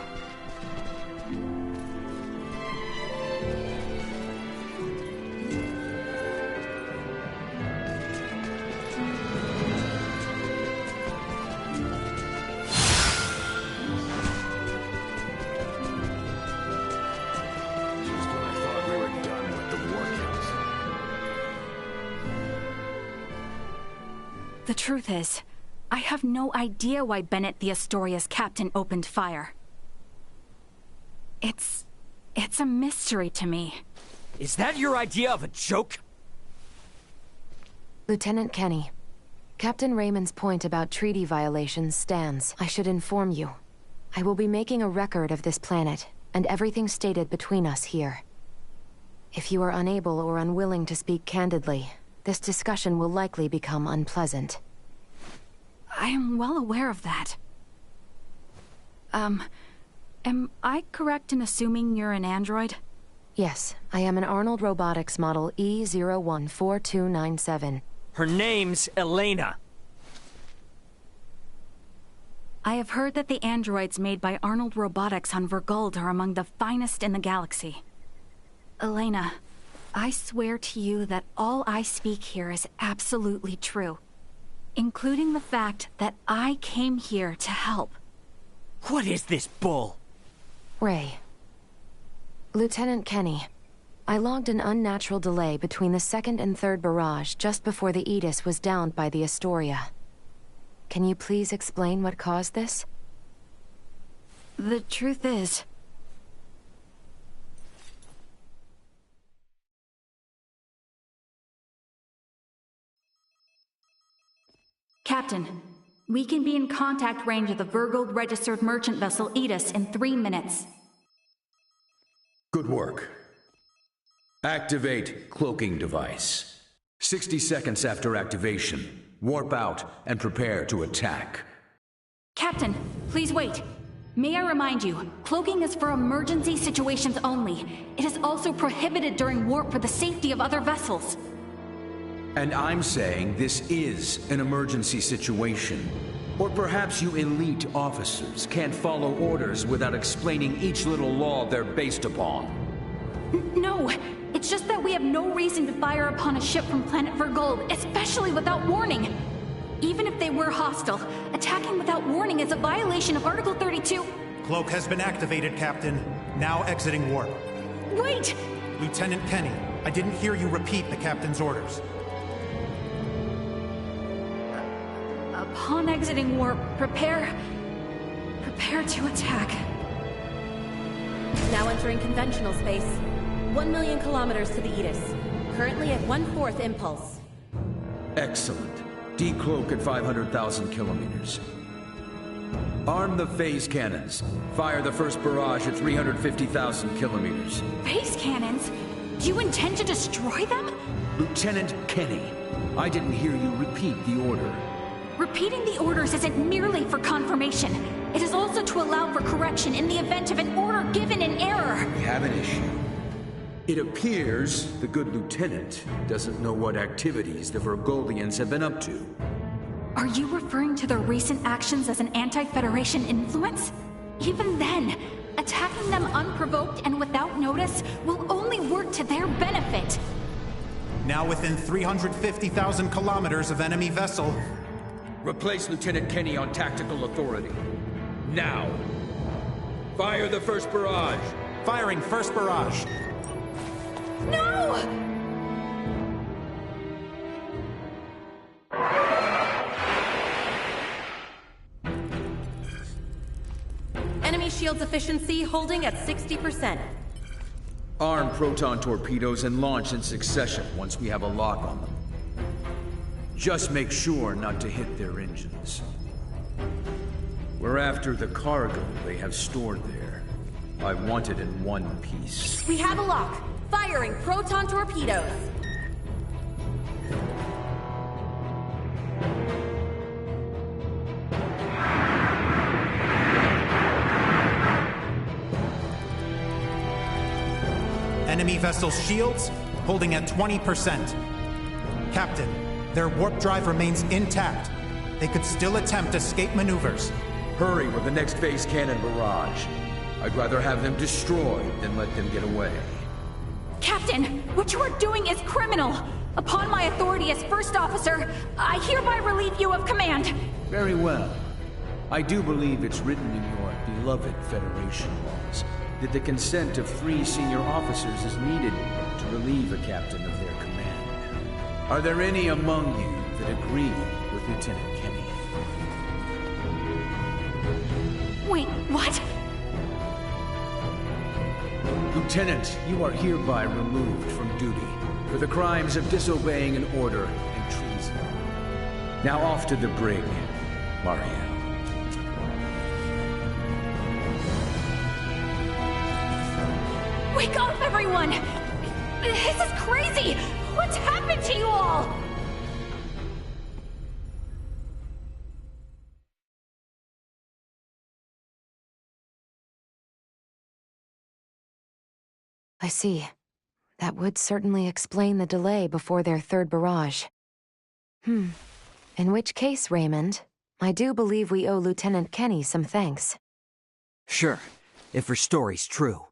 Q: The truth is, I have no idea why Bennett the Astoria's captain opened fire. It's a mystery to me.
L: Is that your idea of a joke?
E: Lieutenant Kenny, Captain Raymond's point about treaty violations stands. I should inform you. I will be making a record of this planet, and everything stated between us here. If you are unable or unwilling to speak candidly, this discussion will likely become unpleasant.
Q: I am well aware of that. Am I correct in assuming you're an android?
E: Yes, I am an Arnold Robotics model E014297.
L: Her name's Elena.
Q: I have heard that the androids made by Arnold Robotics on Vergold are among the finest in the galaxy. Elena, I swear to you that all I speak here is absolutely true, including the fact that I came here to help.
L: What is this bull?
E: Ray. Lieutenant Kenny, I logged an unnatural delay between the second and third barrage just before the Aegis was downed by the Astoria. Can you please explain what caused this?
Q: The truth is... Captain, we can be in contact range of the Vergold registered merchant vessel Aegis in 3 minutes.
J: Good work. Activate cloaking device. 60 seconds after activation. Warp out and prepare to attack.
Q: Captain, please wait. May I remind you, cloaking is for emergency situations only. It is also prohibited during warp for the safety of other vessels.
J: And I'm saying this is an emergency situation. Or perhaps you elite officers can't follow orders without explaining each little law they're based upon.
Q: No, it's just that we have no reason to fire upon a ship from planet Vergold, especially without warning. Even if they were hostile, attacking without warning is a violation of Article 32.
V: Cloak has been activated, Captain. Now exiting warp.
Q: Wait!
V: Lieutenant Kenny, I didn't hear you repeat the Captain's orders.
Q: Upon exiting warp, prepare to attack.
W: Now entering conventional space. 1 million kilometers to the Aegis. Currently at 1/4 impulse.
J: Excellent. Decloak at 500,000 kilometers. Arm the phase cannons. Fire the first barrage at 350,000 kilometers.
Q: Phase cannons? Do you intend to destroy them?
J: Lieutenant Kenny, I didn't hear you repeat the order.
Q: Repeating the orders isn't merely for confirmation. It is also to allow for correction in the event of an order given in error.
J: We have an issue. It appears the good lieutenant doesn't know what activities the Vergoldians have been up to.
Q: Are you referring to their recent actions as an anti-Federation influence? Even then, attacking them unprovoked and without notice will only work to their benefit.
V: Now within 350,000 kilometers of enemy vessel.
J: Replace Lieutenant Kenny on tactical authority. Now. Fire the first barrage.
V: Firing first barrage.
Q: No!
W: Enemy shields efficiency holding at 60%.
J: Arm proton torpedoes and launch in succession once we have a lock on them. Just make sure not to hit their engines. We're after the cargo they have stored there. I want it in one piece.
W: We have a lock. Firing proton torpedoes.
V: Enemy vessel shields holding at 20%. Captain, their warp drive remains intact. They could still attempt escape maneuvers.
J: Hurry with the next phase cannon barrage. I'd rather have them destroyed than let them get away.
Q: Captain, what you are doing is criminal. Upon my authority as first officer, I hereby relieve you of command.
J: Very well. I do believe it's written in your beloved Federation laws that the consent of 3 senior officers is needed to relieve a captain of their command. Are there any among you that agree with Lieutenant Kenny?
Q: Wait, what?
J: Lieutenant, you are hereby removed from duty for the crimes of disobeying an order and treason. Now off to the brig, Mariel.
Q: Wake up, everyone! This is crazy! What's happened to you all?
E: I see. That would certainly explain the delay before their third barrage. In which case, Raymond, I do believe we owe Lieutenant Kenny some thanks.
L: Sure, if her story's true.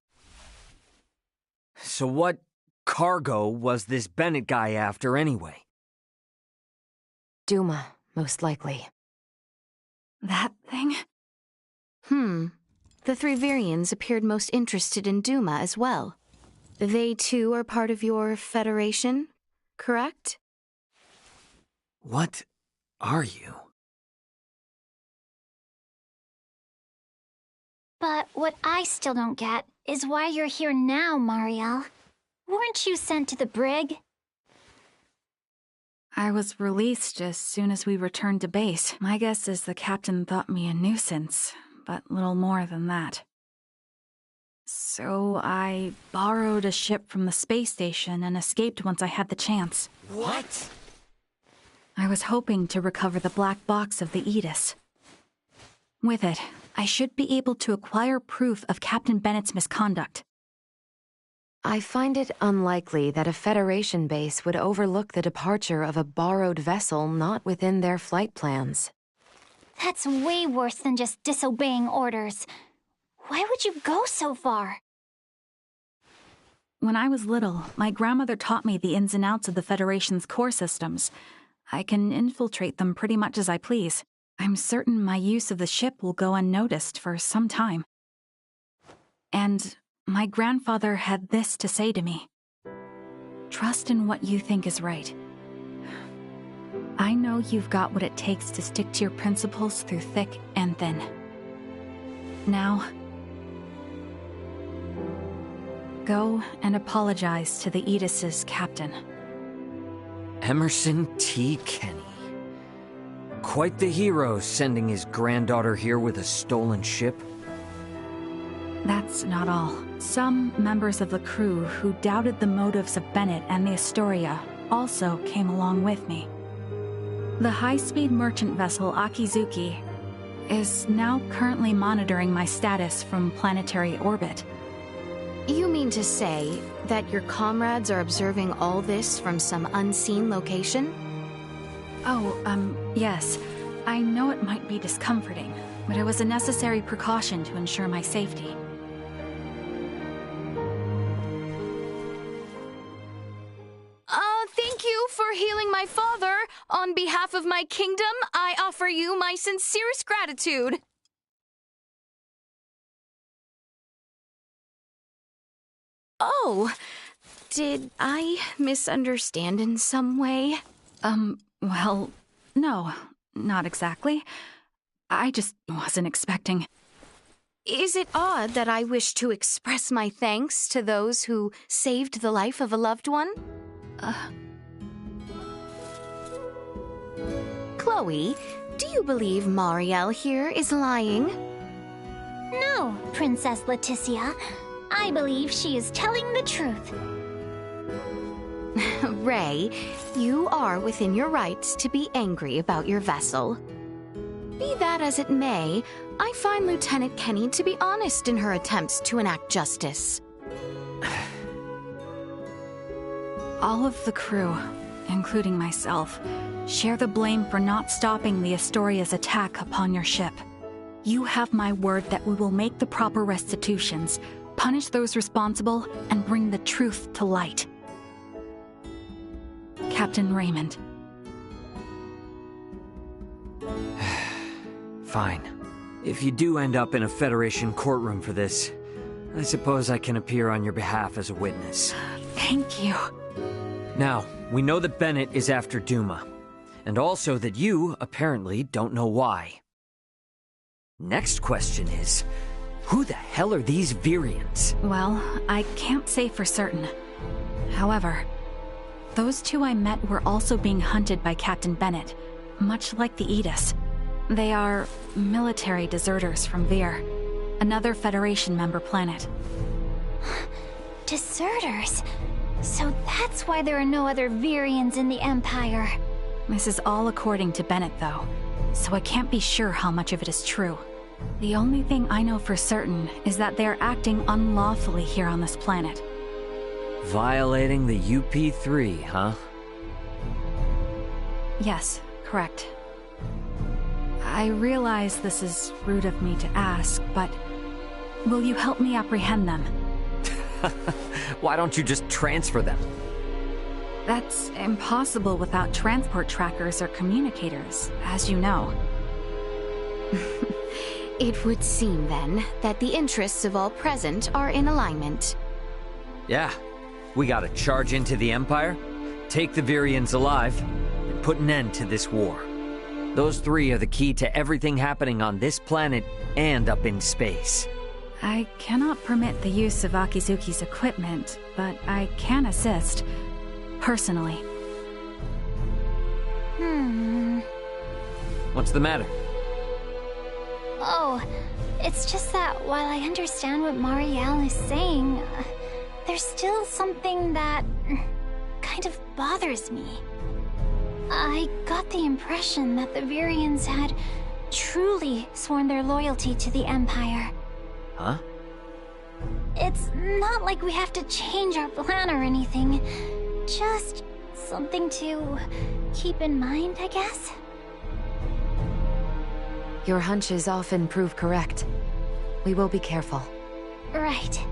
L: So what cargo was this Bennett guy after anyway?
E: Duma, most likely.
Q: That thing?
N: The three Virians appeared most interested in Duma as well. They too are part of your Federation, correct?
L: What are you?
C: But what I still don't get is why you're here now, Mariel. Weren't you sent to the brig?
Q: I was released as soon as we returned to base. My guess is the captain thought me a nuisance, but little more than that. So I borrowed a ship from the space station and escaped once I had the chance.
L: What?
Q: I was hoping to recover the black box of the Aegis. With it, I should be able to acquire proof of Captain Bennett's misconduct.
E: I find it unlikely that a Federation base would overlook the departure of a borrowed vessel not within their flight plans.
C: That's way worse than just disobeying orders. Why would you go so far?
Q: When I was little, my grandmother taught me the ins and outs of the Federation's core systems. I can infiltrate them pretty much as I please. I'm certain my use of the ship will go unnoticed for some time. And my grandfather had this to say to me. Trust in what you think is right. I know you've got what it takes to stick to your principles through thick and thin. Now, go and apologize to the Aegis' captain.
L: Emerson T. Kenny. Quite the hero, sending his granddaughter here with a stolen ship.
Q: That's not all. Some members of the crew who doubted the motives of Bennett and the Astoria also came along with me. The high-speed merchant vessel Akizuki is now currently monitoring my status from planetary orbit.
N: You mean to say that your comrades are observing all this from some unseen location?
Q: Oh, yes. I know it might be discomforting, but it was a necessary precaution to ensure my safety.
N: Thank you for healing my father. On behalf of my kingdom, I offer you my sincerest gratitude. Oh, did I misunderstand in some way?
Q: Well, no, not exactly. I just wasn't expecting.
N: Is it odd that I wish to express my thanks to those who saved the life of a loved one? Chloe, do you believe Mariel here is lying?
C: No, Princess Leticia. I believe she is telling the truth.
N: Ray, you are within your rights to be angry about your vessel. Be that as it may, I find Lieutenant Kenny to be honest in her attempts to enact justice.
Q: All of the crew, including myself, share the blame for not stopping the Astoria's attack upon your ship. You have my word that we will make the proper restitutions, punish those responsible, and bring the truth to light. Captain Raymond.
L: Fine. If you do end up in a Federation courtroom for this, I suppose I can appear on your behalf as a witness.
Q: Thank you.
L: Now, we know that Bennett is after Duma, and also that you, apparently, don't know why. Next question is, who the hell are these Virians?
Q: Well, I can't say for certain. However, those two I met were also being hunted by Captain Bennett, much like the Aegis. They are military deserters from Vir, another Federation member planet.
C: Deserters? So that's why there are no other Virians in the Empire.
Q: This is all according to Bennett, though, so I can't be sure how much of it is true. The only thing I know for certain is that they're acting unlawfully here on this planet.
K: Violating the UP3, huh?
Q: Yes, correct. I realize this is rude of me to ask, but will you help me apprehend them?
K: Why don't you just transfer them?
Q: That's impossible without transport trackers or communicators, as you know.
N: It would seem, then, that the interests of all present are in alignment.
K: Yeah. We gotta charge into the Empire, take the Virians alive, and put an end to this war. Those three are the key to everything happening on this planet and up in space.
Q: I cannot permit the use of Akizuki's equipment, but I can assist. Personally.
K: What's the matter?
C: Oh, it's just that while I understand what Marielle is saying, there's still something that kind of bothers me. I got the impression that the Virians had truly sworn their loyalty to the Empire.
K: Huh?
C: It's not like we have to change our plan or anything. Just something to keep in mind, I guess?
E: Your hunches often prove correct. We will be careful.
C: Right.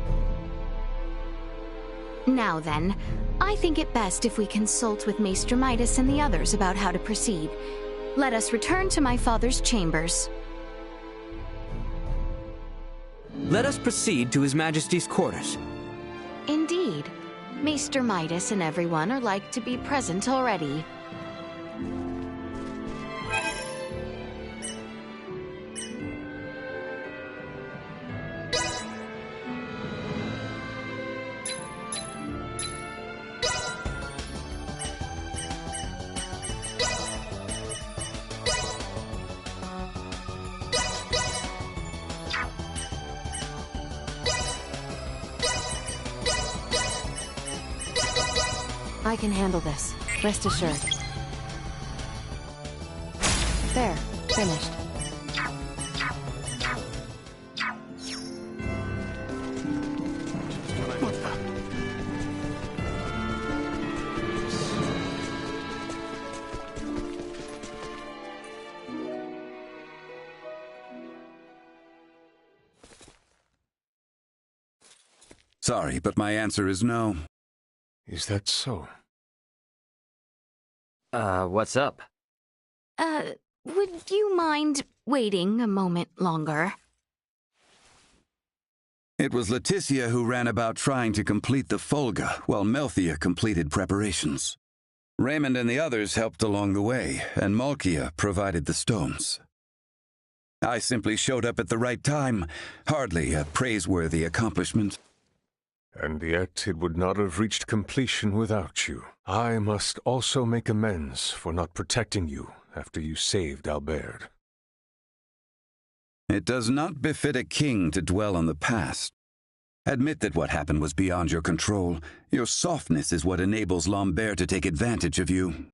N: Now then, I think it best if we consult with Maester Midas and the others about how to proceed. Let us return to my father's chambers.
L: Let us proceed to His Majesty's quarters.
N: Indeed. Maester Midas and everyone are like to be present already.
E: I can handle this. Rest assured. There. Finished.
O: Sorry, but my answer is no.
M: Is that so?
K: What's up?
N: Would you mind waiting a moment longer?
O: It was Leticia who ran about trying to complete the Folga, while Melthia completed preparations. Raymond and the others helped along the way, and Malkia provided the stones. I simply showed up at the right time, hardly a praiseworthy accomplishment.
M: And yet it would not have reached completion without you. I must also make amends for not protecting you after you saved Albert.
O: It does not befit a king to dwell on the past. Admit that what happened was beyond your control. Your softness is what enables Lambert to take advantage of you.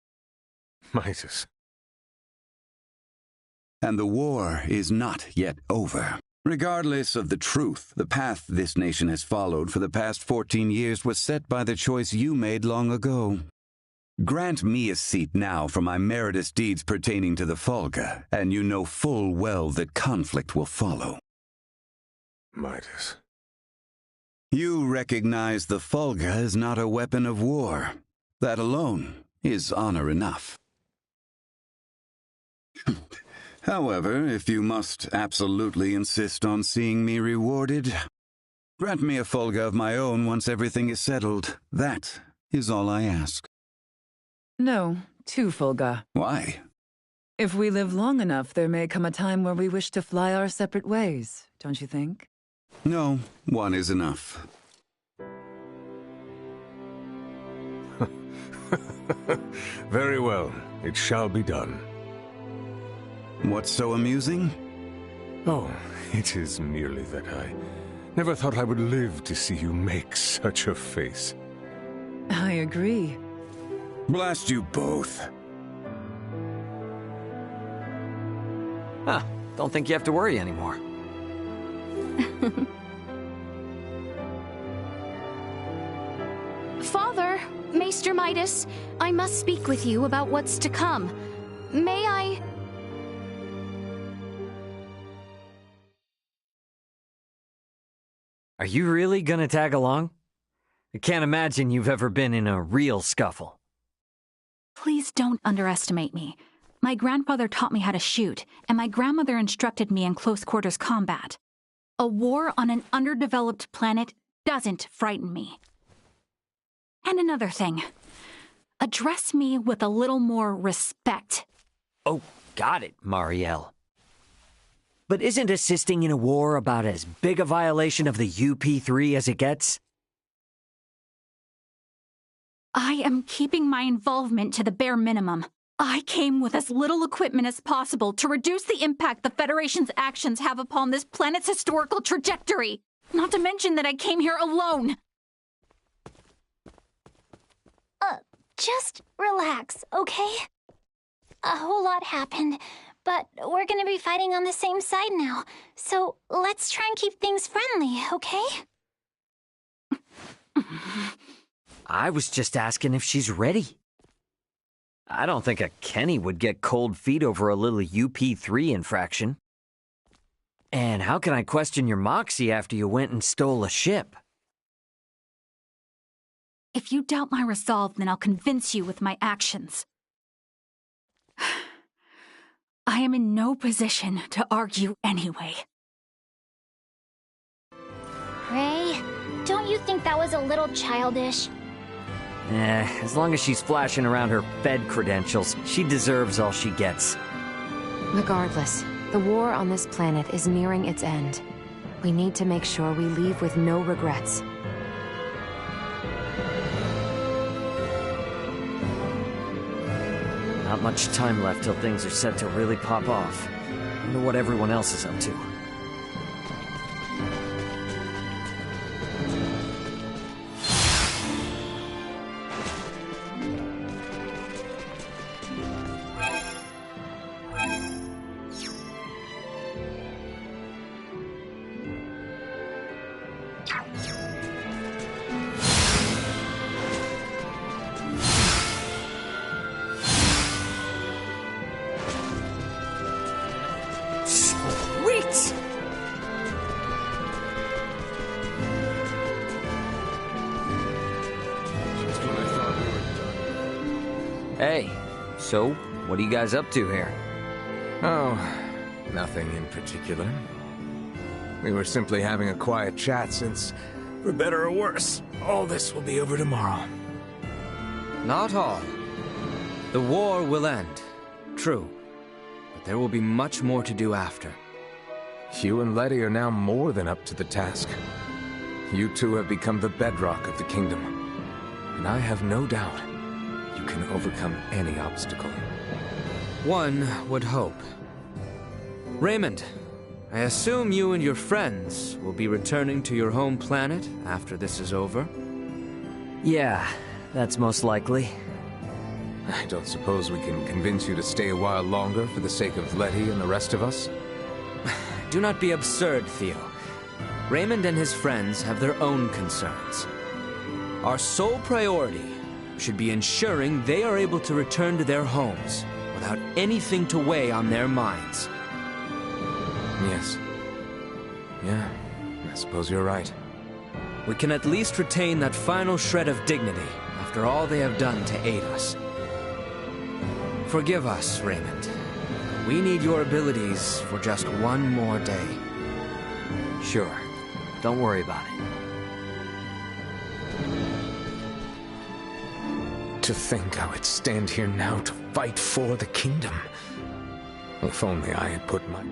M: Midas.
O: And the war is not yet over. Regardless of the truth, the path this nation has followed for the past 14 years was set by the choice you made long ago. Grant me a seat now for my meritorious deeds pertaining to the Folga, and you know full well that conflict will follow.
M: Midas.
O: You recognize the Folga is not a weapon of war. That alone is honor enough. However, if you must absolutely insist on seeing me rewarded, grant me a Folga of my own once everything is settled. That is all I ask.
F: No, 2 Folga.
O: Why?
F: If we live long enough, there may come a time where we wish to fly our separate ways, don't you think?
O: No, 1 is enough.
M: Very well. It shall be done.
O: What's so amusing?
M: Oh, it is merely that I never thought I would live to see you make such a face.
F: I agree.
O: Blast you both.
K: Huh. Don't think you have to worry anymore.
N: Father, Maester Midas, I must speak with you about what's to come. May I...
R: Are you really gonna tag along? I can't imagine you've ever been in a real scuffle.
Q: Please don't underestimate me. My grandfather taught me how to shoot, and my grandmother instructed me in close quarters combat. A war on an underdeveloped planet doesn't frighten me. And another thing. Address me with a little more respect.
L: Oh, got it, Marielle. But isn't assisting in a war about as big a violation of the UP3 as it gets?
Q: I am keeping my involvement to the bare minimum. I came with as little equipment as possible to reduce the impact the Federation's actions have upon this planet's historical trajectory. Not to mention that I came here alone.
C: Just relax, okay? A whole lot happened, but we're gonna be fighting on the same side now. So let's try and keep things friendly, okay?
L: I was just asking if she's ready. I don't think a Kenny would get cold feet over a little UP3 infraction. And how can I question your moxie after you went and stole a ship?
Q: If you doubt my resolve, then I'll convince you with my actions. I am in no position to argue anyway.
C: Ray, don't you think that was a little childish?
L: As long as she's flashing around her Fed credentials, she deserves all she gets.
E: Regardless, the war on this planet is nearing its end. We need to make sure we leave with no regrets.
L: Not much time left till things are set to really pop off. I wonder what everyone else is up to.
R: Hey, so what are you guys up to here?
P: Oh, nothing in particular. We were simply having a quiet chat since, for better or worse, all this will be over tomorrow.
K: Not all. The war will end, true. But there will be much more to do after.
P: You and Letty are now more than up to the task. You two have become the bedrock of the kingdom. And I have no doubt you can overcome any obstacle.
K: One would hope. Raymond, I assume you and your friends will be returning to your home planet after this is over?
L: Yeah, that's most likely.
P: I don't suppose we can convince you to stay a while longer for the sake of Letty and the rest of us?
K: Do not be absurd, Theo. Raymond and his friends have their own concerns. Our sole priority should be ensuring they are able to return to their homes without anything to weigh on their minds.
P: Yes. Yeah, I suppose you're right.
K: We can at least retain that final shred of dignity after all they have done to aid us. Forgive us, Raymond. We need your abilities for just one more day.
L: Sure. Don't worry about it.
P: To think I would stand here now to fight for the kingdom. If only I had put my...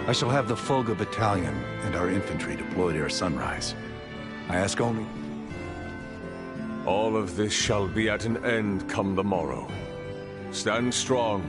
O: I shall have the Fulga Battalion and our infantry deployed ere sunrise. I ask only...
M: All of this shall be at an end come the morrow. Stand strong.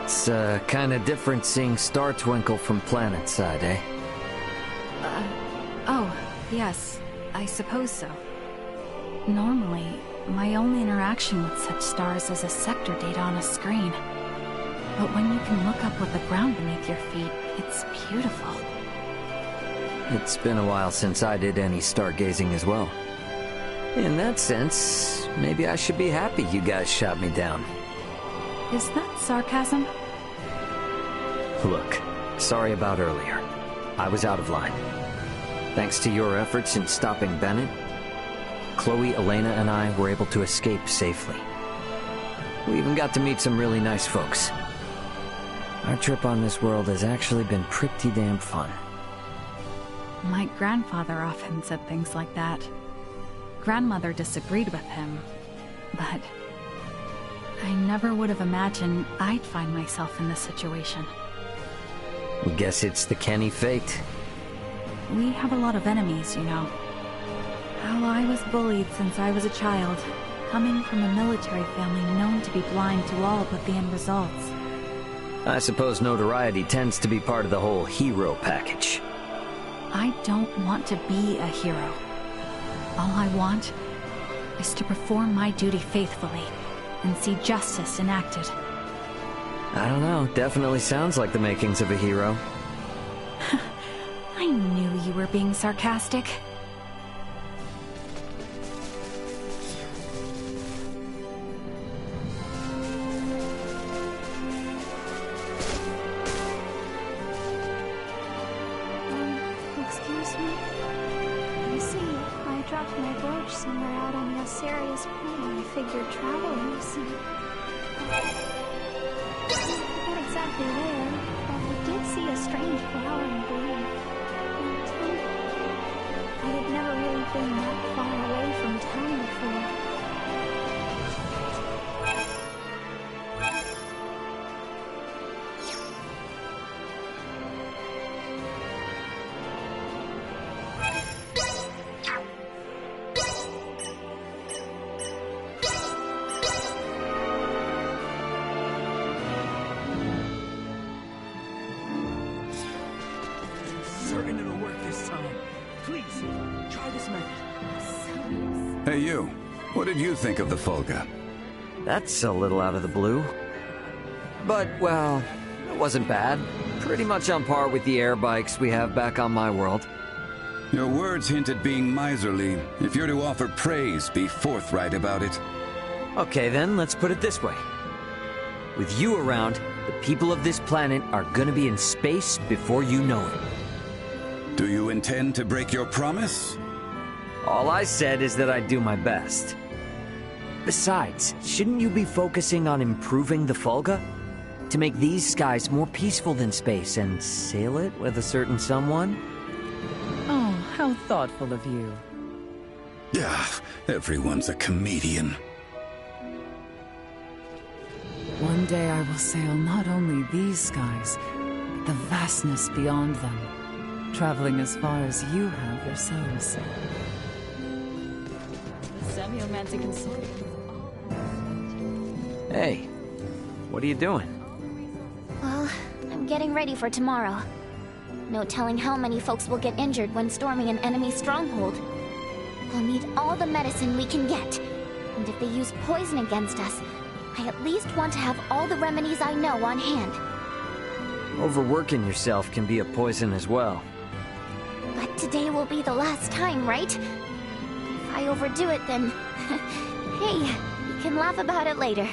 R: It's kinda different seeing Star Twinkle from planetside, eh?
Q: Oh, yes, I suppose so. Normally, my only interaction with such stars is a sector data on a screen. But when you can look up with the ground beneath your feet, it's beautiful.
R: It's been a while since I did any stargazing as well. In that sense, maybe I should be happy you guys shot me down.
Q: Is that sarcasm?
R: Look, sorry about earlier. I was out of line. Thanks to your efforts in stopping Bennett, Chloe, Elena, and I were able to escape safely. We even got to meet some really nice folks. Our trip on this world has actually been pretty damn fun.
Q: My grandfather often said things like that. Grandmother disagreed with him, but I never would have imagined I'd find myself in this situation.
R: Guess it's the Kenny fate.
Q: We have a lot of enemies, you know. How I was bullied since I was a child, coming from a military family known to be blind to all but the end results.
R: I suppose notoriety tends to be part of the whole hero package.
Q: I don't want to be a hero. All I want is to perform my duty faithfully and see justice enacted.
R: I don't know, definitely sounds like the makings of a hero.
Q: I knew you were being sarcastic.
C: Excuse me? You see, I dropped my brooch somewhere out on the Osirius Plain. I figured travelers. I forgot exactly where, but I did see a strange flower in bloom. I had never really been that far away from town before.
L: Certain it'll work this time. Please, try this method.
G: Hey you, what did you think of the Fulga?
R: That's a little out of the blue. But, well, it wasn't bad. Pretty much on par with the air bikes we have back on my world.
G: Your words hint at being miserly. If you're to offer praise, be forthright about it.
R: Okay then, let's put it this way. With you around, the people of this planet are gonna be in space before you know it.
G: Do you intend to break your promise?
R: All I said is that I'd do my best. Besides, shouldn't you be focusing on improving the Fulga? To make these skies more peaceful than space and sail it with a certain someone?
F: Oh, how thoughtful of you.
G: Yeah, everyone's a comedian.
F: One day I will sail not only these skies, but the vastness beyond them, traveling as far as you have yourselves.
D: The semi-romantic consortium.
R: Hey, what are you doing?
C: getting ready for tomorrow. No telling how many folks will get injured when storming an enemy stronghold. We'll need all the medicine we can get. And if they use poison against us, I at least want to have all the remedies I know on hand.
R: Overworking yourself can be a poison as well.
C: But today will be the last time, right? If I overdo it, then... hey, we can laugh about it later.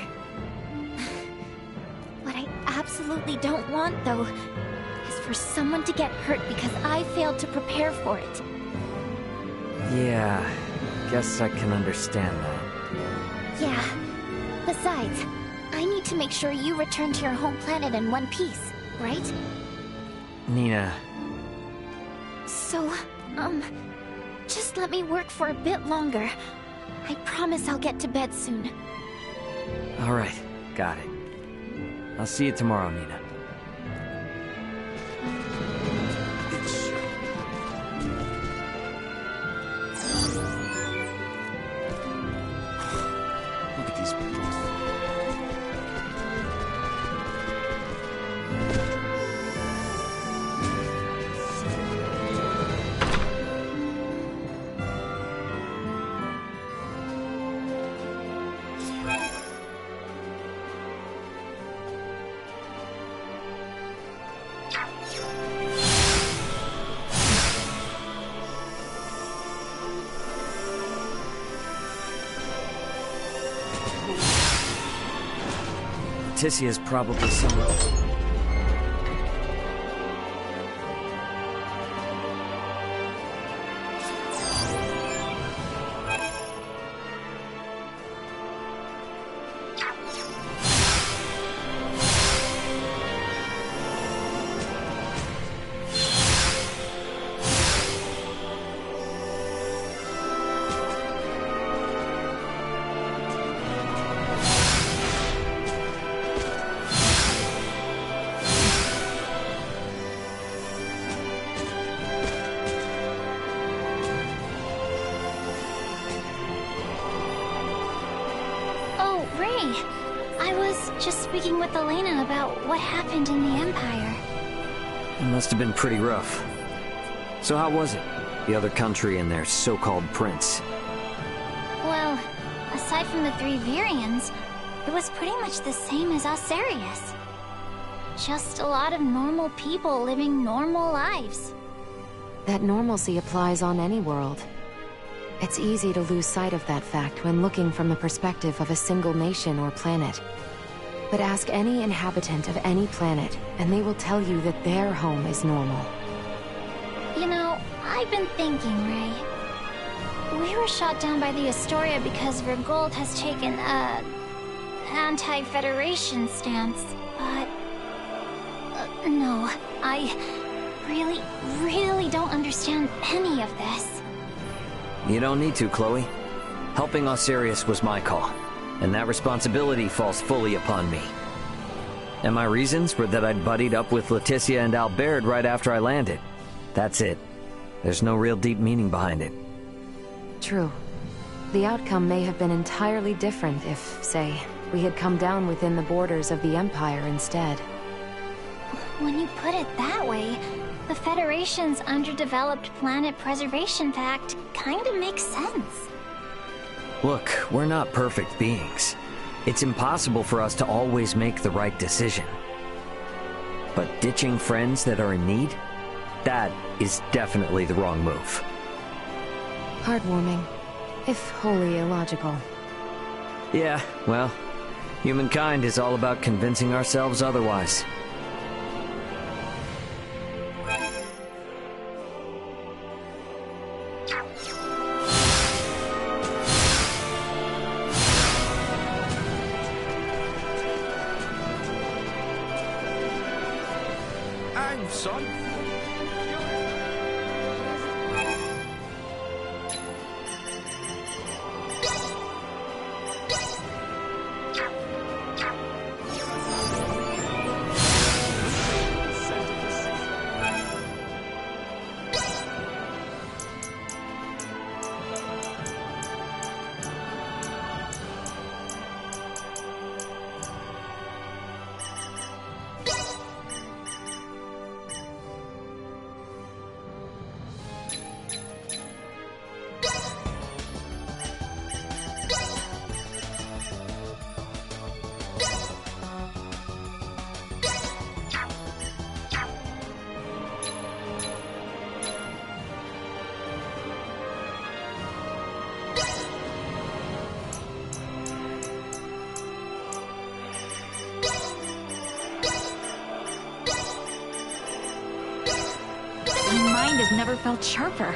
C: What I absolutely don't want, though, is for someone to get hurt because I failed to prepare for it.
R: Yeah, guess I can understand that.
C: Yeah. Besides, I need to make sure you return to your home planet in one piece, right?
R: Nina...
C: So, just let me work for a bit longer. I promise I'll get to bed soon.
R: Alright, got it. I'll see you tomorrow, Nina.
A: Look at these people.
R: Leticia's probably somewhere.
C: Speaking with Elena about what happened in the Empire.
R: It must have been pretty rough. So how was it? The other country and their so-called prince?
C: Well, aside from the 3 Virians, it was pretty much the same as Osarius. Just a lot of normal people living normal lives.
E: That normalcy applies on any world. It's easy to lose sight of that fact when looking from the perspective of a single nation or planet. But ask any inhabitant of any planet, and they will tell you that their home is normal.
C: You know, I've been thinking, Ray. We were shot down by the Astoria because Vergold has taken a... anti-Federation stance, but... no, I really don't understand any of this.
R: You don't need to, Chloe. Helping Osarius was my call. And that responsibility falls fully upon me. And my reasons were that I'd buddied up with Leticia and Albert right after I landed. That's it. There's no real deep meaning behind it.
E: True. The outcome may have been entirely different if, say, we had come down within the borders of the Empire instead.
C: When you put it that way, the Federation's Underdeveloped Planet Preservation Pact kinda makes sense.
R: Look, we're not perfect beings. It's impossible for us to always make the right decision. But ditching friends that are in need? That is definitely the wrong move.
E: Heartwarming, if wholly illogical.
R: Yeah, well, humankind is all about convincing ourselves otherwise.
A: Son?
Q: mind has never felt sharper.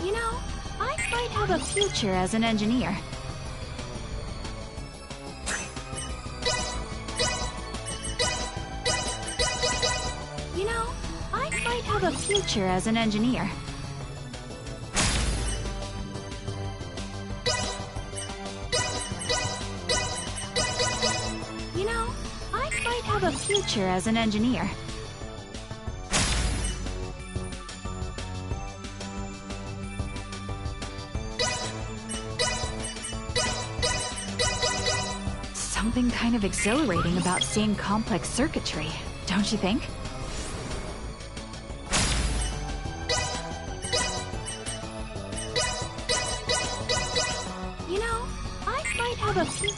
Q: You know, I might have a future as an engineer. You know, I might have a future as an engineer. You know, I might have a future as an engineer. Something kind of exhilarating about seeing complex circuitry, don't you think? You know, I might have a few...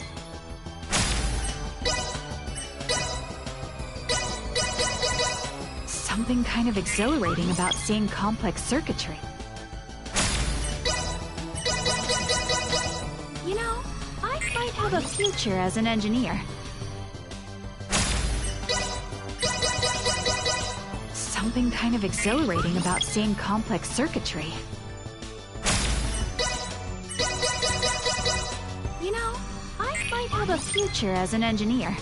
Q: Something kind of exhilarating about seeing complex circuitry. You know, I might have a future as an engineer. Something kind of exhilarating about seeing complex circuitry. You know, I might have a future as an engineer.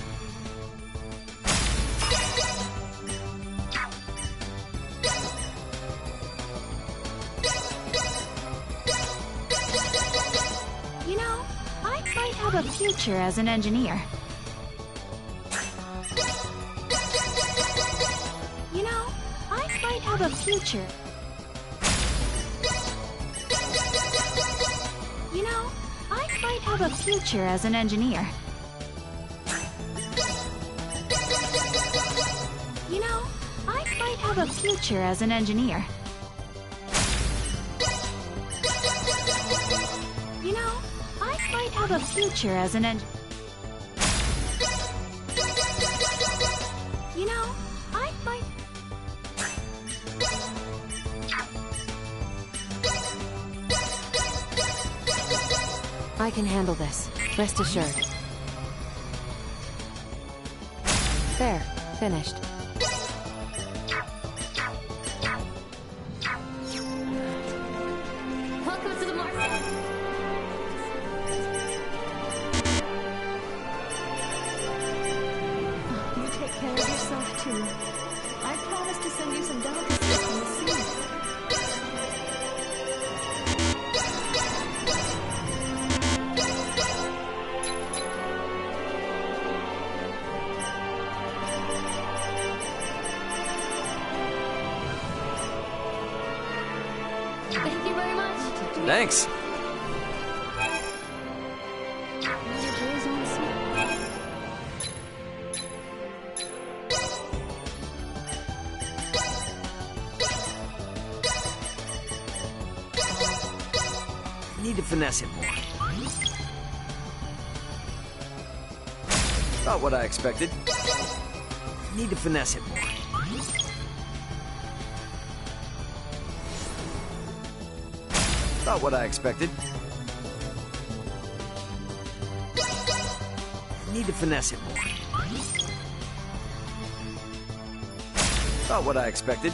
Q: You know, I might have a future as an engineer. You know, I might have a future. You know, I might have a future as an engineer. You know, I might have a future as an engineer. You know, I might have a future as an You know, I might...
E: I can handle this. Rest assured. There. Finished.
W: Welcome to the market.
D: You take care of yourself too. I promise to send you some delicacies from the sea.
W: Thank you very much.
K: Thanks.
L: Need to finesse it more. Not what I expected. Need to finesse it more. Not what I expected. Need to finesse it more. Not what I expected.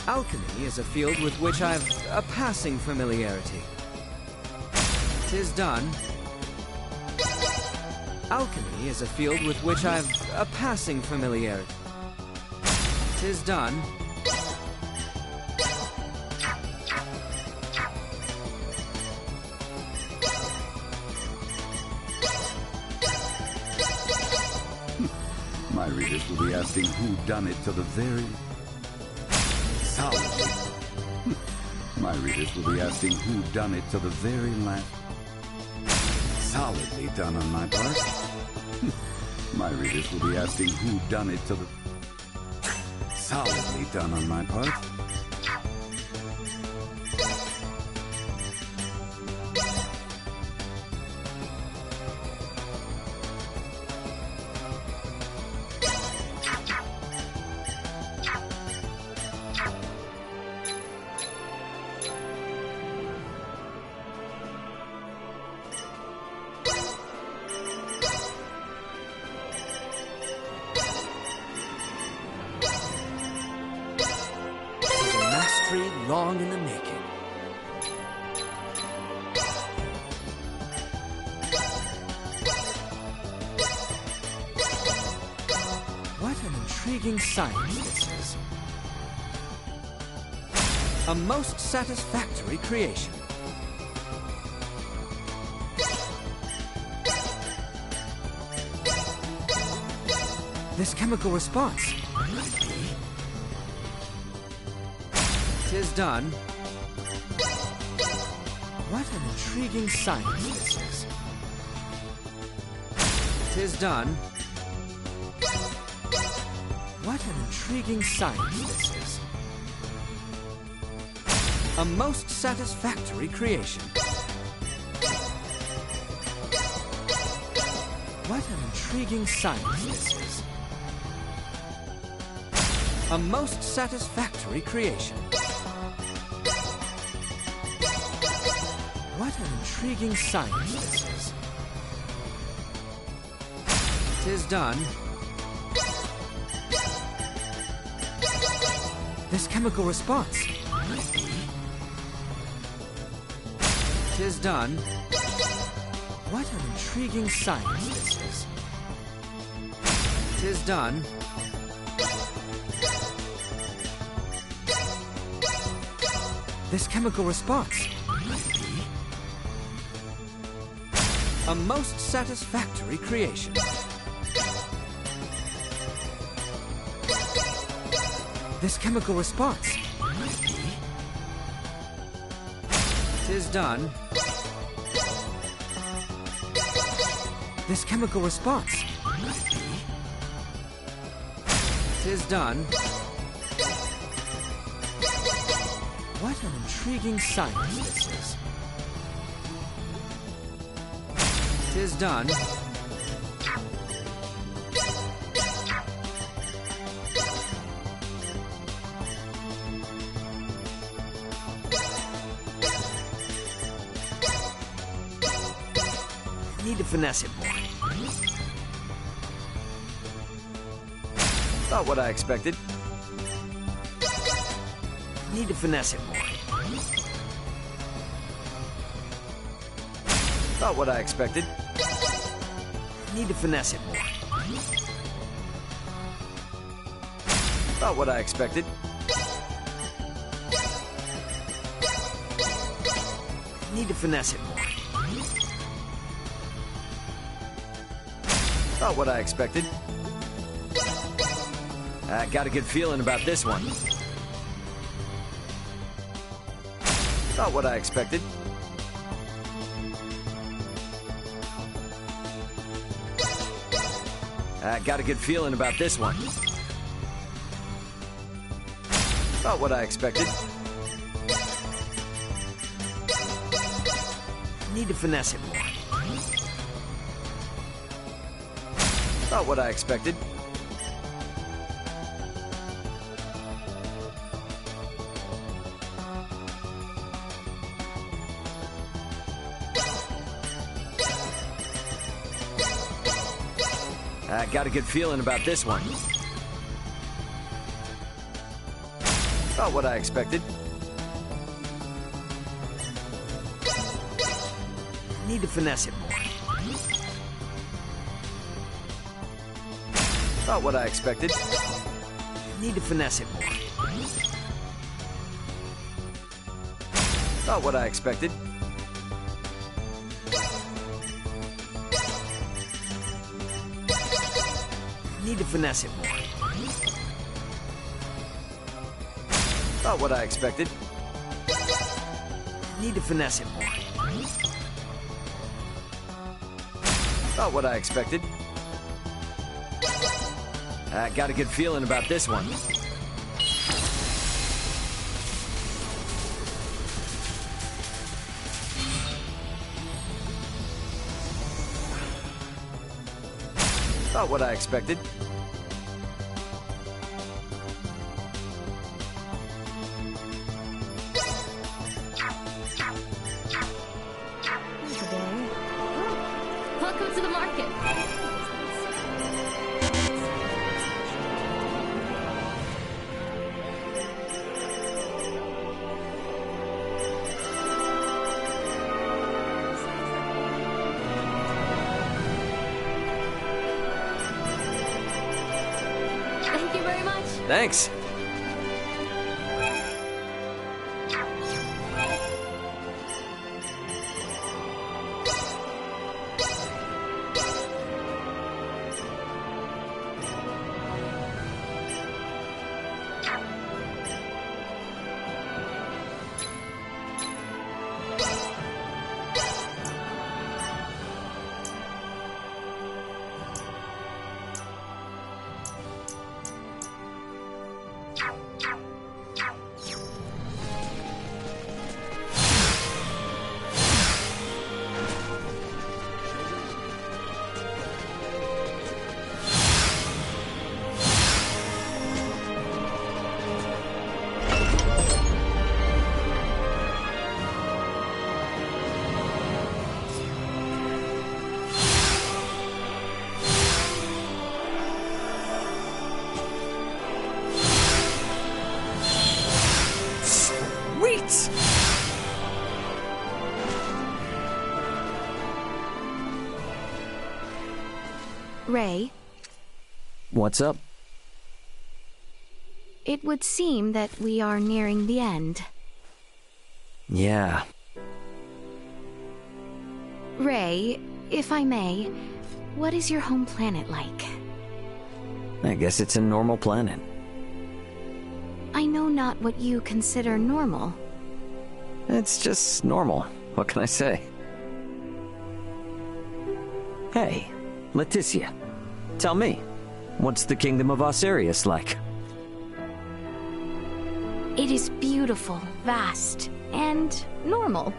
K: Alchemy is a field with which I've a passing familiarity. 'Tis done. Alchemy is a field with which I've a passing familiarity. 'Tis done.
G: My readers will be asking who done it to the very... solidly. My readers will be asking who done it to the very last... solidly done on my part. My readers will be asking who done it to the... solidly done on my part.
L: long in the making. What an intriguing science this is. A most satisfactory creation. This chemical response. 'Tis done. What an intriguing science this is. 'Tis done. What an intriguing science this is. A most satisfactory creation. What an intriguing science this is. A most satisfactory creation. What an intriguing science this is. 'Tis done. This chemical response. 'Tis done. What an intriguing science this is. 'Tis done. This chemical response. A most satisfactory creation. This chemical response. 'Tis done. This chemical response. 'Tis done. What an intriguing science this is. 'Tis done. Need to finesse it more. Not what I expected. Need to finesse it more. Not what I expected. Need to finesse it more. Not what I expected. Need to finesse it more. Not what I expected. I got a good feeling about this one. Not what I expected. I got a good feeling about this one. Not what I expected. Need to finesse it more. Not what I expected. I got a good feeling about this one. Not what I expected. Need to finesse it more. Not what I expected. Need to finesse it more. Not what I expected. Need to finesse it more. Not what I expected. Need to finesse it more. Not what I expected. I got a good feeling about this one. Not what I expected.
W: Welcome to the market.
R: Thanks.
N: Ray,
R: What's up?
N: it would seem that we are nearing the end.
R: Yeah.
N: Ray, if I may, what is your home planet like?
R: I guess it's a normal planet.
N: I know not what you consider normal.
R: It's just normal. What can I say? Hey, Leticia. Tell me, what's the Kingdom of Osirius like?
N: It is beautiful, vast, and normal.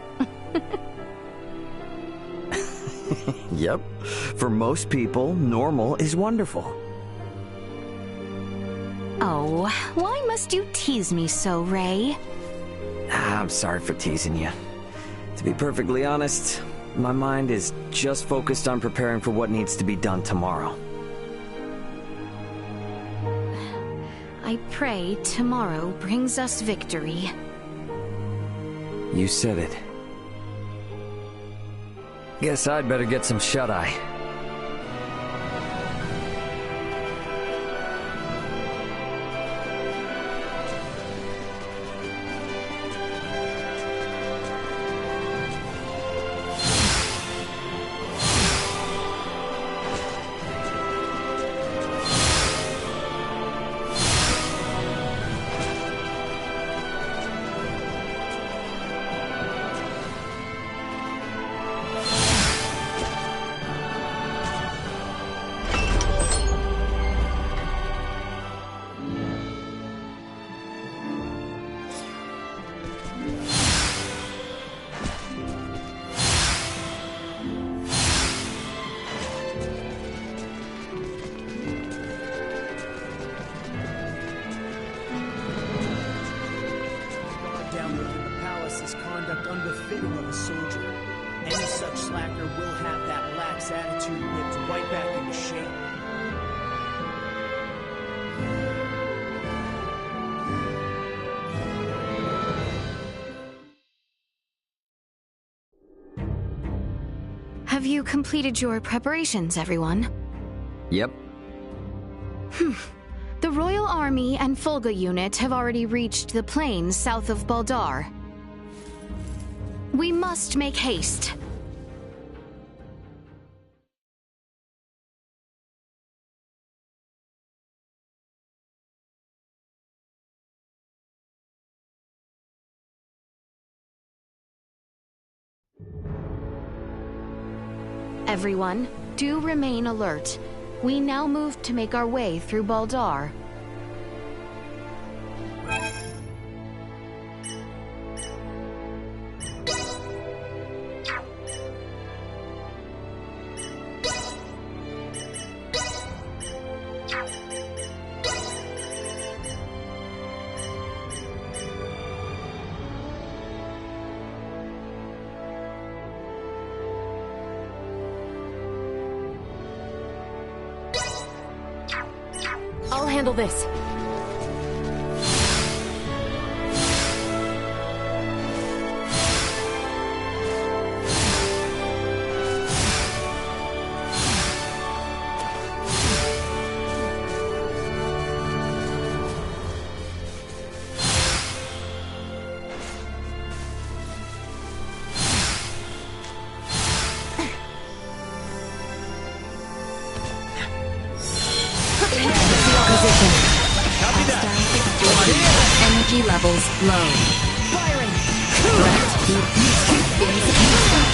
R: Yep. For most people, normal is wonderful.
N: Oh, why must you tease me so, Ray?
R: I'm sorry for teasing you. To be perfectly honest, my mind is just focused on preparing for what needs to be done tomorrow.
N: I pray tomorrow brings us victory.
R: You said it. Guess I'd better get some shut-eye.
B: Unbefitting of a soldier. Any such slacker will have that lax attitude whipped right back into shape.
N: Have you completed your preparations, everyone?
R: Yep.
N: The Royal Army and Fulga unit have already reached the plains south of Baldar. We must make haste. Everyone, do remain alert. We now move to make our way through Baldar.
Q: I'll handle this. Energy levels low. Firing! Threat insufficient.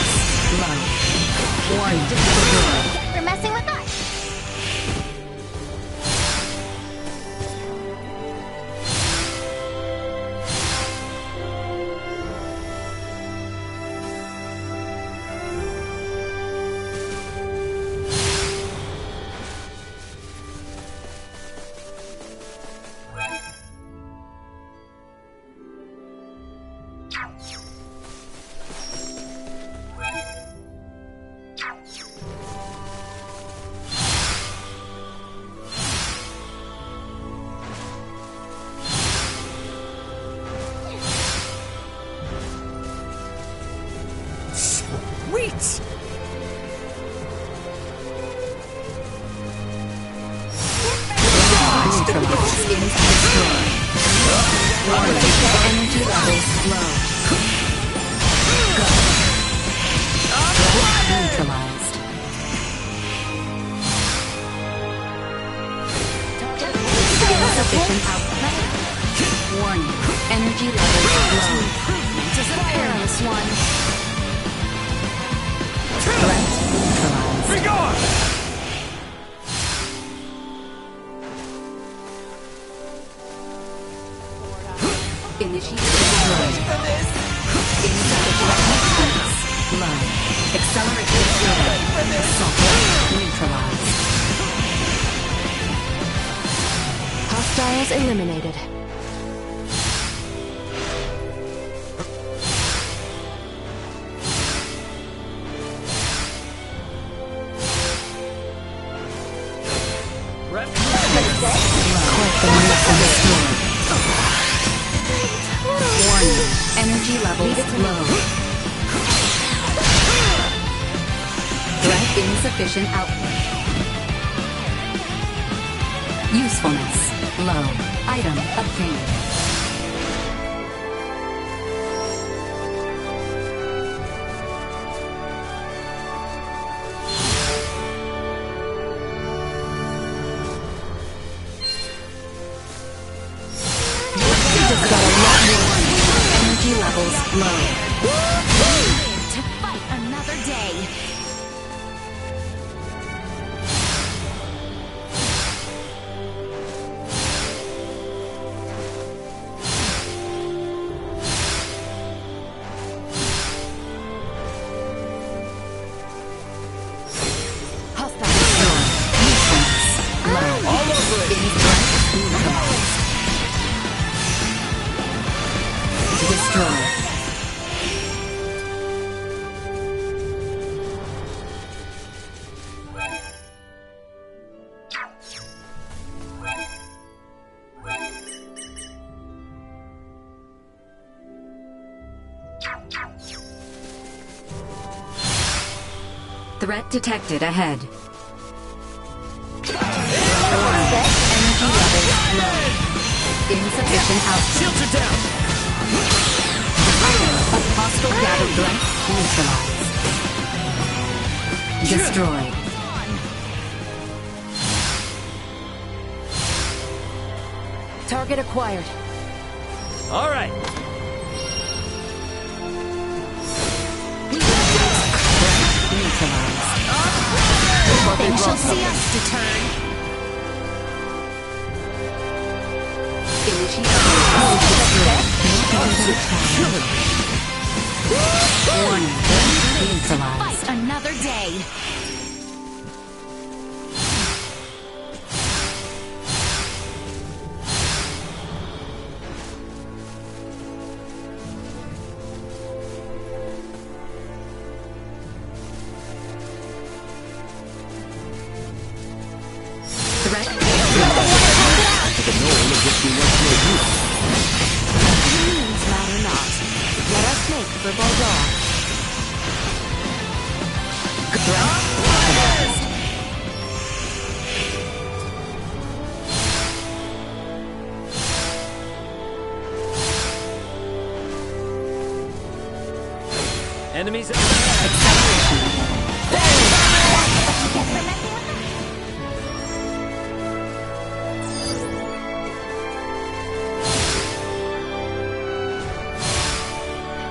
Q: Low. Warning.
C: For messing with us.
F: Sweet!
Q: Energy levels low. Go. Neutralized. Insufficient output. Warning. Energy levels low. Improvement is a perilous one. Threat neutralized.
A: Be gone!
Q: Initiate destroyed. Insufficient response. Low. Accelerate destroyed. Software neutralized.
E: Hostiles eliminated.
Q: Quite the move from the storm. Warning. Energy levels low. Threat insufficient output. Usefulness low. Item obtained. Just got a lot more. Energy levels low.
C: To fight another day.
Q: Destroy. Threat detected ahead. Energy levels low. Insufficient output.
A: Shields are down!
Q: Hostile gathered threat neutralized. Destroyed.
E: Target acquired.
A: All right.
Q: Neutralized.
C: They shall see us return.
Q: Warning. Neutralized.
C: Fight another day.
Q: Threat.
C: Means matter not. Let us make for Bulldog.
A: Enemies.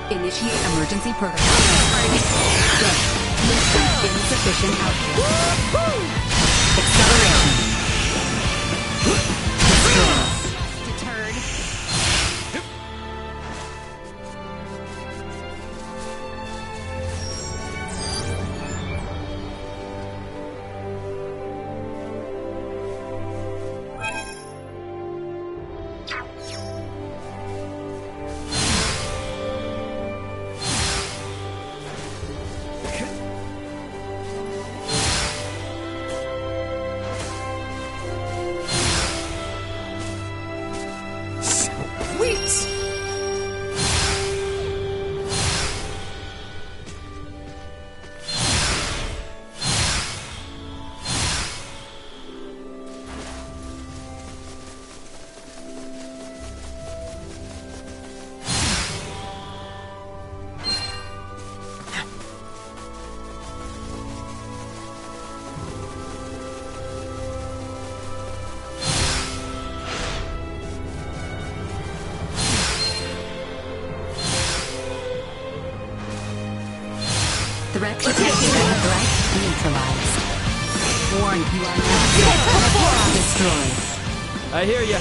S: Initiate emergency protocol. Good. Insufficient output. Acceleration. Deterred. Threat detected. Threat neutralized. Warn you are now destroyed.
T: I hear ya.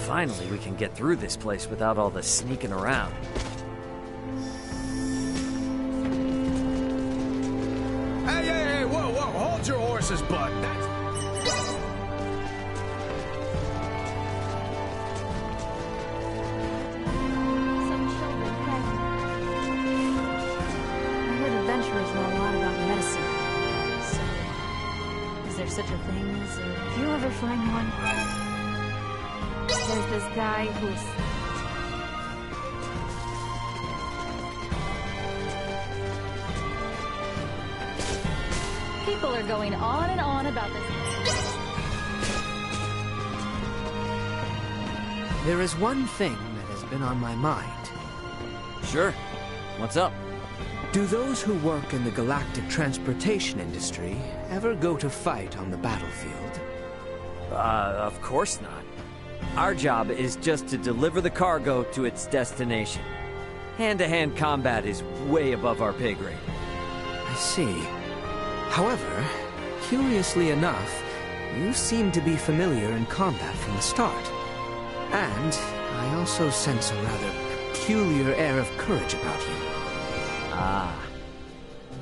R: Finally, we can get through this place without all the sneaking around.
J: Hey, whoa, hold your horse's butt.
Q: I heard adventurers know a lot about medicine. So, is there such a thing as if you ever find one? There's this guy who's... People are going on and on about this.
K: There is one thing that has been on my mind.
R: Sure. What's up?
K: Do those who work in the galactic transportation industry ever go to fight on the battlefield?
R: Of course not. Our job is just to deliver the cargo to its destination. Hand-to-hand combat is way above our pay grade.
K: I see. However, curiously enough, you seem to be familiar in combat from the start. And I also sense a rather peculiar air of courage about you.
R: Ah,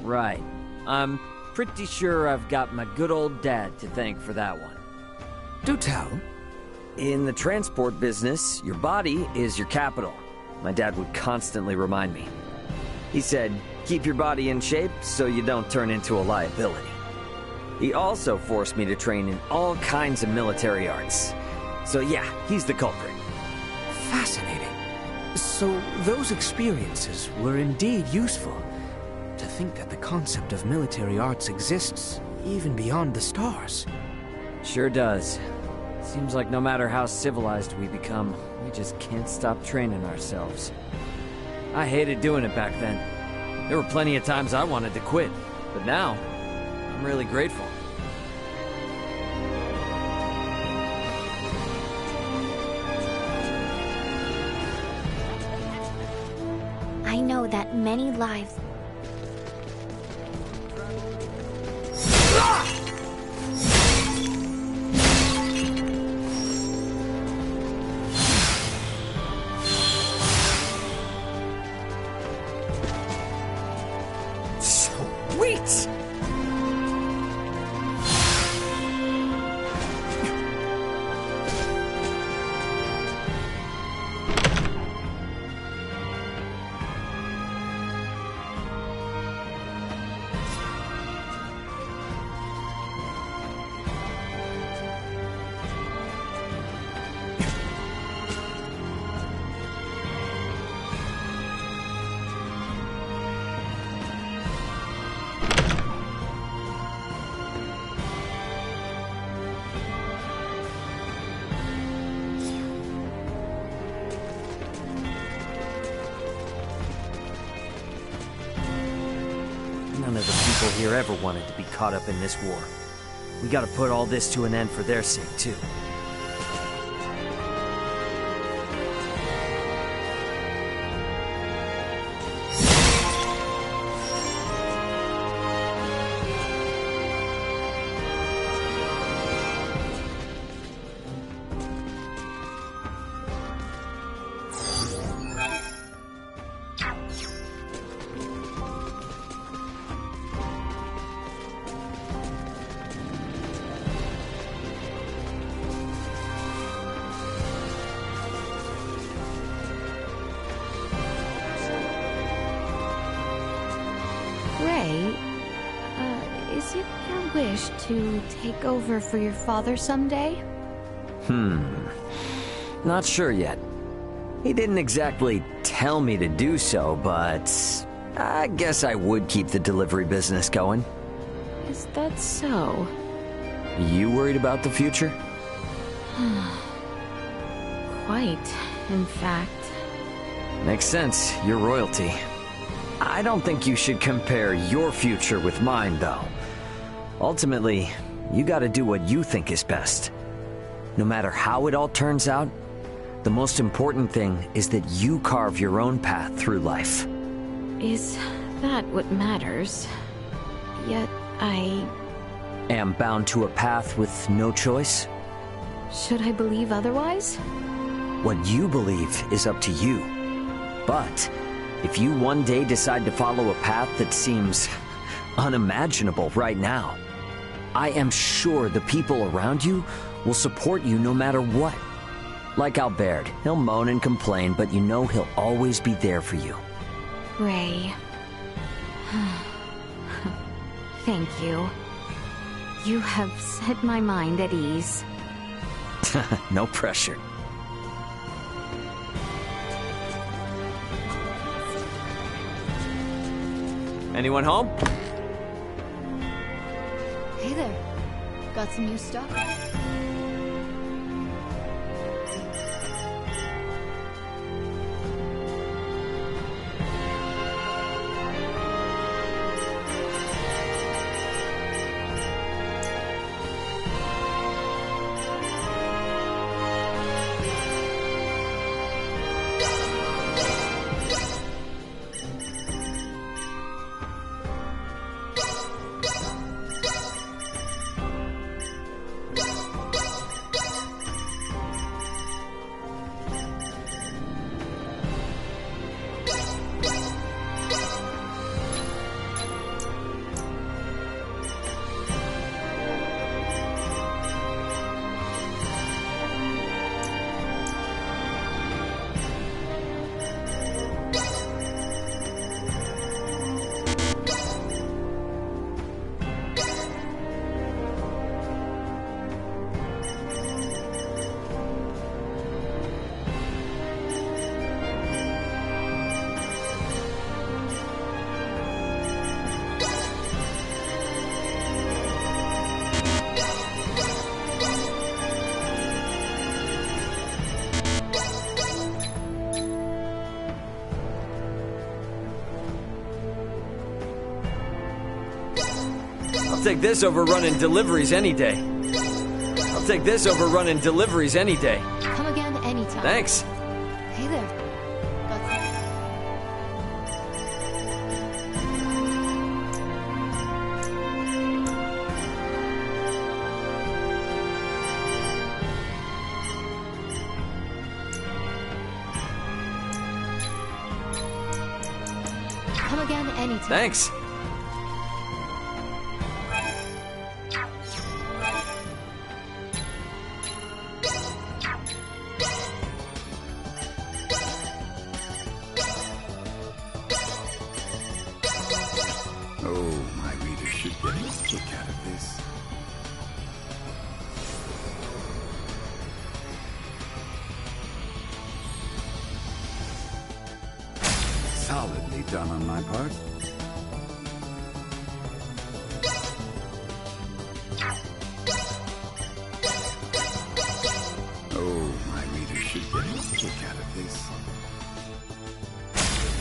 R: right. I'm pretty sure I've got my good old dad to thank for that one.
K: Do tell.
R: In the transport business, your body is your capital. My dad would constantly remind me. He said, keep your body in shape so you don't turn into a liability. He also forced me to train in all kinds of military arts. So yeah, he's the culprit.
K: Fascinating. So those experiences were indeed useful. To think that the concept of military arts exists even beyond the stars.
R: Sure does. Seems like no matter how civilized we become, we just can't stop training ourselves. I hated doing it back then. There were plenty of times I wanted to quit, but now, I'm really grateful.
C: I know that many lives...
L: Sweet!
R: None of the people here ever wanted to be caught up in this war. We gotta put all this to an end for their sake, too.
N: Ray, is it your wish to take over for your father someday?
R: Not sure yet. He didn't exactly tell me to do so, but I guess I would keep the delivery business going.
N: Is that so?
R: You worried about the future?
N: Quite, in fact.
R: Makes sense. You're royalty. I don't think you should compare your future with mine, though. Ultimately, you gotta do what you think is best. No matter how it all turns out, the most important thing is that you carve your own path through life.
N: Is that what matters? Yet I...
R: am bound to a path with no choice?
N: Should I believe otherwise?
R: What you believe is up to you. But if you one day decide to follow a path that seems unimaginable right now, I am sure the people around you will support you no matter what. Like Albert, he'll moan and complain, but you know he'll always be there for you.
N: Ray. Thank you. You have set my mind at ease.
R: No pressure. Anyone home?
D: Hey there. Got some new stuff?
R: I'll take this over running deliveries any day. I'll take this over running deliveries any day.
D: Come again anytime.
R: Thanks.
D: Hey there. Got some. Come again anytime.
R: Thanks.
O: Solidly done on my part. Oh, my readers should get a kick out of this.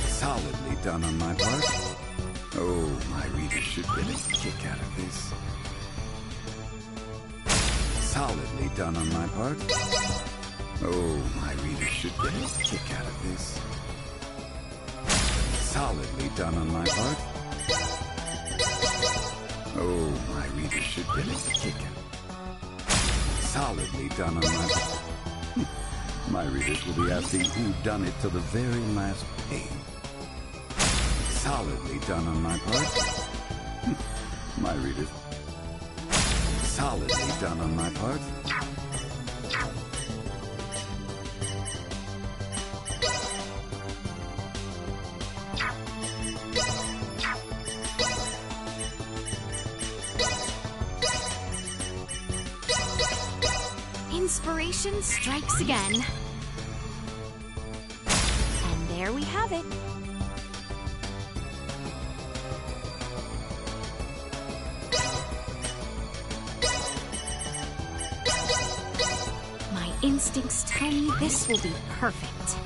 O: Solidly done on my part. Oh, my readers should get a kick out of this. Solidly done on my part. Oh, my readers should get a kick out of this. Solidly done on my part. Oh, my readers should get a kick out. Solidly done on my part. My readers will be asking who done it to the very last page. Solidly done on my part. My readers. Solidly done on my part.
N: Inspiration strikes again. And there we have it. My instincts tell me this will be perfect.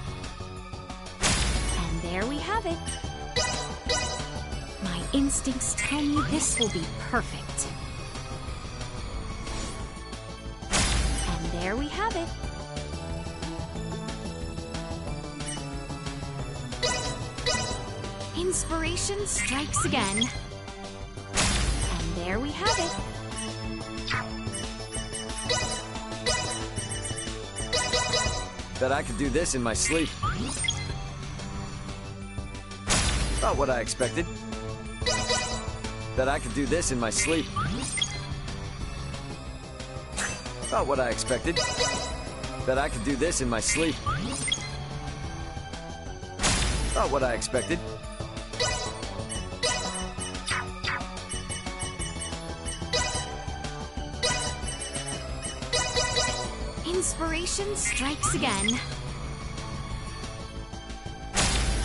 N: And there we have it. My instincts tell me this will be perfect. There we have it. Inspiration strikes again. And there we have it.
R: Bet I could do this in my sleep. Not what I expected. Bet I could do this in my sleep. Not what I expected. Bet I could do this in my sleep. Not what I expected.
N: Inspiration strikes again.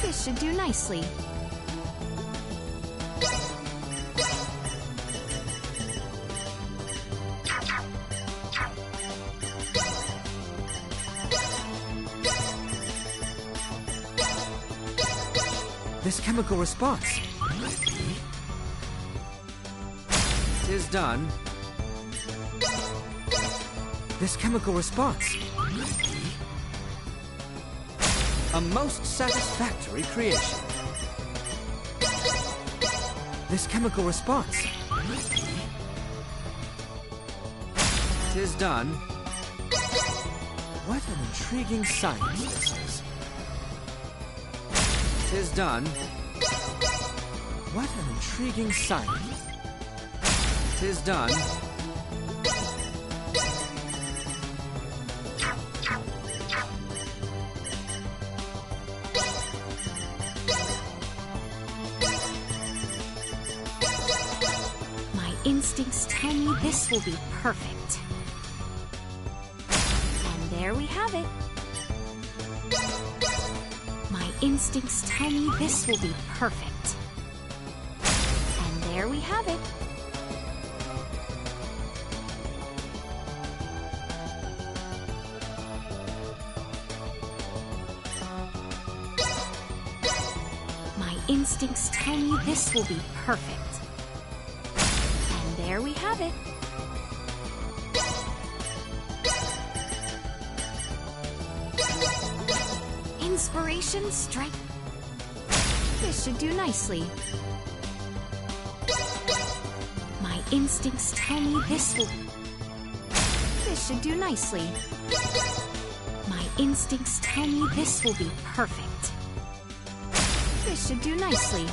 N: This should do nicely.
K: This chemical response. Tis done. This chemical response. A most satisfactory creation. This chemical response. Tis done. What an intriguing science this is. Tis done. What an intriguing science. Tis done.
N: My instincts tell me this will be perfect. And there we have it. My instincts tell me this will be perfect. And there we have it. My instincts tell me this will be perfect. And there we have it. Inspiration strike. This should do nicely. My instincts tell me this will... This should do nicely. My instincts tell me this will be perfect. This should do nicely.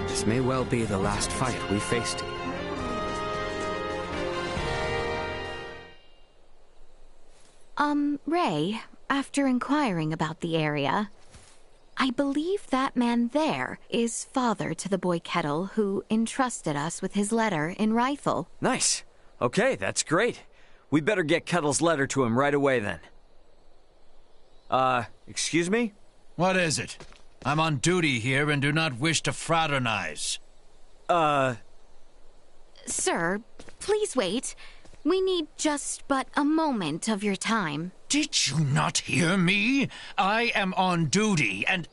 K: This may well be the last fight we face together.
N: Ray, after inquiring about the area, I believe that man there is father to the boy Kettle who entrusted us with his letter in Rifle.
R: Nice. Okay, that's great. We better get Kettle's letter to him right away then. Excuse me?
I: What is it? I'm on duty here and do not wish to fraternize.
N: Sir, please wait. We need just but a moment of your time.
I: Did you not hear me? I am on duty and...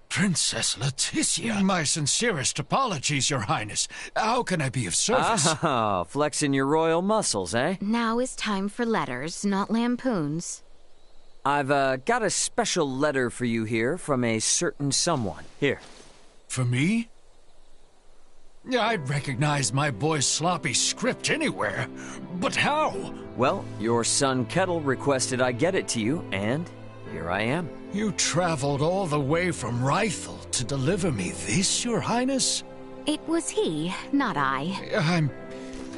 I: Princess Leticia! My sincerest apologies, Your Highness. How can I be of service?
R: Ah, flexing your royal muscles, eh?
N: Now is time for letters, not lampoons.
R: I've, got a special letter for you here from a certain someone. Here.
I: For me? I'd recognize my boy's sloppy script anywhere. But how?
R: Well, your son Kettle requested I get it to you, and here I am.
I: You traveled all the way from Rifle to deliver me this, Your Highness?
N: It was he, not I.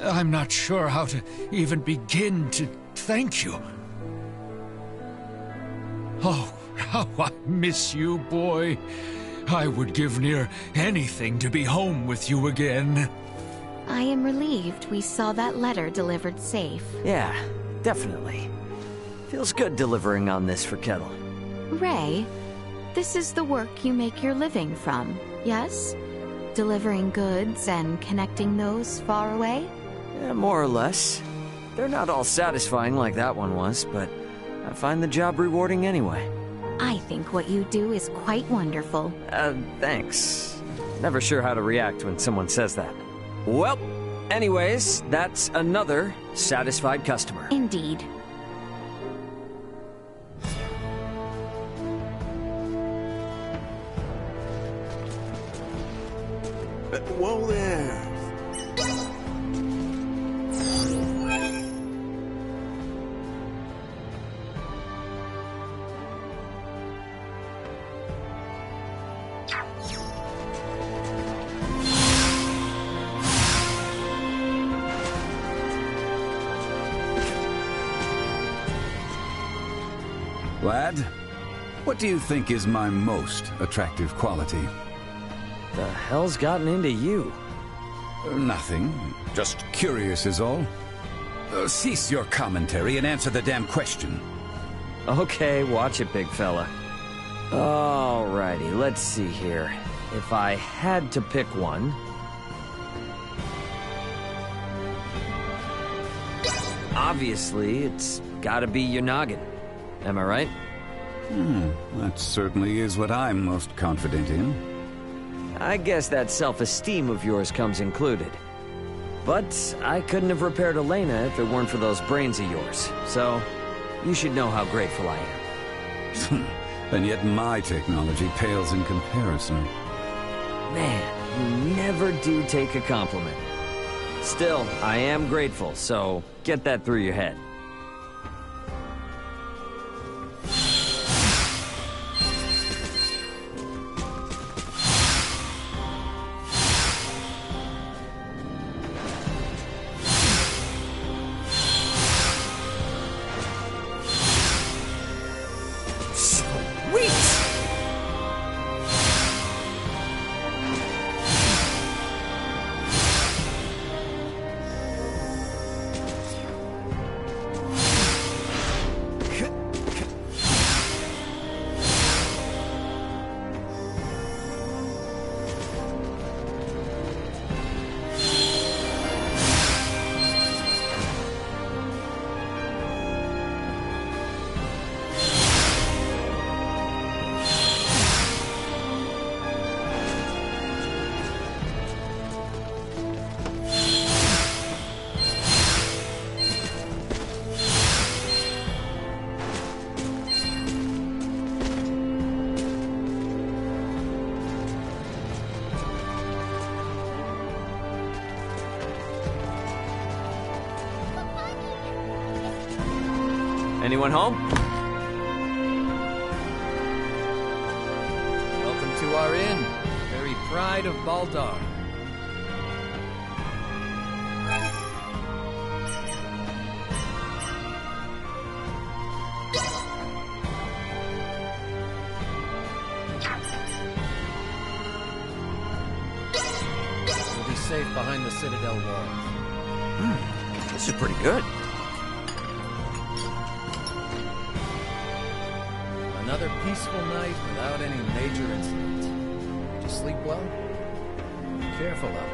I: I'm not sure how to even begin to thank you. Oh, how I miss you, boy. I would give near anything to be home with you again.
N: I am relieved we saw that letter delivered safe.
R: Yeah, definitely. Feels good delivering on this for Kettle.
N: Ray, this is the work you make your living from, yes? Delivering goods and connecting those far away?
R: Yeah, more or less. They're not all satisfying like that one was, but I find the job rewarding anyway.
N: I think what you do is quite wonderful.
R: Thanks. Never sure how to react when someone says that. Well, anyways, that's another satisfied customer.
N: Indeed.
H: Whoa there.
G: Lad, what do you think is my most attractive quality?
R: The hell's gotten into you?
G: Nothing. Just curious is all. Cease your commentary and answer the damn question.
R: Okay, watch it, big fella. Alrighty, let's see here. If I had to pick one... Obviously, it's gotta be your noggin. Am I right?
G: That certainly is what I'm most confident in.
R: I guess that self-esteem of yours comes included. But I couldn't have repaired Elena if it weren't for those brains of yours. So, you should know how grateful I am.
G: And yet my technology pales in comparison.
R: Man, you never do take a compliment. Still, I am grateful, so get that through your head. Anyone home?
T: Welcome to our inn, very pride of Baldar. We'll be safe behind the Citadel walls.
R: This is pretty good.
T: Another peaceful night without any major incident. Did you sleep well? Be careful out